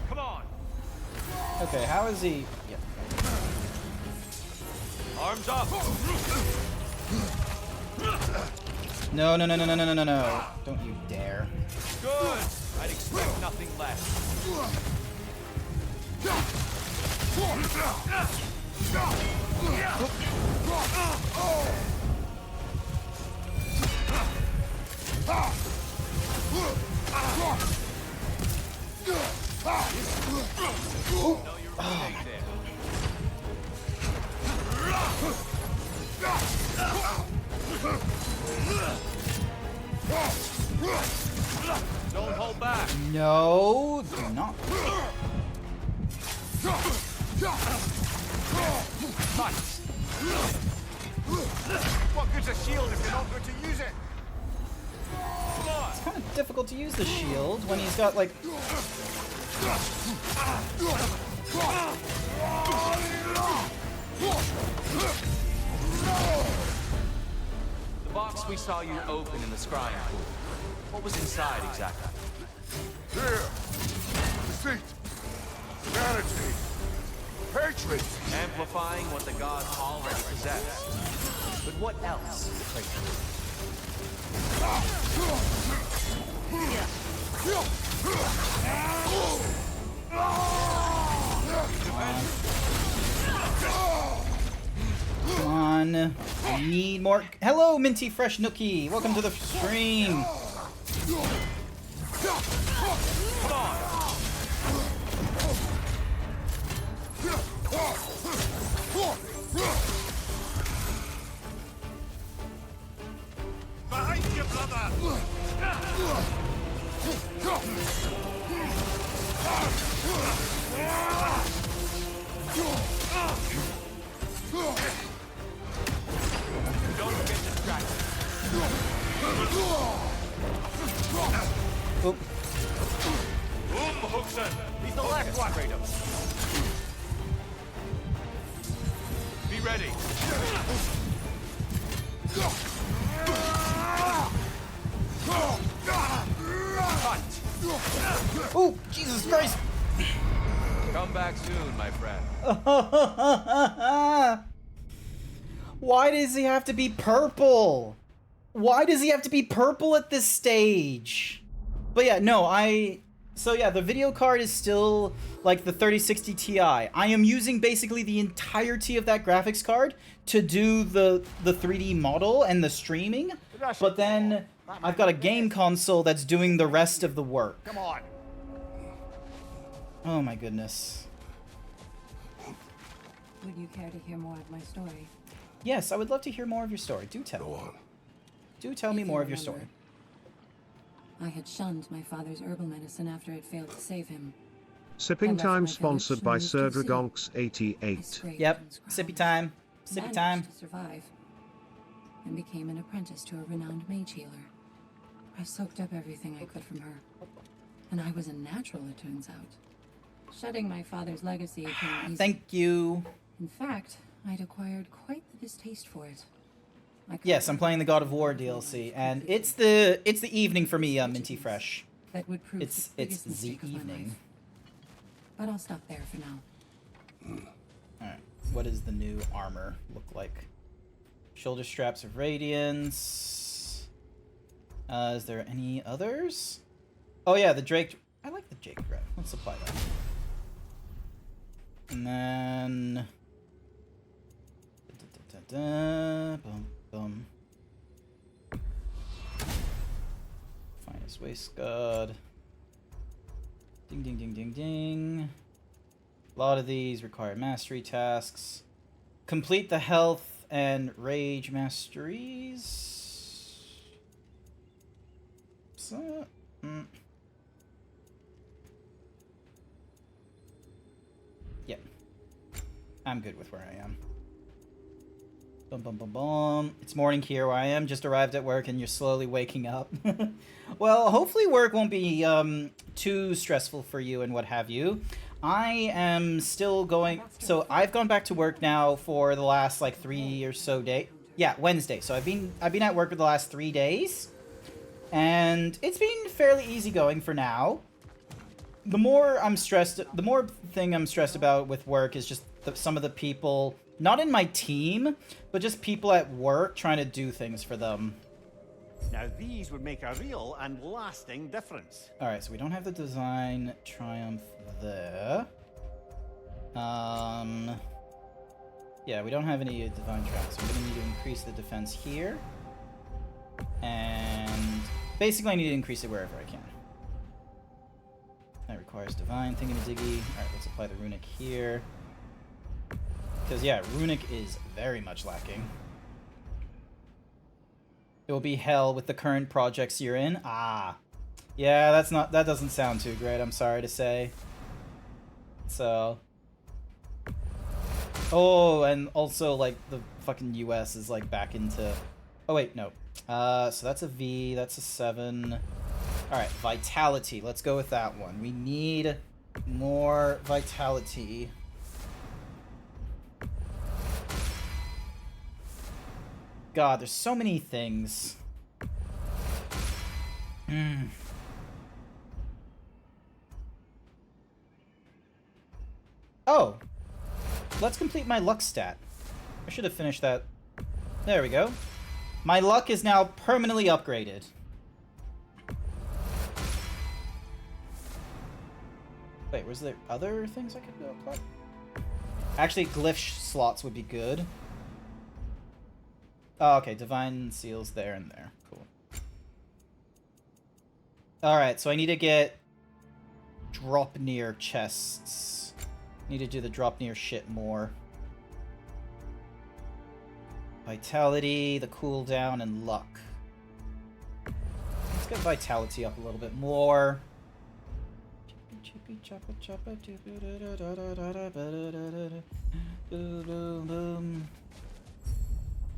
I: Come on.
B: Okay, how is he... Yep.
I: Arms up.
B: No, no, no, no, no, no, no, no. Don't you dare.
I: Good. I'd expect nothing less. Know your mistake there. Don't hold back.
B: No, do not.
I: Nice.
J: What good's a shield if you're not going to use it?
I: Come on.
B: It's kind of difficult to use the shield when he's got, like...
I: The box we saw you open in the scrying pool. What was inside exactly?
F: Fear, deceit, vanity, hatred.
I: Amplifying what the gods already possess. But what else?
B: Come on. I need more... Hello, Minty Fresh Nookie. Welcome to the stream.
I: Come on.
J: Behind you, brother!
I: Don't get distracted.
B: Oh.
I: He's the left one, Kratos. Be ready.
B: Oh, Jesus Christ!
I: Come back soon, my friend.
B: Why does he have to be purple? Why does he have to be purple at this stage? But yeah, no, so yeah, the video card is still like the 3060 Ti. I am using basically the entirety of that graphics card to do the 3D model and the streaming. But then I've got a game console that's doing the rest of the work.
D: Come on.
B: Oh my goodness.
E: Would you care to hear more of my story?
B: Yes, I would love to hear more of your story. Do tell.
F: Go on.
B: Do tell me
E: If
B: more
E: you
B: of your
E: remember,
B: story.
E: I had shunned my father's herbal medicine after it failed to save him.
G: Sipping
E: I left
G: time
E: my
G: sponsored by
E: village
G: Sir
E: and moved to sea. I
G: Dragonks88.
E: scraped
B: Yep,
E: and
B: sippy
E: scrounged,
B: time. Sippy
E: managed
B: time.
E: to survive, and became an apprentice to a renowned mage healer. I soaked up everything I could from her, and I was a natural, it turns out. Shedding my father's legacy came easy.
B: Thank you.
E: In fact, I'd acquired quite the distaste for it.
B: Yes, I'm playing the God of War DLC, and it's the evening for me, Minty Fresh.
E: That would prove
B: It's
E: the biggest
B: the
E: mistake of my
B: evening.
E: life. But I'll stop there for now.
B: Alright, what does the new armor look like? Shoulder straps of radiance. Is there any others? Oh yeah, the Drake. I like the Drake Red. Let's apply that. And then. Boom, boom. Finest waistguard. Ding, ding, ding, ding, ding. A lot of these require mastery tasks. Complete the health and rage masteries. So, yeah. I'm good with where I am. Bum, bum, bum, bum. It's morning here where I am. Just arrived at work and you're slowly waking up. Well, hopefully work won't be too stressful for you and what have you. I am still going... So I've gone back to work now for the last like 3 or so days. Yeah, Wednesday. So I've been at work for the last 3 days. And it's been fairly easygoing for now. The more I'm stressed... The more thing I'm stressed about with work is just some of the people... Not in my team, but just people at work trying to do things for them.
D: Now these would make a real and lasting difference.
B: Alright, so we don't have the design triumph there. Yeah, we don't have any divine triumph, so we're gonna need to increase the defense here. And basically I need to increase it wherever I can. That requires divine thingamajiggy. Alright, let's apply the runic here. Because, yeah, runic is very much lacking. It will be hell with the current projects you're in. Ah. Yeah, that doesn't sound too great, I'm sorry to say. So. Oh, and also, like, the fucking US is, like, back into... Oh, wait, no. So that's a V, that's a 7. Alright, vitality. Let's go with that one. We need more vitality. God, there's so many things. Oh! Let's complete my luck stat. I should have finished that. There we go. My luck is now permanently upgraded. Wait, was there other things I could go apply? Actually, glyph slots would be good. Oh, okay, divine seals there and there. Cool. Alright, so I need to get drop near chests. Need to do the drop near shit more. Vitality, the cooldown, and luck. Let's get vitality up a little bit more.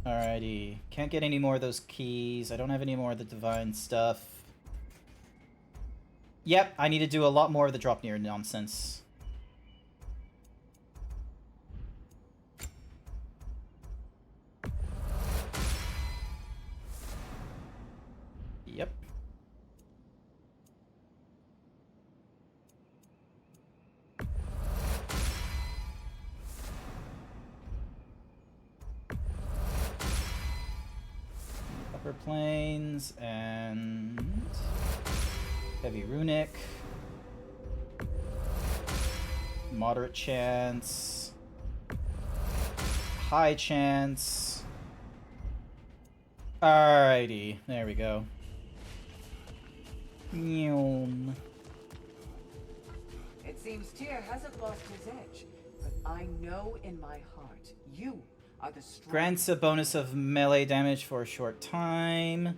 B: Alrighty. Can't get any more of those keys. I don't have any more of the divine stuff. Yep, I need to do a lot more of the drop near nonsense. Yep. Upper planes and heavy runic. Moderate chance. High chance. Alrighty, there we go. Nyom.
H: It seems Tyr hasn't lost his edge, but I know in my heart you are the strongest.
B: Grants a bonus of melee damage for a short time.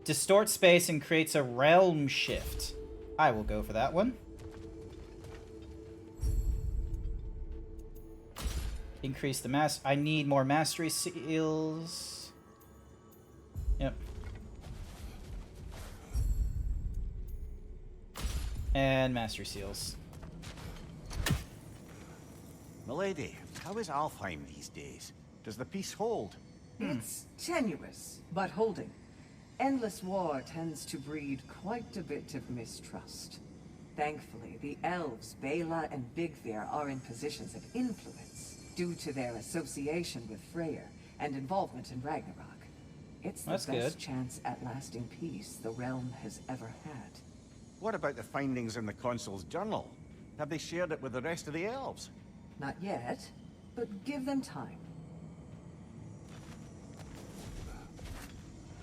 B: Distort space and creates a realm shift. I will go for that one. Increase the mass. I need more mastery seals. Yep. And mastery seals.
D: Milady, how is Alfheim these days? Does the peace hold?
H: It's tenuous, but holding. Endless war tends to breed quite a bit of mistrust. Thankfully, the elves, Bela and Bigvir, are in positions of influence due to their association with Freyr and involvement in Ragnarok. It's the best chance at lasting peace the realm has ever had.
D: What about the findings in the consul's journal? Have they shared it with the rest of the elves?
H: Not yet, but give them time.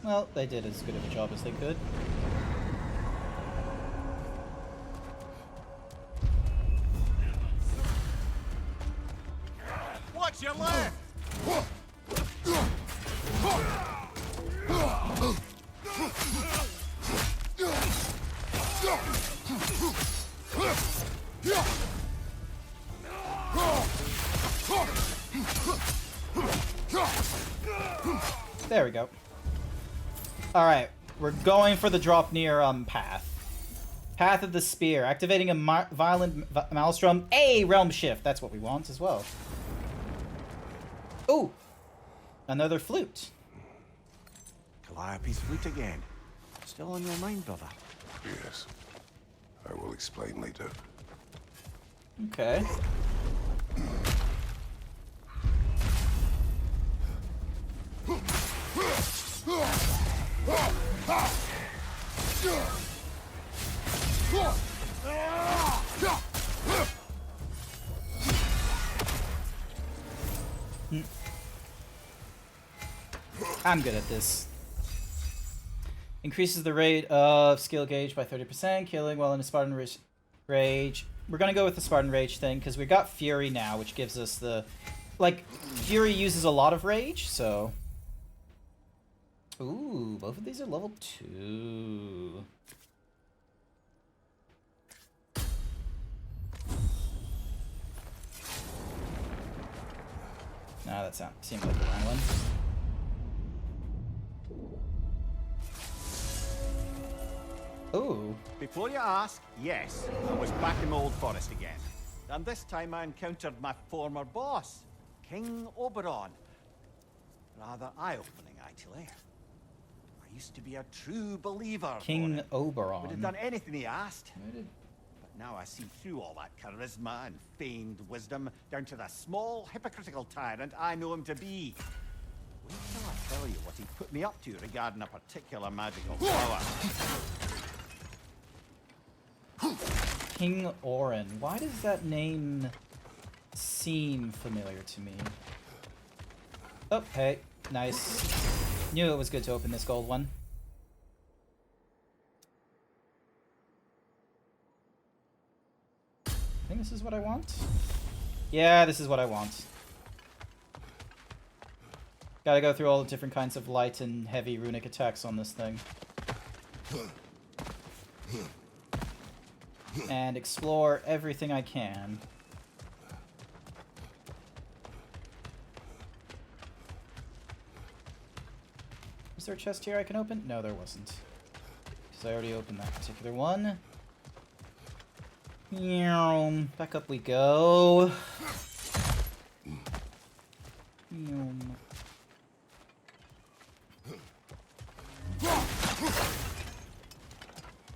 B: Well, they did as good of a job as they could.
J: Watch your left!
B: There we go. Alright, we're going for the drop near path. Path of the Spear. Activating a violent maelstrom. A realm shift. That's what we want as well. Ooh! Another flute.
D: Calliope's flute again. Still on your mind, brother?
F: Yes. I will explain later.
B: Okay. I'm good at this. Increases the rate of skill gauge by 30%, killing while in a Spartan Rage. We're gonna go with the Spartan Rage thing, because we got Fury now, which gives us the... Like, Fury uses a lot of Rage, so... Ooh, both of these are level 2. Nah, that seemed like the wrong one. Ooh.
D: Before you ask, yes, I was back in the Old Forest again. And this time I encountered my former boss, King Oberon. Rather eye-opening, actually. I used to be a true believer.
B: King Oberon.
D: Would have done anything he asked. But now I see through all that charisma and feigned wisdom down to the small, hypocritical tyrant I know him to be. Wait till I tell you what he put me up to regarding a particular magical power.
B: King Oren. Why does that name seem familiar to me? Oh, hey. Nice. Knew it was good to open this gold one. I think this is what I want. Yeah, this is what I want. Gotta go through all the different kinds of light and heavy runic attacks on this thing. And explore everything I can. Was there a chest here I can open? No, there wasn't. Because I already opened that particular one. Back up we go.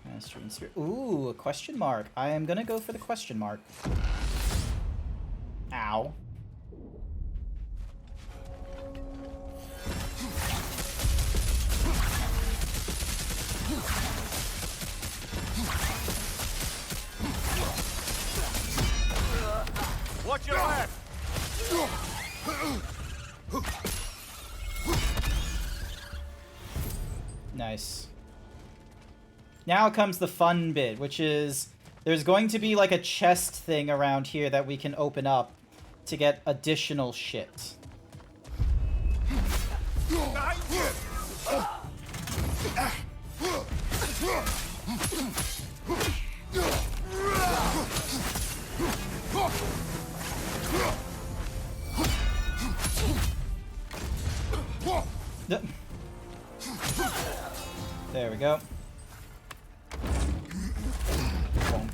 B: Mastery and Spirit. Ooh, a question mark. I am gonna go for the question mark. Ow.
J: Watch your left!
B: Nice. Now comes the fun bit, which is there's going to be like a chest thing around here that we can open up to get additional shit.
J: Behind you!
B: There we go. Bonk.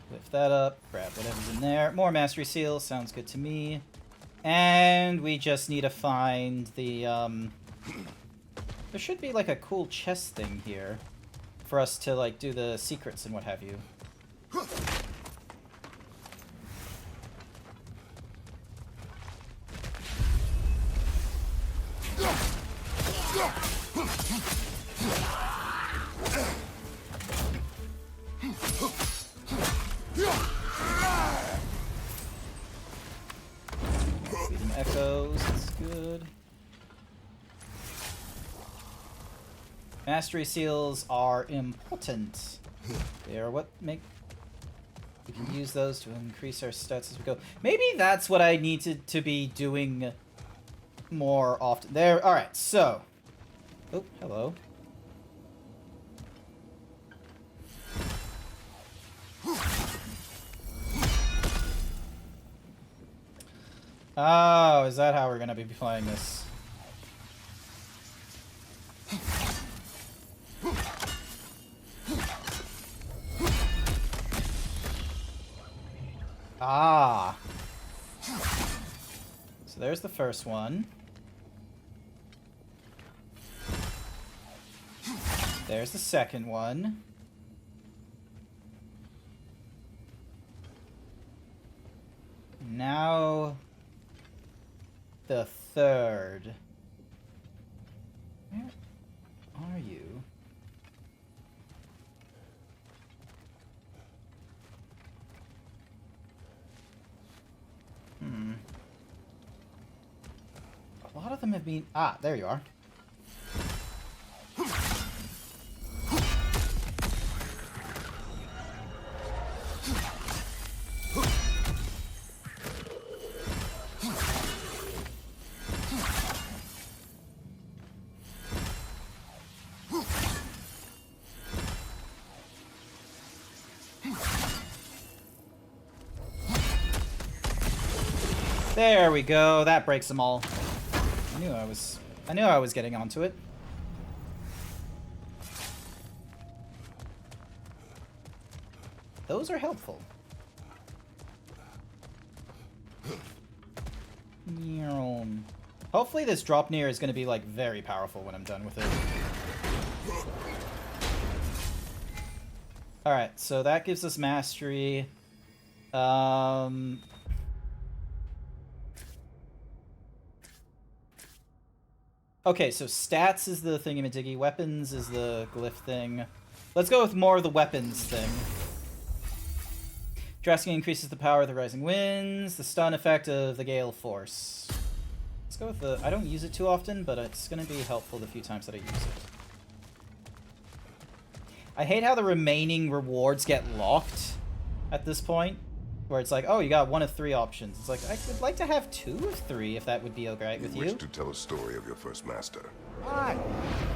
B: Lift that up, grab whatever's in there. More mastery seals, sounds good to me. And we just need to find the, there should be like a cool chest thing here for us to like do the secrets and what have you. See some echoes, that's good. Mastery seals are important. They are what make... We can use those to increase our stats as we go. Maybe that's what I need to be doing more often. There, alright, so... Oh, hello. Oh, is that how we're gonna be playing this? Ah. So there's the first one. There's the second one. Now the third. Where are you? A lot of them have been... Ah, there you are. There we go. That breaks them all. I knew I was getting onto it. Those are helpful. Hopefully this drop near is going to be like very powerful when I'm done with it. Alright, so that gives us mastery. Okay, so stats is the thingamadiggy, weapons is the glyph thing. Let's go with more of the weapons thing. Drastically increases the power of the rising winds, the stun effect of the gale force. Let's go with the... I don't use it too often, but it's going to be helpful the few times that I use it. I hate how the remaining rewards get locked at this point. Where it's like, oh, you got one of 3 options. It's like, I would like to have 2 of 3 if that would be okay with you.
F: Wish to tell a story of your first master.
D: Aye.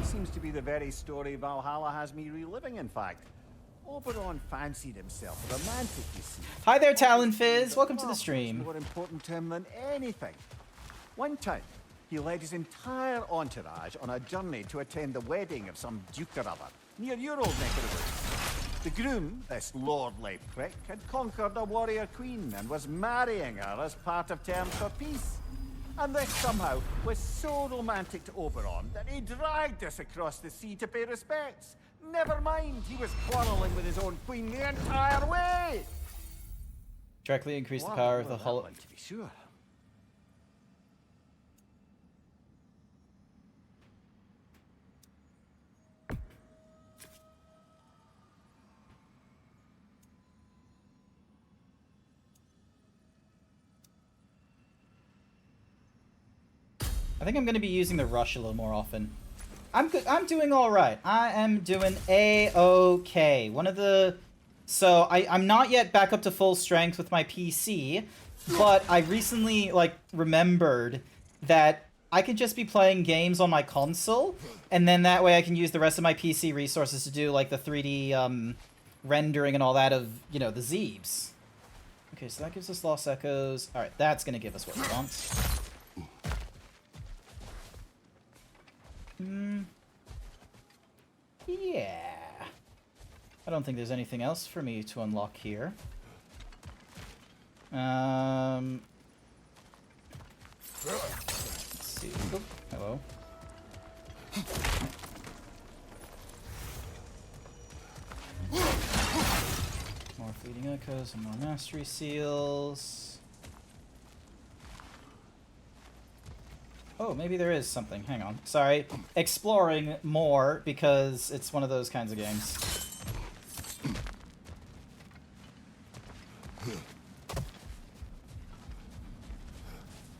D: Seems to be the very story Valhalla has me reliving, in fact. Oberon fancied himself a romantic, you see.
B: Hi there, Talon Fizz. Welcome to the stream.
D: More important to him than anything. One time, he led his entire entourage on a journey to attend the wedding of some duke or other, near your old neck of the woods. The groom, this lordly prick, had conquered a warrior queen and was marrying her as part of terms for peace. And this somehow was so romantic to Oberon that he dragged us across the sea to pay respects. Never mind, he was quarreling with his own queen the entire way!
B: Directly increase the power of the hull.
D: To be sure.
B: I think I'm gonna be using the rush a little more often. I'm good. I'm doing all right. I am doing a-okay. One of the... So, I'm not yet back up to full strength with my PC, but I recently, like, remembered that I could just be playing games on my console, and then that way I can use the rest of my PC resources to do, like, the 3D, rendering and all that of, you know, the Zeebs. Okay, so that gives us Lost Echoes. Alright, that's gonna give us what we want. Yeah. I don't think there's anything else for me to unlock here. Let's see. Oh, hello. More fleeting echoes and more mastery seals. Oh, maybe there is something. Hang on. Sorry. Exploring more because it's one of those kinds of games.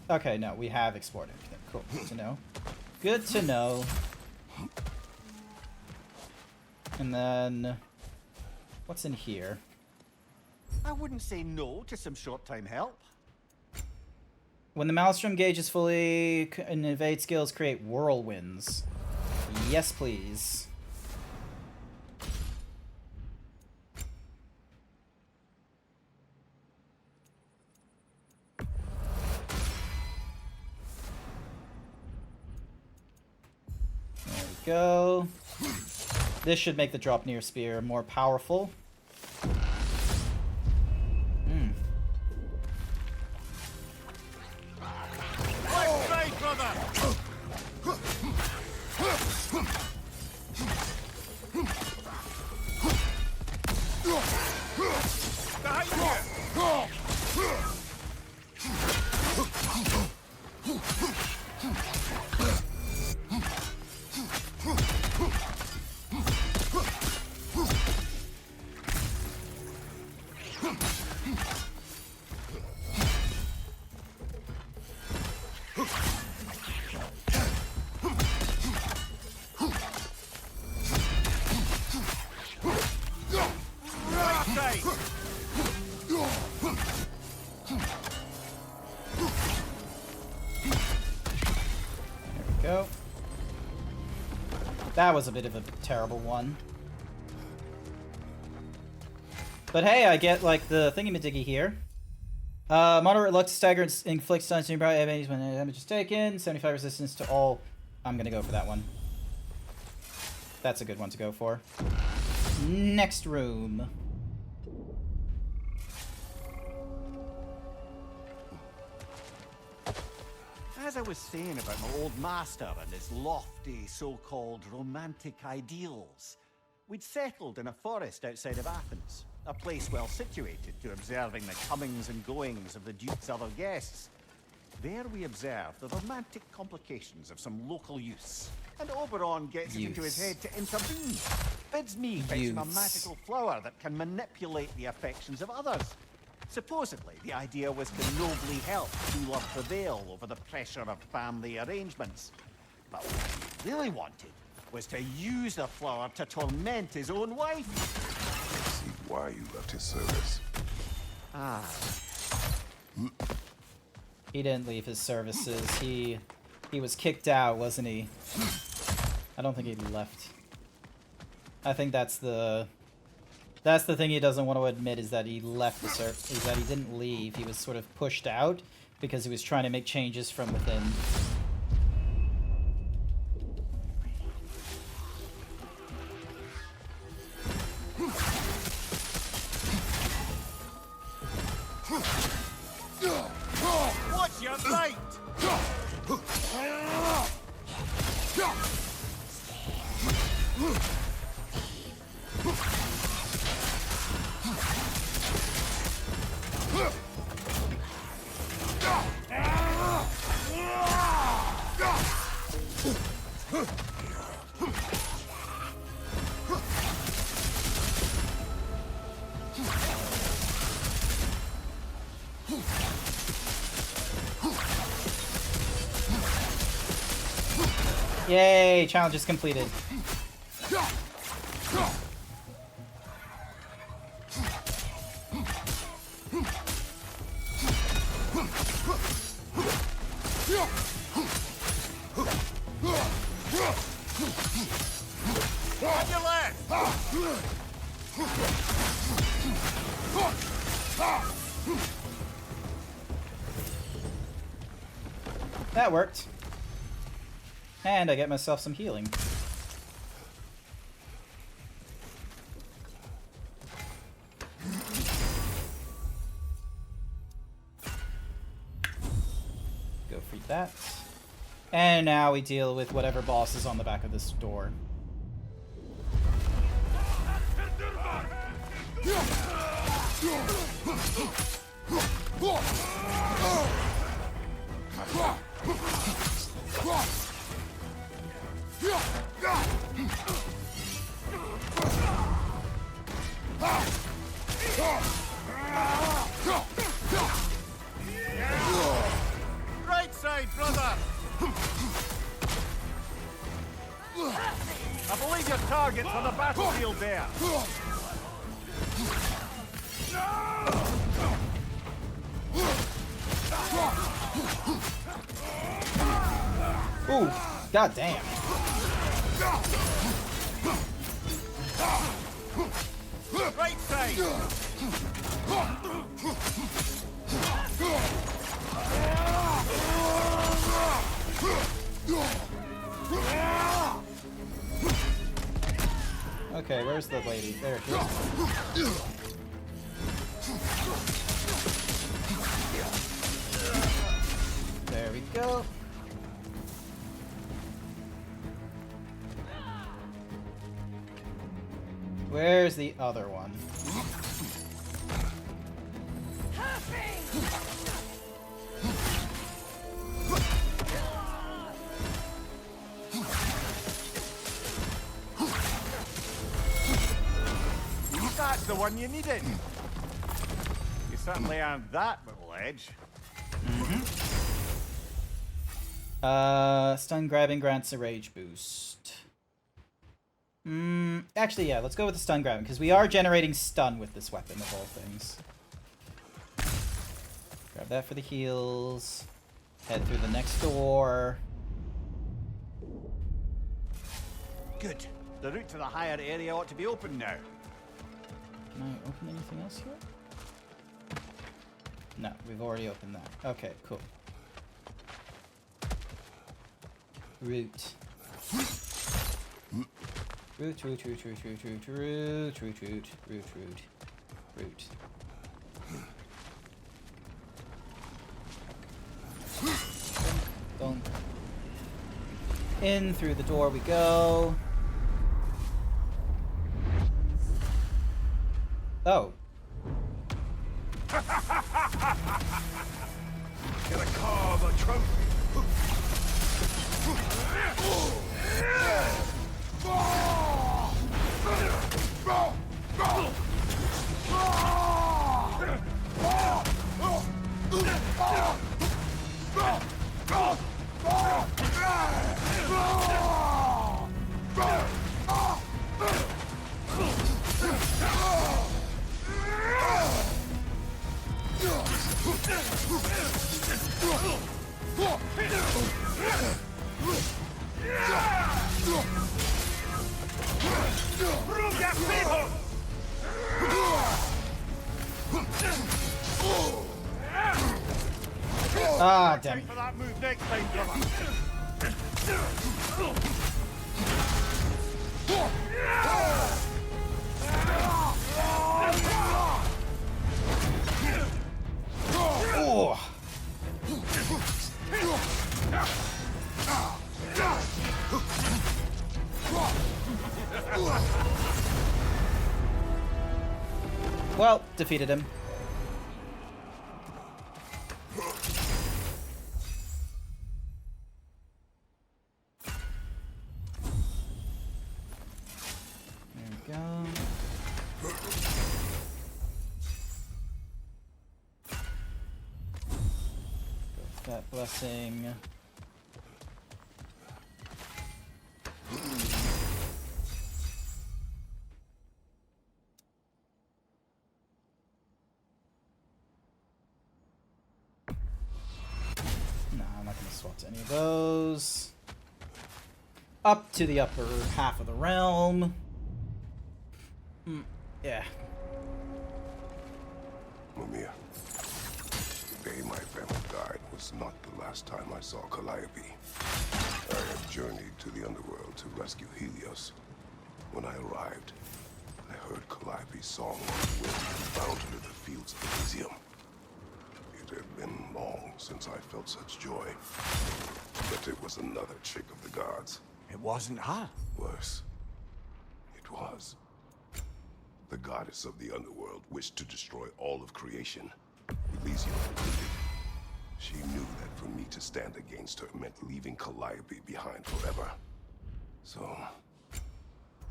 B: Okay, no, we have explored everything. Cool. Good to know. Good to know. And then... what's in here?
D: I wouldn't say no to some short-time help.
B: When the Maelstrom gauge is fully and evade skills create whirlwinds. Yes, please. There we go. This should make the drop near spear more powerful. Go. That was a bit of a terrible one. But hey, I get, like, the thingy-majiggy here. Moderate luck to stagger and inflict stuns to nearby enemies when damage is taken. 75 resistance to all. I'm gonna go for that one. That's a good one to go for. Next room.
D: As I was saying about my old master and his lofty so-called romantic ideals, we'd settled in a forest outside of Athens, a place well situated to observing the comings and goings of the Duke's other guests. There we observed the romantic complications of some local use, and Oberon gets it into his head to intervene, bids me fetch him a magical flower that can manipulate the affections of others. Supposedly, the idea was to nobly help true love prevail over the pressure of family arrangements. But what he really wanted was to use the flower to torment his own wife.
F: See why you left his service.
B: He didn't leave his services. He was kicked out, wasn't he? I don't think he left. I think that's the thing he doesn't want to admit, is that he left the service, is that he didn't leave. He was sort of pushed out because he was trying to make changes from within.
D: What's your fate?
B: Yay! Challenge is completed.
D: On your left!
B: That worked. And I get myself some healing. Go for that. And now we deal with whatever boss is on the back of this door.
D: Right side, brother! I believe your target's on the battlefield there.
B: Ooh, god damn.
D: Right side!
B: Okay, where's the lady? There she is. There we go. Where's the other one?
D: That's the one you needed. You certainly earned that little edge.
B: Stun grabbing grants a rage boost. Actually, yeah, let's go with the stun grabbing, because we are generating stun with this weapon of all things. Grab that for the heals. Head through the next door.
D: Good. The route to the higher area ought to be open now.
B: Can I open anything else here? No, we've already opened that. Okay, cool. Route. Route, route, route, route, route, route, route, route, route, route, route, route. Dunk. In through the door we go. Oh.
F: Gonna carve a trophy.
B: Ah, damn it.
D: For that move next time, brother.
B: Oh. Well, defeated him. There we go. Go with that blessing. Swap to any of those. Up to the upper half of the realm. Yeah.
F: Mumia, the day my family died was not the last time I saw Calliope. I had journeyed to the underworld to rescue Helios. When I arrived, I heard Calliope's song on the wind and bound her to the fields of Elysium. It had been long since I felt such joy. But it was another trick of the gods.
D: It wasn't her.
F: Worse. It was. The goddess of the underworld wished to destroy all of creation, Elysium included. She knew that for me to stand against her meant leaving Calliope behind forever. So,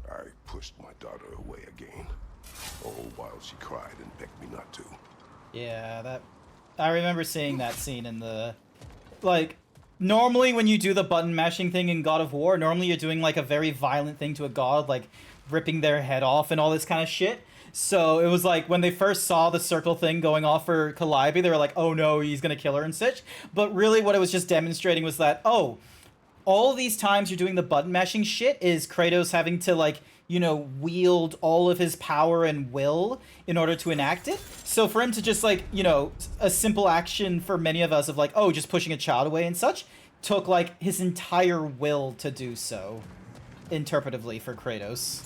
F: I pushed my daughter away again, all while she cried and begged me not to.
B: Yeah, I remember seeing that scene in the... Like, normally when you do the button mashing thing in God of War, normally you're doing like a very violent thing to a god, like ripping their head off and all this kind of shit. So it was like when they first saw the circle thing going off for Calliope, they were like, oh no, he's gonna kill her and such. But really what it was just demonstrating was that, oh, all these times you're doing the button mashing shit is Kratos having to, like, you know, wield all of his power and will in order to enact it. So for him to just, like, you know, a simple action for many of us of like, oh, just pushing a child away and such, took like his entire will to do so, interpretively, for Kratos.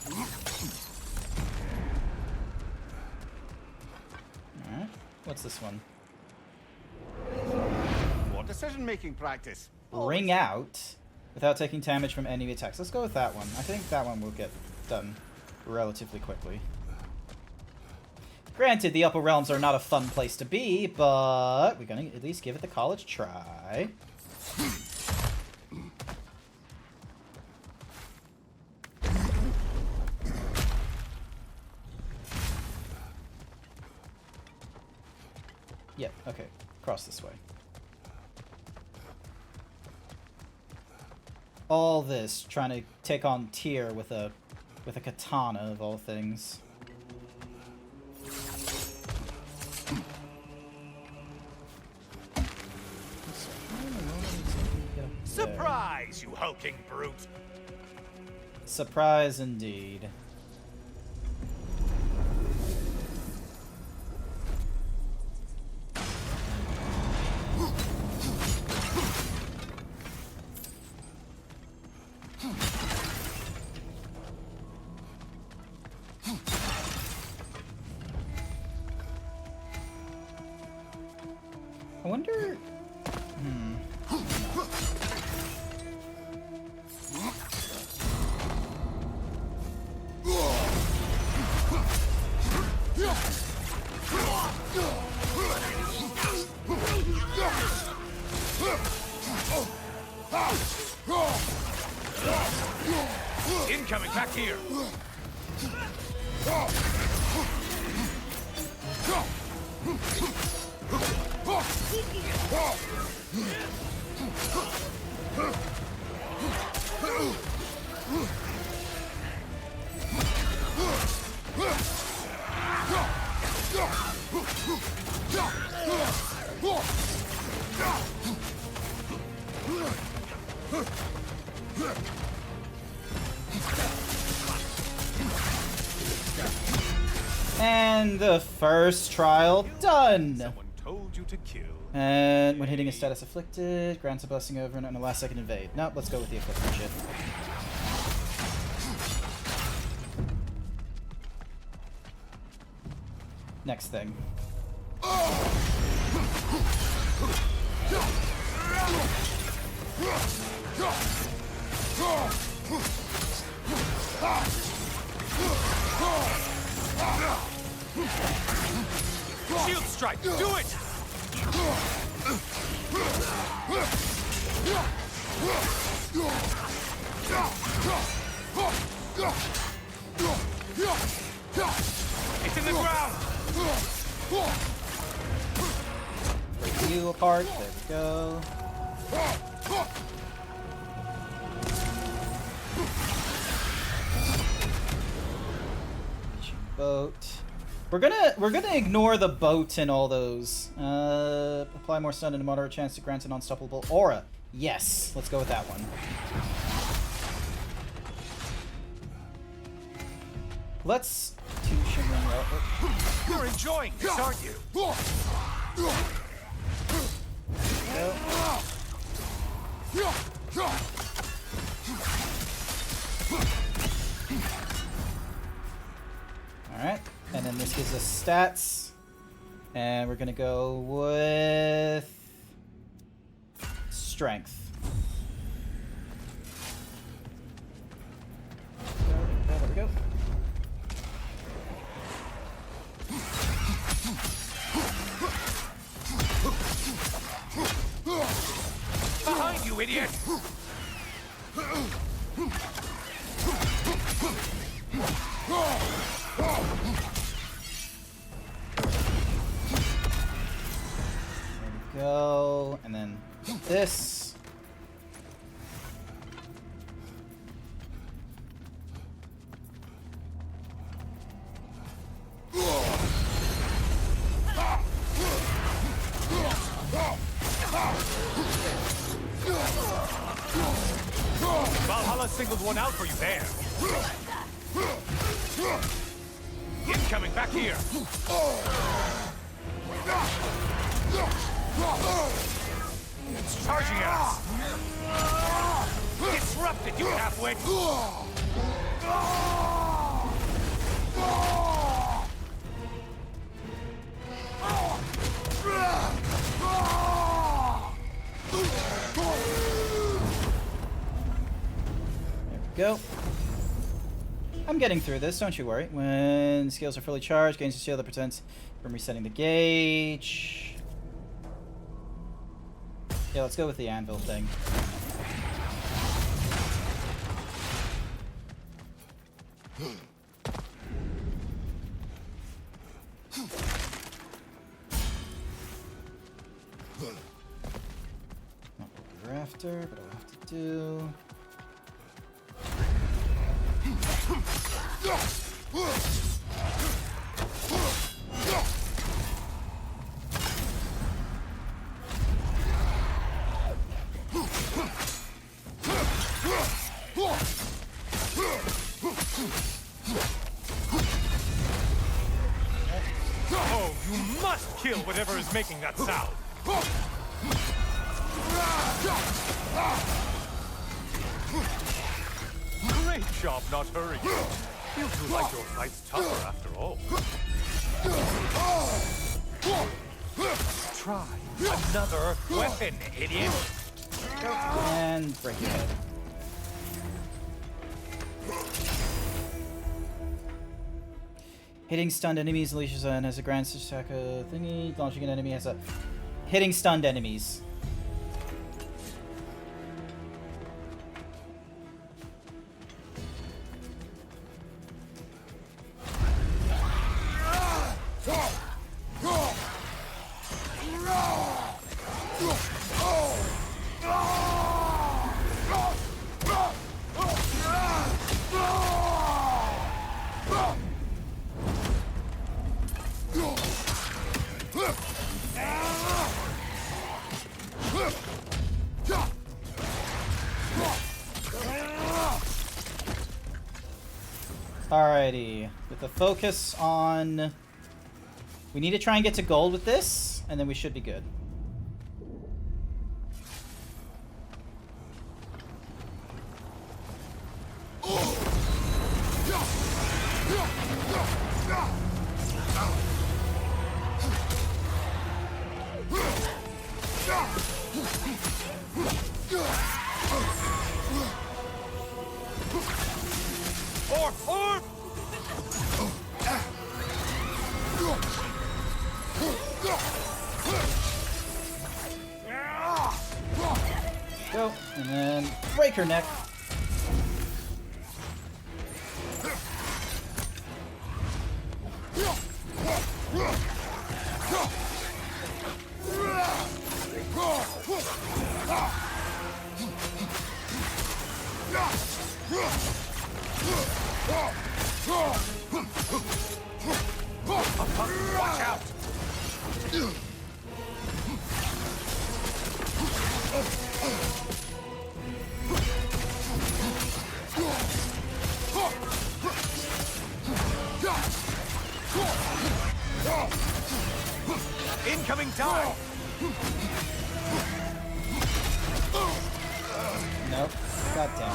B: Alright, what's this one?
D: What decision-making practice?
B: Ring out without taking damage from enemy attacks. Let's go with that one. I think that one will get done relatively quickly. Granted, the upper realms are not a fun place to be, but we're gonna at least give it the college try. Yep, okay. Cross this way. All this trying to take on Tyr with a katana of all things.
J: Surprise, you hulking brute!
B: Surprise indeed. I wonder...
J: Incoming back here!
B: And the first trial done!
J: Someone told you to kill.
B: And when hitting a status afflicted, grants a blessing over and a last second invade. Nope, let's go with the afflicted shit. Next thing.
J: Shield strike, do it! It's in the ground!
B: Break you apart, there we go. Boat. We're gonna ignore the boat and all those. Apply more stun and a moderate chance to grant an unstoppable aura. Yes, let's go with that one. Let's two shimmering rope.
J: You're enjoying this, aren't you?
B: Alright, and then this gives us stats. And we're gonna go with strength. There we go.
J: Behind you, idiot!
B: Go, and then this.
J: Valhalla singled one out for you there. Incoming back here. It's charging at us. Disrupted, you halfwit.
B: Go. I'm getting through this, don't you worry. When skills are fully charged, gains a shield that prevents from resetting the gauge. Yeah, let's go with the anvil thing. Not what we're after, but I'll have to do.
J: Oh, you must kill whatever is making that sound. Great job not hurrying. You do like your fights tougher after all. Try another weapon, idiot.
B: And break your head. Hitting stunned enemies unleashes and has a grand attack thingy. Launching an enemy has a hitting stunned enemies. Alrighty, with the focus on... We need to try and get to gold with this, and then we should be good. Go, and then break her neck.
J: Watch out! Incoming dive!
B: Nope. God damn it.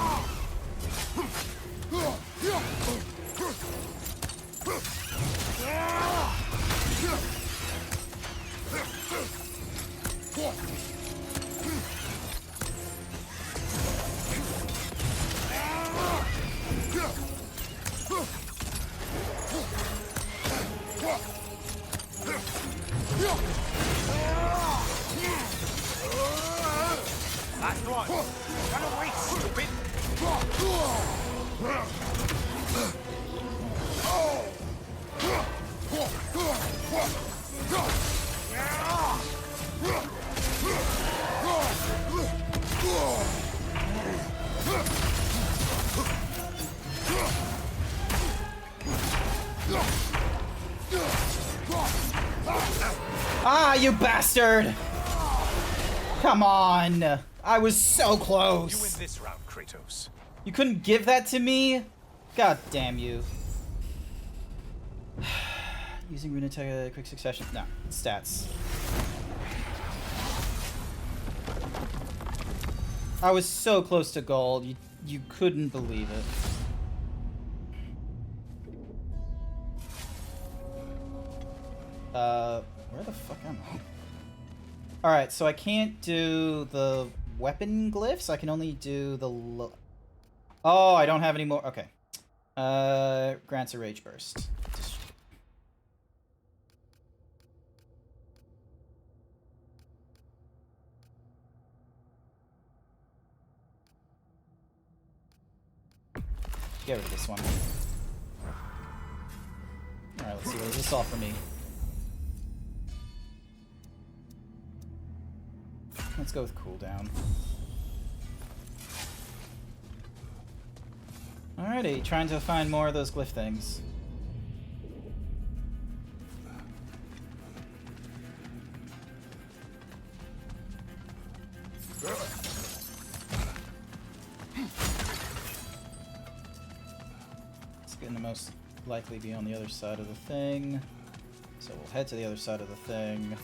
J: Last one! Run away, stupid!
B: Ah, you bastard! Come on! I was so
J: You
B: close!
J: win this round, Kratos.
B: You couldn't give that to me? God damn you. Using Runatech quick succession. No, stats. I was so close to gold. You couldn't believe it. Where the fuck am I? Alright, so I can't do the weapon glyphs. I can only do the... Oh, I don't have any more. Okay. Grants a Rage Burst. Get rid of this one. Alright, let's see. What does this offer me? Let's go with cooldown. Alrighty, trying to find more of those glyph things. It's going to most likely be on the other side of the thing. So we'll head to the other side of the thing.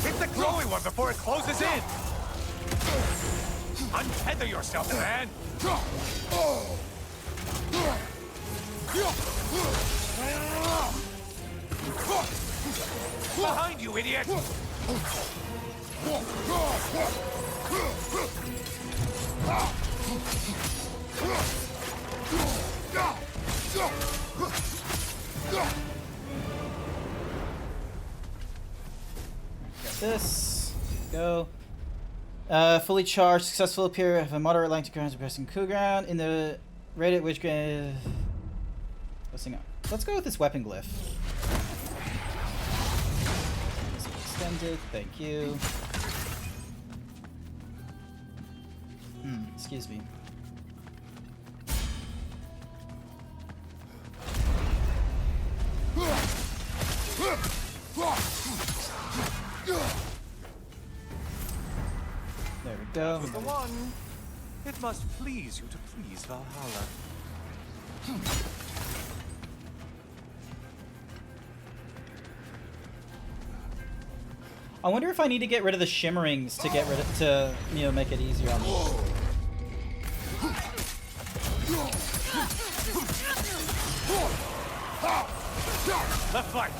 J: Hit the glowy one before it closes in! Untether yourself, man! Behind you, idiot!
B: This. Go. Fully charged, successful appear of a moderate length to ground suppressing coup ground in the rate at which let's go with this weapon glyph. Extended, thank you. Excuse me. There we go.
J: For the one, it must please you to please Valhalla.
B: I wonder if I need to get rid of the shimmerings to get rid of make it easier on me.
J: Left flank.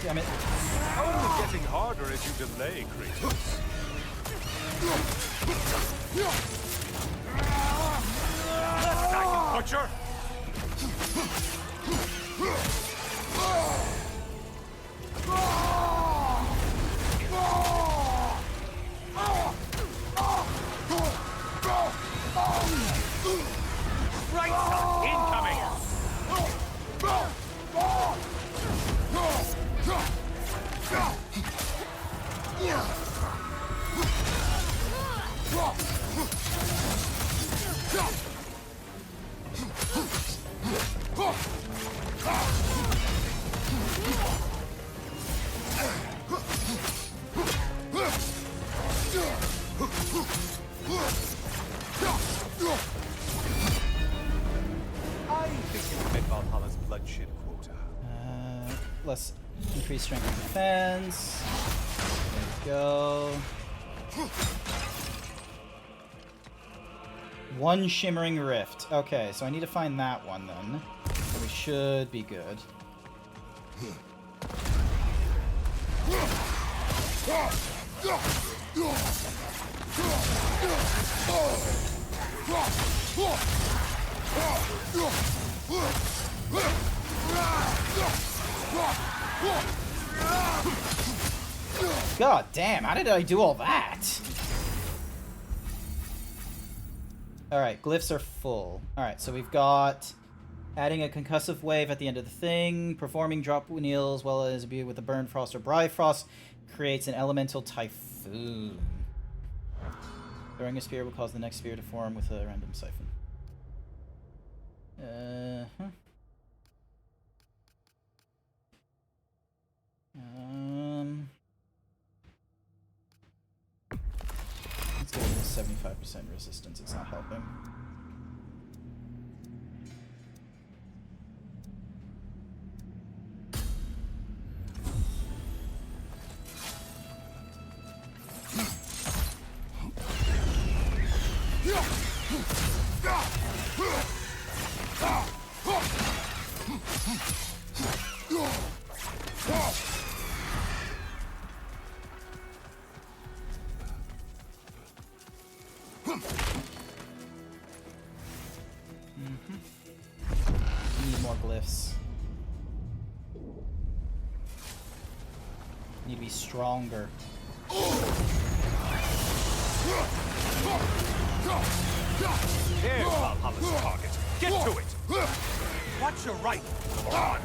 B: Damn it.
J: Only getting harder as you delay, Kratos. Nice, Butcher! Right shot incoming! I think you've met Valhalla's bloodshed quota.
B: Let's increase strength and defense. There we go. One shimmering rift. Okay, so I need to find that one then. So we should be good. God damn, how did I do all that? Alright, glyphs are full. Alright, so we've got adding a concussive wave at the end of the thing, performing drop wheels as well as be with the burn frost or bifrost creates an elemental typhoon. Throwing a spear will cause the next spear to form with a random siphon. Let's go with 75% resistance, it's not helping. Need more glyphs. Need to be stronger.
J: There's Valhalla's target. Get to it! Watch your right! On!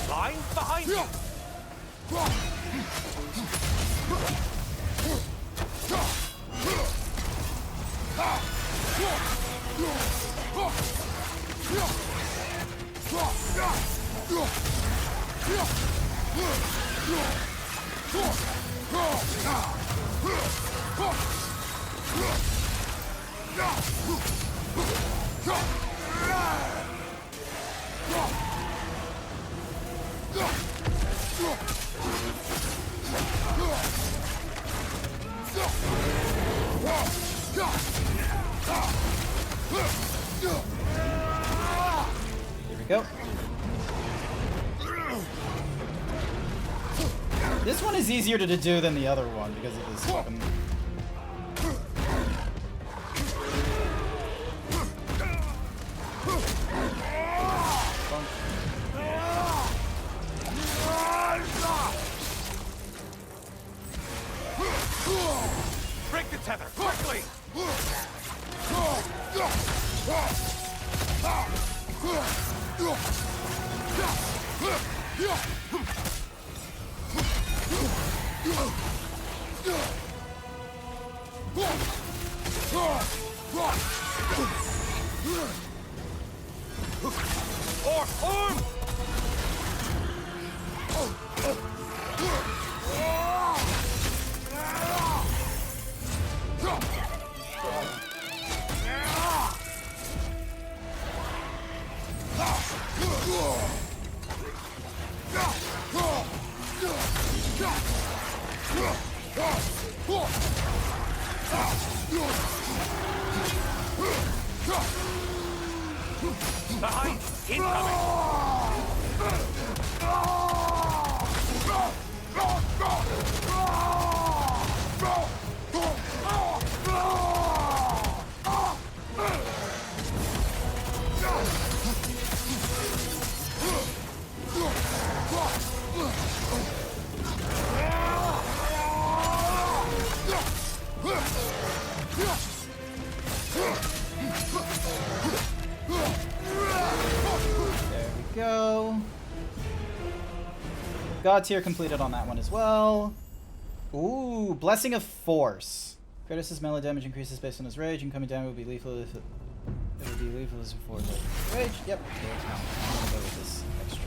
J: Line behind you!
B: Here we go. This one is easier to do than the other one because of this weapon.
J: Break the tether, quickly! Arm! Behind! Incoming!
B: There we go. God tier completed on that one as well. Ooh, Blessing of Force. Kratos' melee damage increases based on his rage, and coming down will be lethal if it would be lethal as before. Rage? Yep. There's not. I'm gonna go with this extra.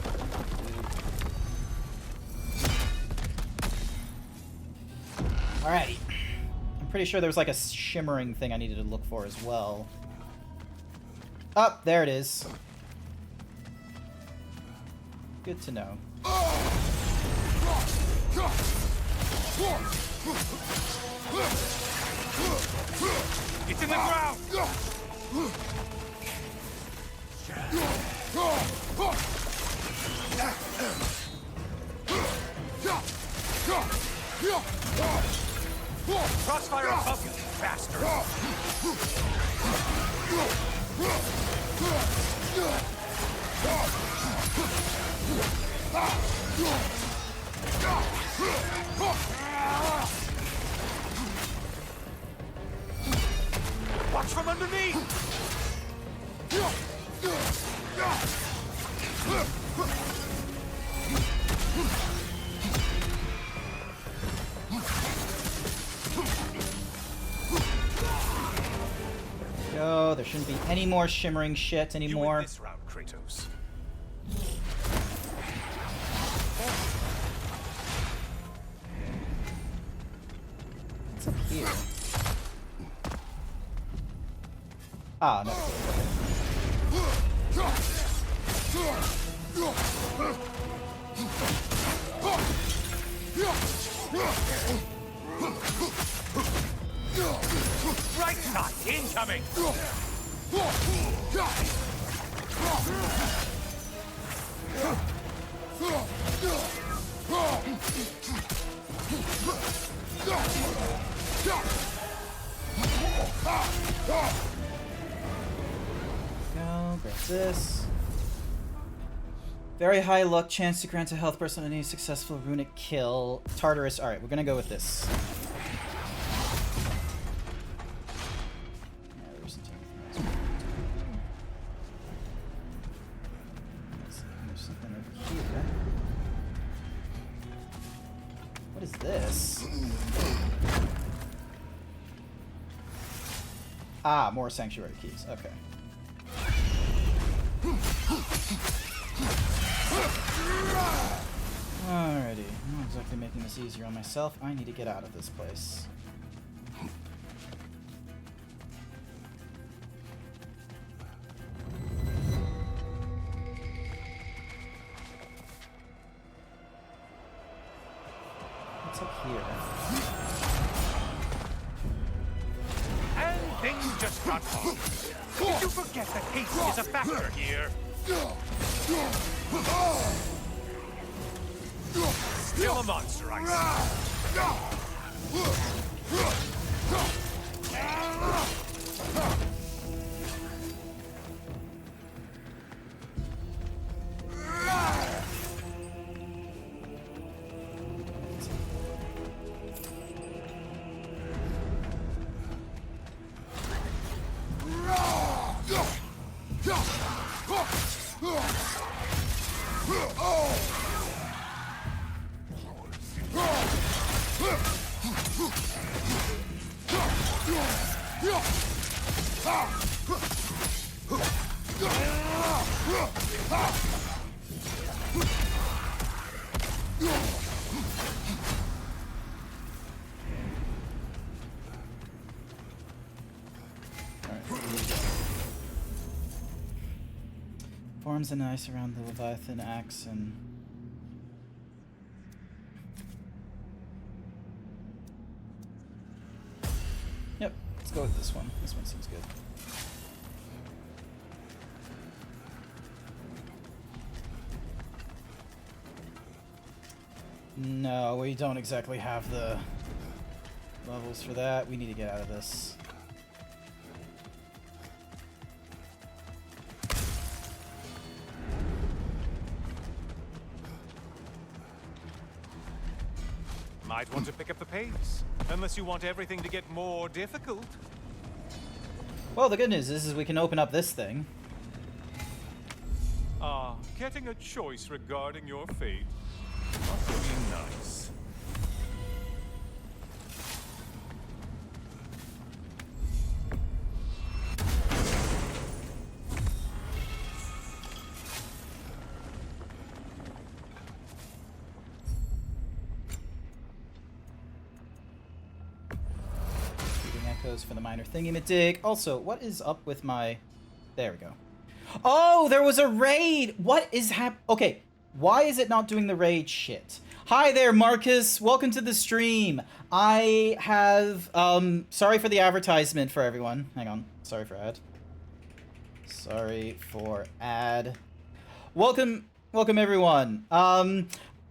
B: Alrighty. I'm pretty sure there was like a shimmering thing I needed to look for as well. Oh, there it is. Good to know.
J: It's in the ground! Crossfire above you, bastard! Watch from underneath!
B: Go. There shouldn't be any more shimmering shit anymore.
J: You win this round, Kratos.
B: What's up here? Ah, no.
J: Right side, incoming!
B: Go, grab this. Very high luck chance to grant a health person any successful runic kill. Tartarus. Alright, we're gonna go with this. There's something over here. What is this? Ah, more sanctuary keys. Okay. Alrighty, I'm not exactly making this easier on myself. I need to get out of this place. What's up here?
J: And things just got hard. Did you forget that haste is a factor here? Still a monster, I see.
B: Forms an ice around the Leviathan axe and... Let's go with this one. This one seems good. No, we don't exactly have the levels for that. We need to get out of this.
J: Might want to pick up the pace, unless you want everything to get more difficult.
B: Well, the good news is we can open up this thing.
J: Ah, getting a choice regarding your fate. Must be nice.
B: Reading echoes for the minor thingy-ma-dig. Also, what is up with my... There we go. Oh, there was a raid! What is Okay, why is it not doing the raid shit? Hi there, Marcus. Welcome to the stream. I have... Sorry for the advertisement for everyone. Hang on. Sorry for ad. Sorry for ad. Welcome everyone.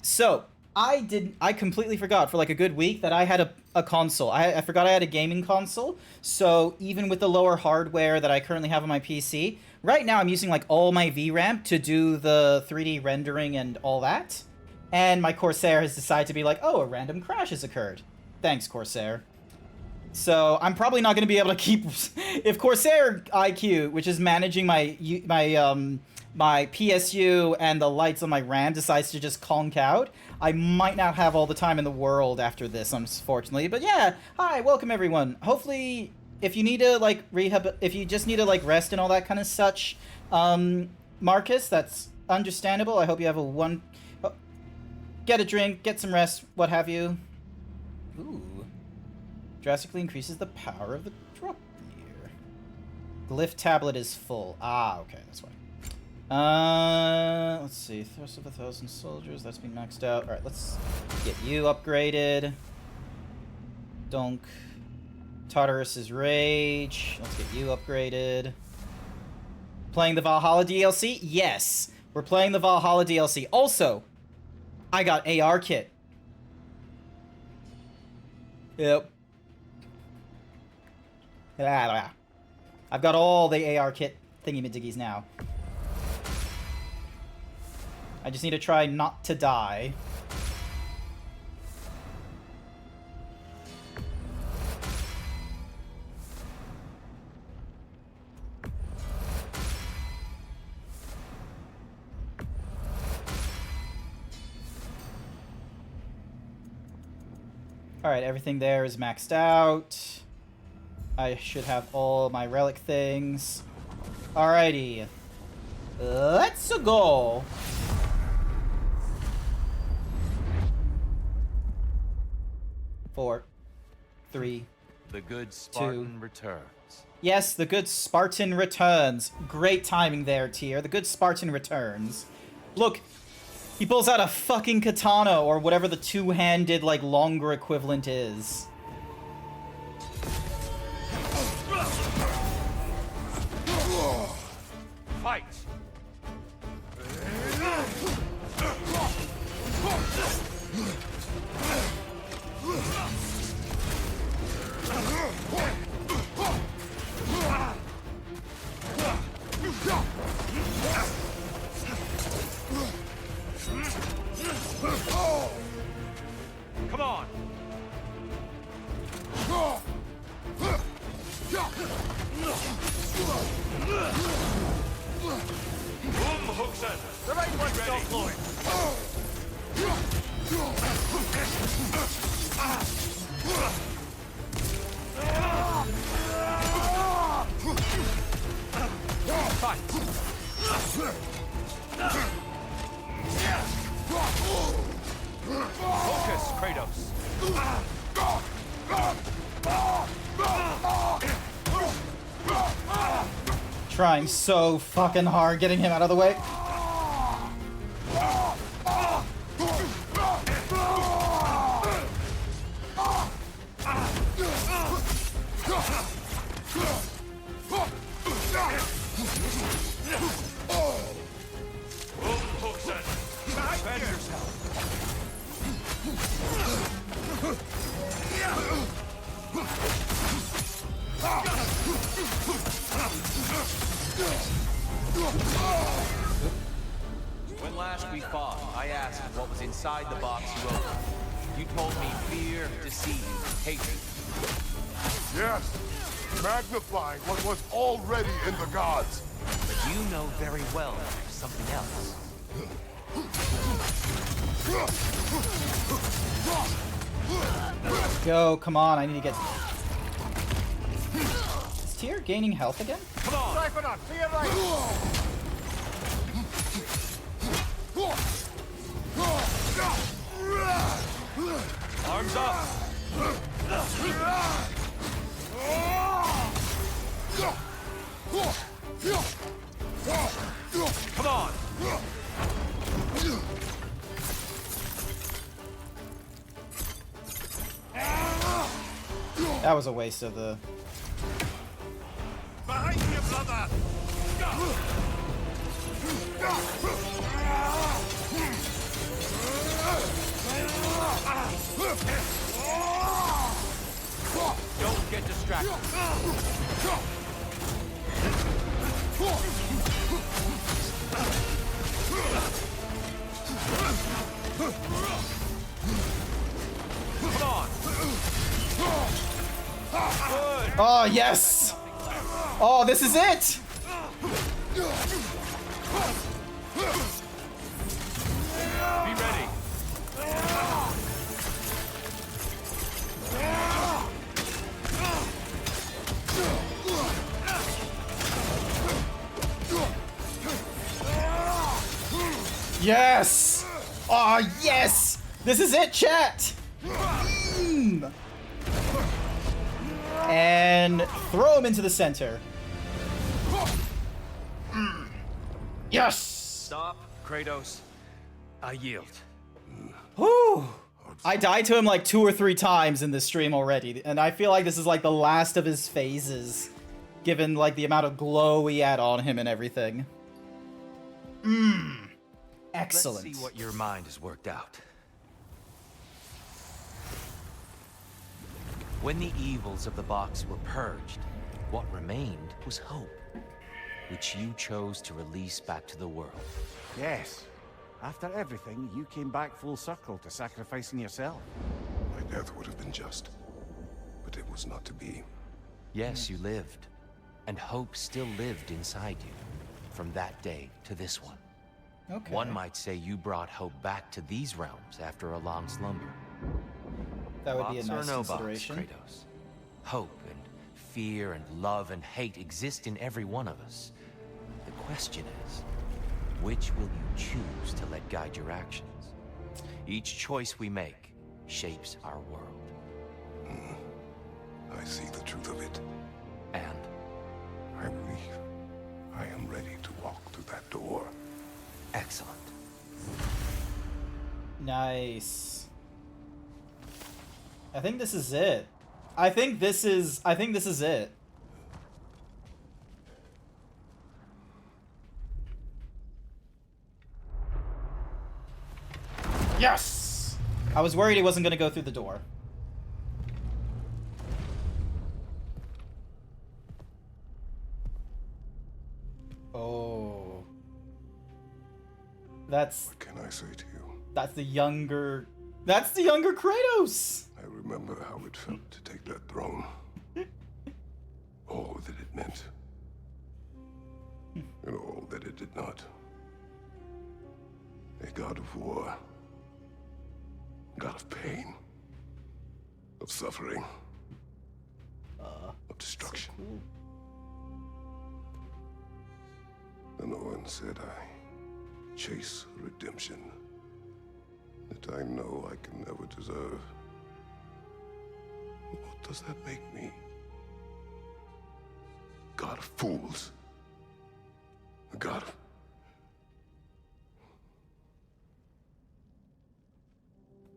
B: So... I completely forgot for like a good week that I had a console. I forgot I had a gaming console. So even with the lower hardware that I currently have on my PC, right now I'm using like all my VRAM to do the 3D rendering and all that. And my Corsair has decided to be like, oh, a random crash has occurred. Thanks, Corsair. So I'm probably not going to be able to keep... If Corsair IQ, which is managing my PSU and the lights on my RAM, decides to just conk out, I might not have all the time in the world after this, unfortunately. But yeah, hi, welcome everyone. Hopefully, if you need to like rehab, if you just need to like rest and all that kind of such, Marcus, that's understandable. I hope you have get a drink, get some rest, what have you. Ooh, drastically increases the power of the drop gear. Glyph tablet is full. Ah, okay, that's why. Let's see. Thrust of 1,000 soldiers. That's been maxed out. Alright, let's get you upgraded. Donk. Tartarus's Rage. Let's get you upgraded. Playing the Valhalla DLC? Yes! We're playing the Valhalla DLC. Also, I got AR kit. Yep. I've got all the AR kit thingy-majiggies now. I just need to try not to die. Alright, everything there is maxed out. I should have all my relic things. Alrighty. Let's go! 4, 3,
I: The good Spartan
B: 2.
I: returns.
B: Yes, the good Spartan returns. Great timing there, Tyr. The good Spartan returns. Look, he pulls out a fucking katana, or whatever the two-handed, like, longer equivalent is.
J: Fight! Come on! Boom, Hookson! The right one's still flowing! Focus, Kratos!
B: Trying so fucking hard getting him out of the way.
I: inside the box you opened. You told me fear, deceit, hatred.
F: Yes, magnifying what was already in the gods.
I: But you know very well there's something else.
B: Go, come on, I need to get... Is Tyr gaining health again?
J: Come on! Psychonaut, to your right! Arms up! Come on!
B: That was a waste of the...
J: Behind you, brother!
I: Don't get distracted.
J: Come on!
B: Oh, yes! Oh, this is it!
J: Be ready.
B: Yes! Oh, yes! This is it, chat! Mm. And throw him into the center. Yes!
J: Stop, Kratos. I yield.
B: Whew! I died to him like 2 or 3 times in this stream already, and I feel like this is like the last of his phases, given like the amount of glow we had on him and everything. Excellent.
I: Let's see what your mind has worked out. When the evils of the box were purged, what remained was hope, which you chose to release back to the world.
D: Yes. After everything, you came back full circle to sacrificing yourself.
F: My death would have been just, but it was not to be.
I: Yes, you lived, and hope still lived inside you, from that day to this one.
B: Okay.
I: One might say you brought hope back to these realms after a long slumber.
B: That would be a
I: Box or
B: nice
I: no box,
B: consideration.
I: Kratos. Hope and fear and love and hate exist in every one of us. The question is, which will you choose to let guide your actions? Each choice we make shapes our world.
F: I see the truth of it.
I: And
F: I believe I am ready to walk through that door.
I: excellent.
B: Nice. I think this is it. I think this is it. Yes! I was worried he wasn't gonna go through the door. Oh. That's
F: What can I say to you?
B: the younger Kratos!
F: I remember how it felt to take that throne. All that it meant. And all that it did not. A god of war. God of pain. Of suffering. Of destruction.
B: So cool.
F: And the one said I chase redemption that I know I can never deserve. What does that make me? God of fools. A god of...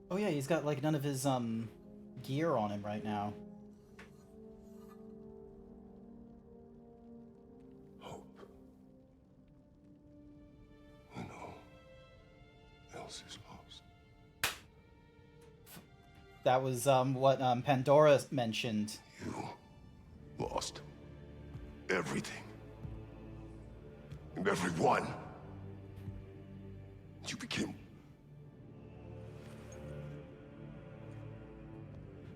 B: Oh yeah, he's got like none of his gear on him right now.
F: hope. When all else is lost.
B: That was what Pandora mentioned.
F: You lost everything. And everyone. You became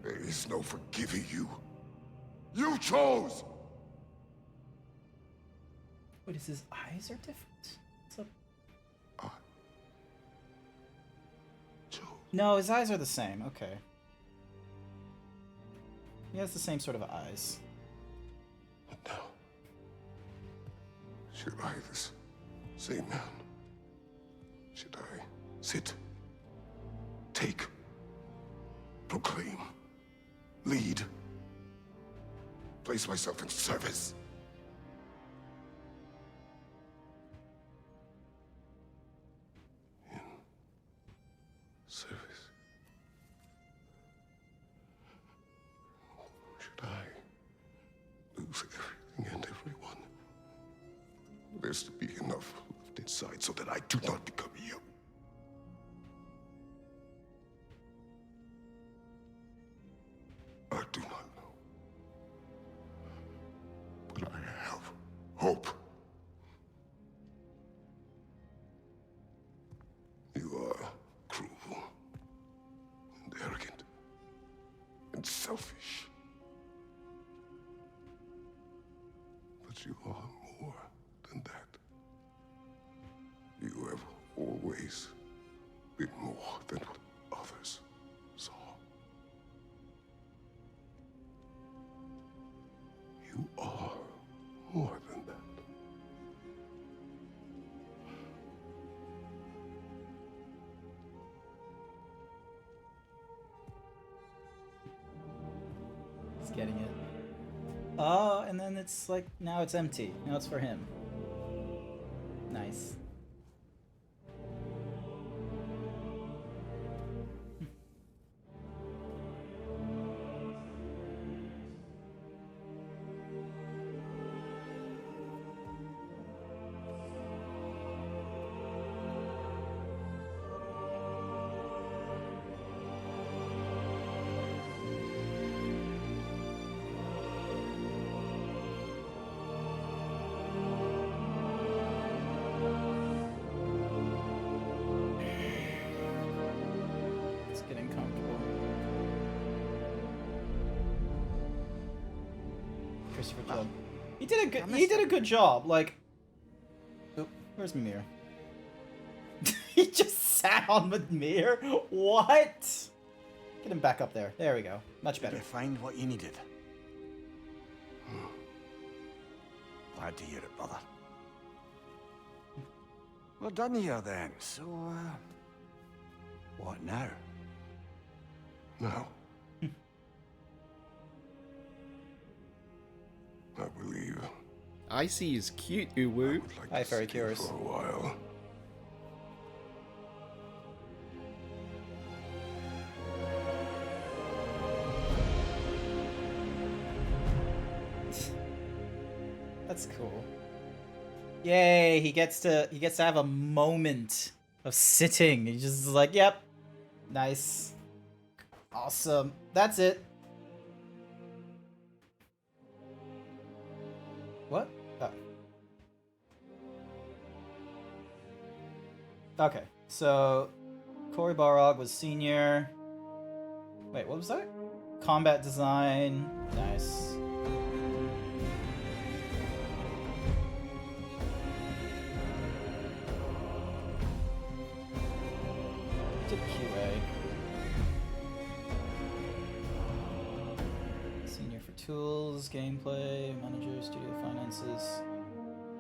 F: There is no forgiving you. You chose!
B: Wait, is his eyes are different? What's up?
F: Chose.
B: No, his eyes are the same. Okay. He has the same sort of eyes.
F: But now, should I, this same man, should I sit, take, proclaim, lead, place myself in service? In service? Should I lose everything and everyone? There's to be enough left inside so that I do not become you. I do not know. But I have hope. You are cruel and arrogant and selfish. But you are more than that. You have always been more than what others saw. You are more than that.
B: He's getting it. Oh, and then it's like, now it's empty. Now it's for him. Nice. It's getting comfortable. Christopher Judd. He did a good job. Like, oh, where's Mimir? He just sat on Mimir. What? Get him back up there. There we go. Much better.
D: Did you find what you needed? Glad to hear it, brother. We're done here then, so, what now?
F: Now, I believe
A: Icy is cute,
F: I
A: Uwu.
F: would like
B: Hi,
F: to
B: Fairy
F: sit here
B: Cures.
F: for a while.
B: That's cool. Yay, he gets to have a moment of sitting. He's just like, yep. Nice. Awesome. That's it. What? Oh. Okay, so Cory Barlog was senior. Wait, what was that? Combat design. Nice. Did QA. Senior for tools, gameplay, manager, studio finances,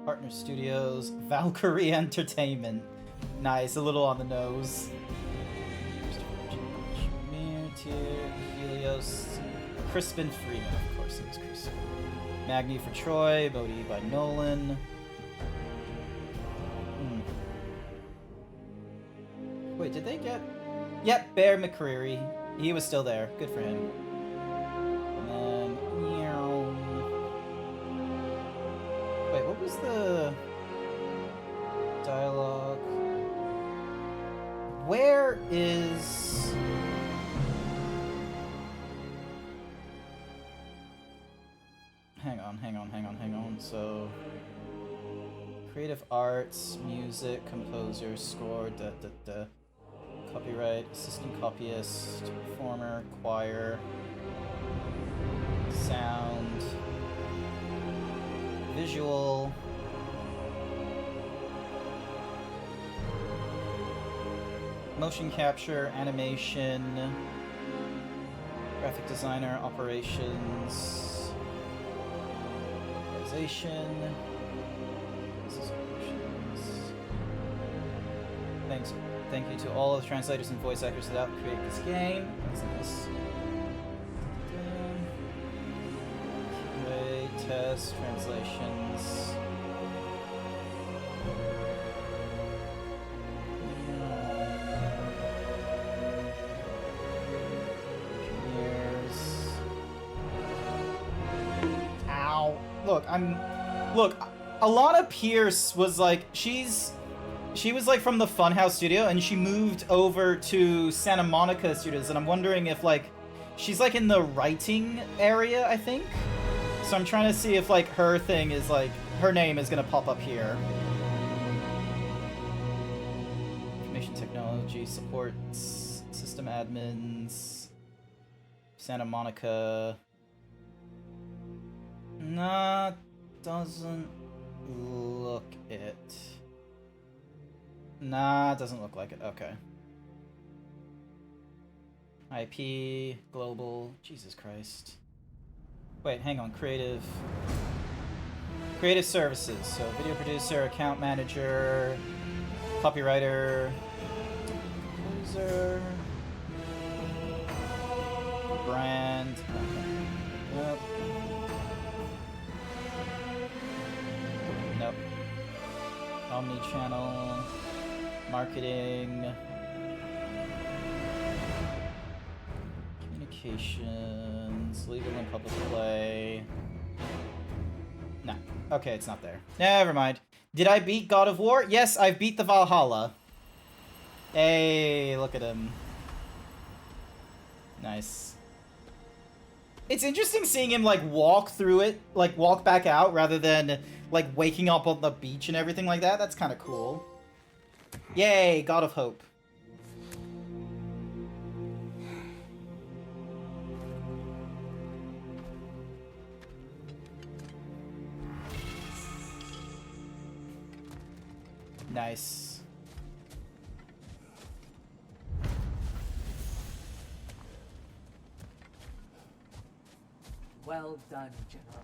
B: partner studios, Valkyrie Entertainment. Nice, a little on the nose. Mir, Tyr, Helios, Crispin Freeman, of course it was Crispin. Magni for Troy, Bodhi by Nolan. Wait, did they get... Yep, Bear McCreary. He was still there. Good for him. And then... Meow. Wait, what was the... dialogue? Where is... Hang on. So... Creative arts, music, composer, score, Copyright, assistant copyist, performer, choir, visual. Motion capture, animation, graphic designer, operations, localization. Thank you to all of the translators and voice actors that helped create this game. That's nice. Okay, test, translations. Ow. Look, Alana Pierce was like, she was like from the Funhouse studio, and she moved over to Santa Monica Studios, and I'm wondering if like, she's like in the writing area, I think? So I'm trying to see if like her thing is like, her name is gonna pop up here. Information technology, support, system admins, Santa Monica. Nah, doesn't look it. Nah, it doesn't look like it. Okay. IP, global, Jesus Christ. Wait, hang on, creative services. So video producer, account manager, copywriter, composer, brand. Nope. Nope. Omni-channel, marketing, communications, legal and public play. No. Okay, it's not there. Never mind. Did I beat God of War? Yes, I've beat the Valhalla. Hey, look at him. Nice. It's interesting seeing him, like, walk through it, like, walk back out, rather than, like, waking up on the beach and everything like that. That's kind of cool. Yay, God of Hope. Nice.
H: Well done, General.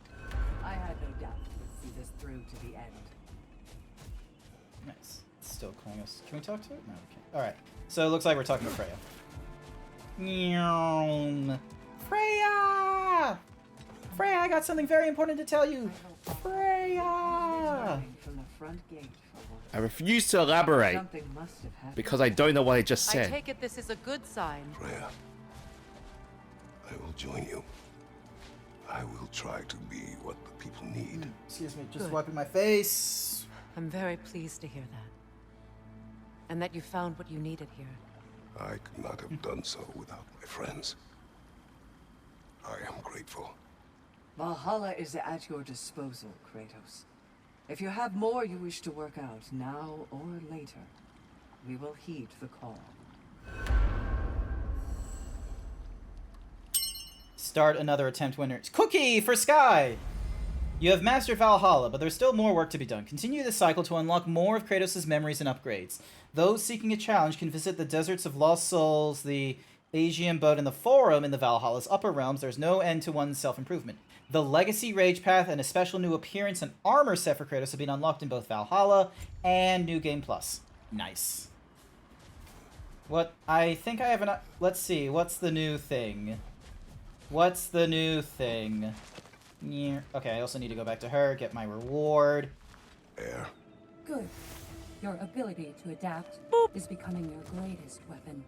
H: I had no doubt you would see this through to the end.
B: Nice. It's still calling us. Can we talk to it? No, we can't. Alright. So it looks like we're talking to Freya. Nyom. Freya! Freya, I got something very important to tell you. Freya!
H: From the front gate for once.
A: I refuse to elaborate
H: Something must have happened.
A: because I don't know what I just
L: I
A: said.
L: take it this is a good sign.
F: Freya, I will join you. I will try to be what the people need.
B: Excuse me, just
L: Good.
B: wiping my face.
L: I'm very pleased to hear that. And that you found what you needed here.
F: I could not have done so without my friends. I am grateful.
H: Valhalla is at your disposal, Kratos. If you have more you wish to work out, now or later, we will heed the call.
B: Start another attempt winners. Cookie for Sky! You have mastered Valhalla, but there's still more work to be done. Continue this cycle to unlock more of Kratos' memories and upgrades. Those seeking a challenge can visit the Deserts of Lost Souls, the Aegean Boat, and the Forum in the Valhalla's upper realms. There's no end to one's self-improvement. The Legacy Rage Path and a special new appearance and armor set for Kratos have been unlocked in both Valhalla and New Game Plus. Nice. What? I think I have an... Let's see. What's the new thing? What's the new thing? Yeah. Okay, I also need to go back to her, get my reward.
F: Air.
E: Good. Your ability to adapt is becoming your greatest weapon.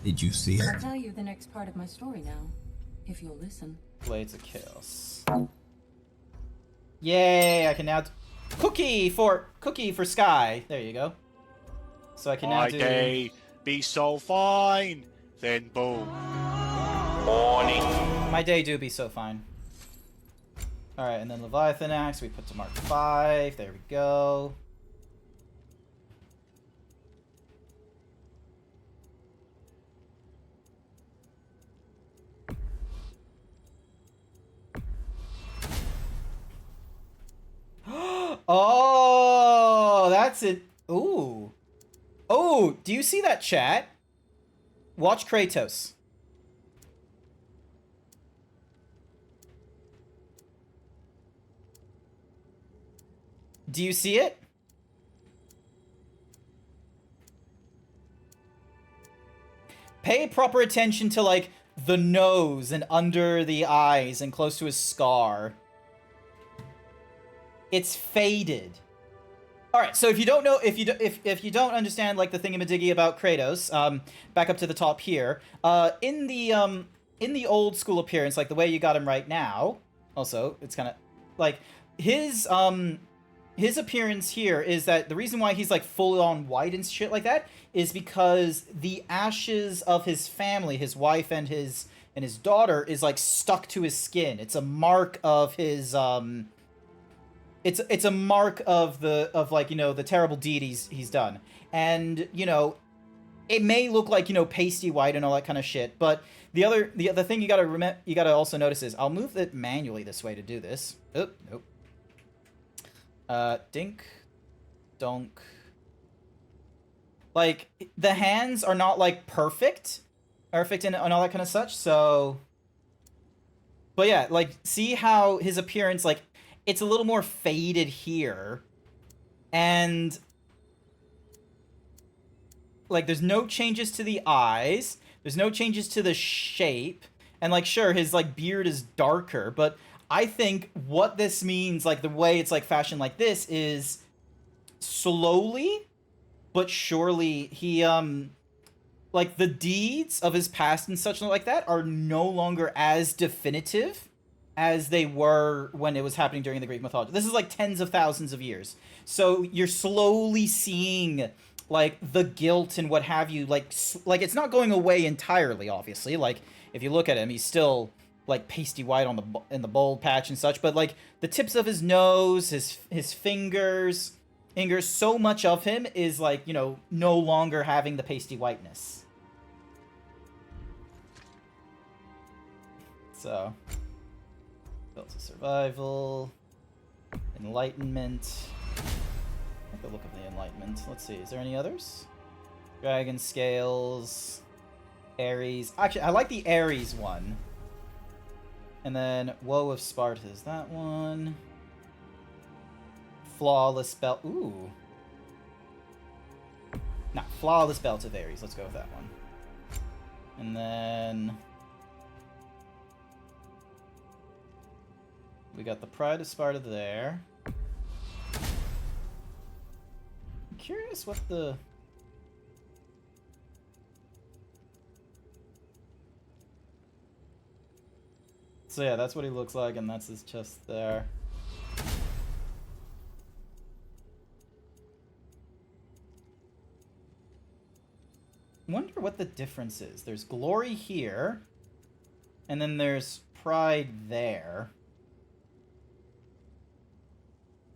M: Did you see
E: I'll
M: it?
E: tell you the next part of my story now, if you'll listen.
B: Blades of Chaos. Yay! I can now cookie for Sky. There you go. So I can now
K: My
B: do.
K: day be so fine. Then boom. Morning.
B: My day do be so fine. All right, and then Leviathan Axe we put to Mark 5. There we go. Oh, that's it. Ooh. Oh, do you see that, chat? Watch Kratos. Do you see it? Pay proper attention to, like, the nose and under the eyes and close to his scar. It's faded. All right, so if you don't know, if you don't understand like the thingamadiggy about Kratos, back up to the top here. In the old school appearance, like the way you got him right now. Also, it's kind of like his appearance here is that the reason why he's like full on white and shit like that is because the ashes of his family, his wife and his daughter, is like stuck to his skin. It's a mark of his It's a mark of like, you know, the terrible deed he's done. And, you know, it may look like, you know, pasty white and all that kind of shit, but the thing you gotta also notice is I'll move it manually this way to do this. Oh, nope. Dink, donk. Like, the hands are not like perfect and all that kind of such, so. But yeah, like, see how his appearance, like, it's a little more faded here. And like there's no changes to the eyes, there's no changes to the shape, and like sure his like beard is darker, but I think what this means, like the way it's like fashioned like this, is slowly but surely he like the deeds of his past and such like that are no longer as definitive as they were when it was happening during the Greek mythology. This is like tens of thousands of years. So you're slowly seeing like the guilt and what have you, like it's not going away entirely, obviously. Like if you look at him, he's still like pasty white on in the bald patch and such, but like the tips of his nose, his fingers, so much of him is like, you know, no longer having the pasty whiteness. So Belts of Survival, Enlightenment. I like the look of the Enlightenment. Let's see, is there any others? Dragon Scales, Ares. Actually, I like the Ares one. And then Woe of Sparta is that one. Flawless Belt. Ooh. Nah, Flawless Belt of Ares. Let's go with that one. And then we got the Pride of Sparta there. I'm curious what the... So yeah, that's what he looks like, and that's his chest there. I wonder what the difference is. There's glory here, and then there's pride there.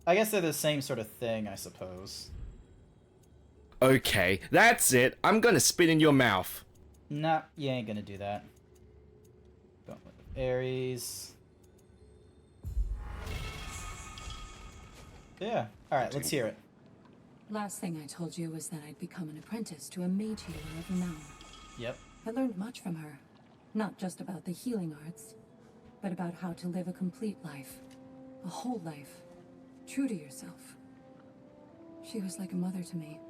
B: I guess they're the same sort of thing, I suppose.
A: Okay, that's it. I'm gonna spit in your mouth.
B: Nah, you ain't gonna do that. Going with Ares. Yeah, alright, let's hear it.
E: Last thing I told you was that I'd become an apprentice to a mage healer of renown.
B: Yep.
E: I learned much from her. Not just about the healing arts, but about how to live a complete life. A whole life. True to yourself. She was like a mother to me,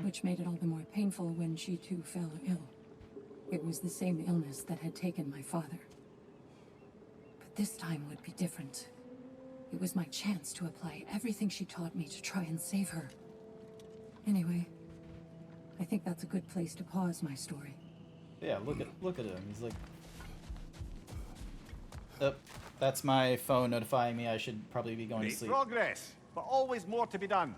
E: which made it all the more painful when she too fell ill. It was the same illness that had taken my father. But this time would be different. It was my chance to apply everything she taught me to try and save her. Anyway, I think that's a good place to pause my story.
B: Yeah, look at him. He's like... Oh, that's my phone notifying me I should probably be going to sleep.
D: Progress, but always more to be done.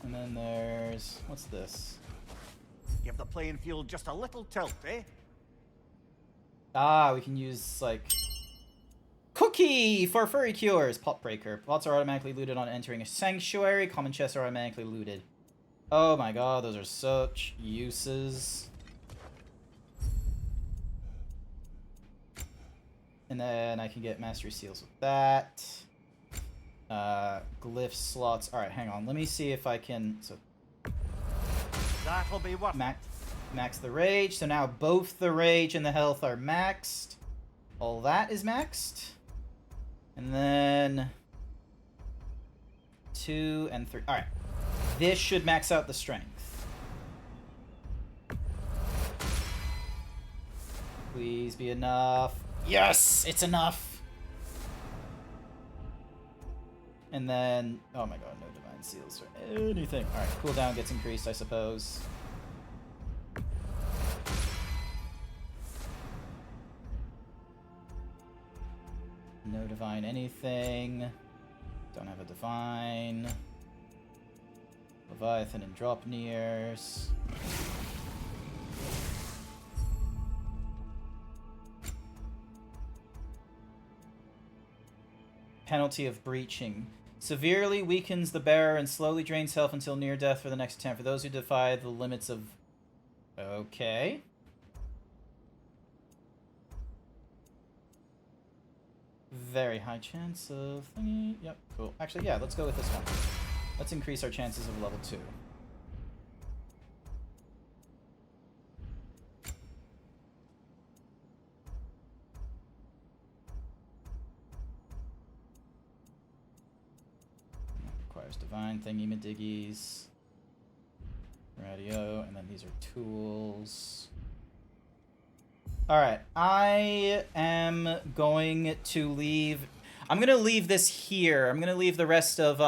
B: And then there's... What's this?
D: Give the playing field just a little tilt, eh?
B: Ah, we can use, like... Cookie for furry cures! Pot breaker. Pots are automatically looted on entering a sanctuary. Common chests are automatically looted. Oh my god, those are such uses. And then I can get mastery seals with that. Glyph slots. Alright, hang on. Let me see if I can... So
D: That'll be worth
B: max the rage. So now both the rage and the health are maxed. All that is maxed. And then 2 and 3. Alright. This should max out the strength. Please be enough. Yes! It's enough! And then... Oh my god, no divine seals or anything. Alright, cooldown gets increased, I suppose. No divine anything. Don't have a divine. Leviathan and Dropnears. Penalty of breaching. Severely weakens the bearer and slowly drains health until near death for the next attempt. For those who defy the limits of... Okay. Very high chance of thingy. Yep, cool. Actually, yeah, let's go with this one. Let's increase our chances of level 2. Requires divine thingy-madiggies. Radio, and then these are tools. Alright, I am going to leave... I'm gonna leave this here. I'm gonna leave the rest of,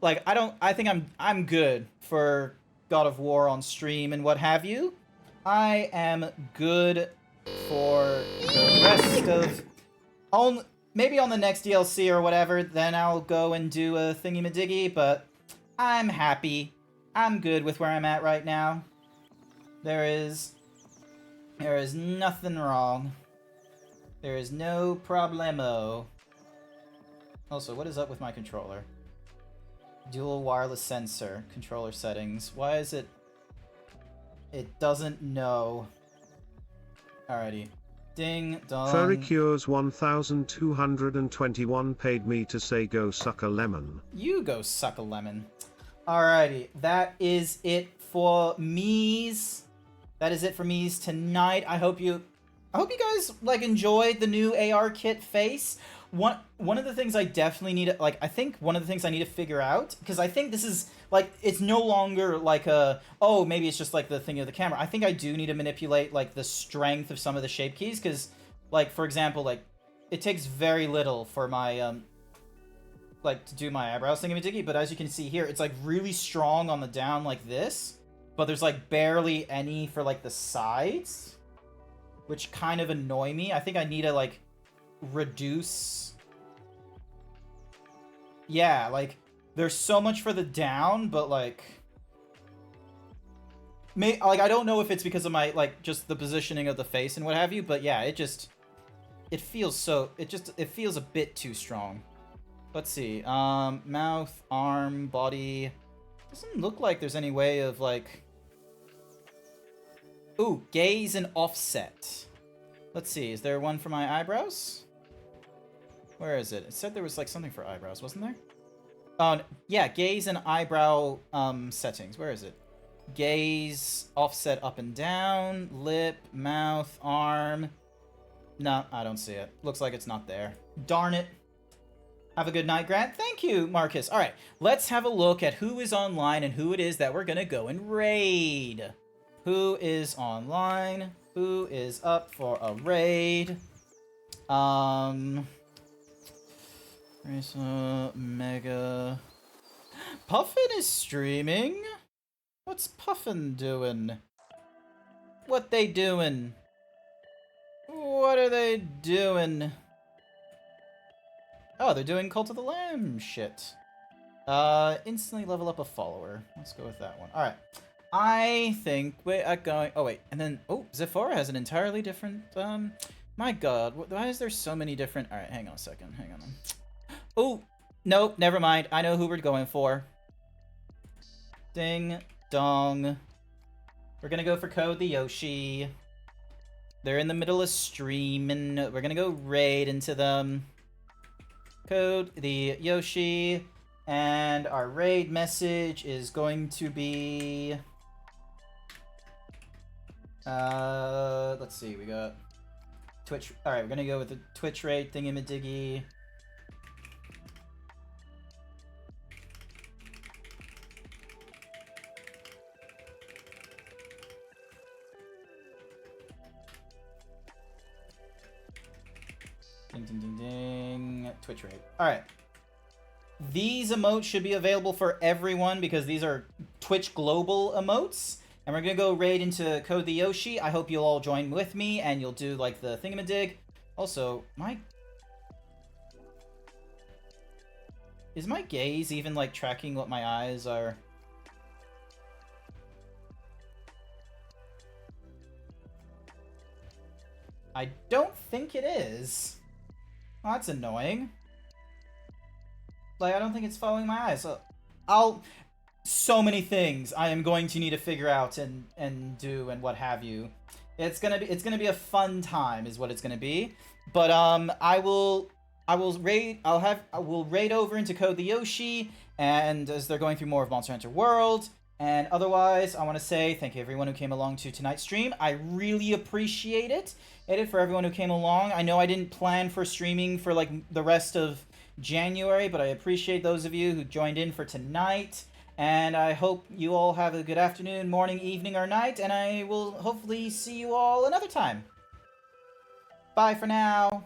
B: like, I think I'm good for God of War on stream and what have you. I am good for the rest of... Maybe on the next DLC or whatever, then I'll go and do a thingy-madiggy, but I'm happy. I'm good with where I'm at right now. There is nothing wrong. There is no problemo. Also, what is up with my controller? Dual wireless sensor. Controller settings. Why is it... It doesn't know. Alrighty. Ding dong.
G: Furry Cures 1221 paid me to say go suck a lemon.
B: You go suck a lemon. Alrighty. That is it for me's. That is it for me's tonight. I hope you guys like enjoyed the new AR kit face. One of the things I definitely need to, like, I think one of the things I need to figure out, because I think this is like, it's no longer like a, oh, maybe it's just like the thing of the camera. I think I do need to manipulate like the strength of some of the shape keys, because like, for example, like it takes very little for my like to do my eyebrows thingy-majiggy, but as you can see here, it's like really strong on the down like this. But there's like barely any for like the sides, which kind of annoy me. I think I need to like reduce. Yeah, like there's so much for the down, but like I don't know if it's because of my like just the positioning of the face and what have you, but yeah, it feels a bit too strong. Let's see. Mouth, arm, body. Doesn't look like there's any way of like... Ooh, gaze and offset. Let's see, is there one for my eyebrows? Where is it? It said there was like something for eyebrows, wasn't there? Oh, yeah, gaze and eyebrow settings. Where is it? Gaze, offset up and down, lip, mouth, arm. No, I don't see it. Looks like it's not there. Darn it. Have a good night, Grant. Thank you, Marcus. All right, let's have a look at who is online and who it is that we're going to go and raid. Who is online? Who is up for a raid? Mega. Puffin is streaming? What's Puffin doing? What they doing? What are they doing? Oh, they're doing Cult of the Lamb shit. Instantly level up a follower. Let's go with that one. Alright. I think we are going... Oh, wait. And then... Oh, Zephora has an entirely different... My god. Why is there so many different... Alright, hang on a second. Hang on. Oh, nope. Never mind. I know who we're going for. Ding dong. We're gonna go for Code the Yoshi. They're in the middle of streaming. We're gonna go raid into them. Code the Yoshi, and our raid message is going to be... let's see, we got Twitch. Alright, we're gonna go with the Twitch raid thingamadiggy. Ding, ding, ding, ding. Twitch raid. Alright. These emotes should be available for everyone because these are Twitch global emotes. And we're gonna go raid into Code the Yoshi. I hope you'll all join with me and you'll do like the thingamadig. Also, is my gaze even like tracking what my eyes are? I don't think it is. Oh, that's annoying. Like, I don't think it's following my eyes. So so many things I am going to need to figure out and do and what have you. It's gonna be a fun time, is what it's gonna be. But I will raid over into Code the Yoshi, and as they're going through more of Monster Hunter World. And otherwise, I want to say thank you everyone who came along to tonight's stream. I really appreciate it. For everyone who came along. I know I didn't plan for streaming for like the rest of January, but I appreciate those of you who joined in for tonight. And I hope you all have a good afternoon, morning, evening, or night. And I will hopefully see you all another time. Bye for now.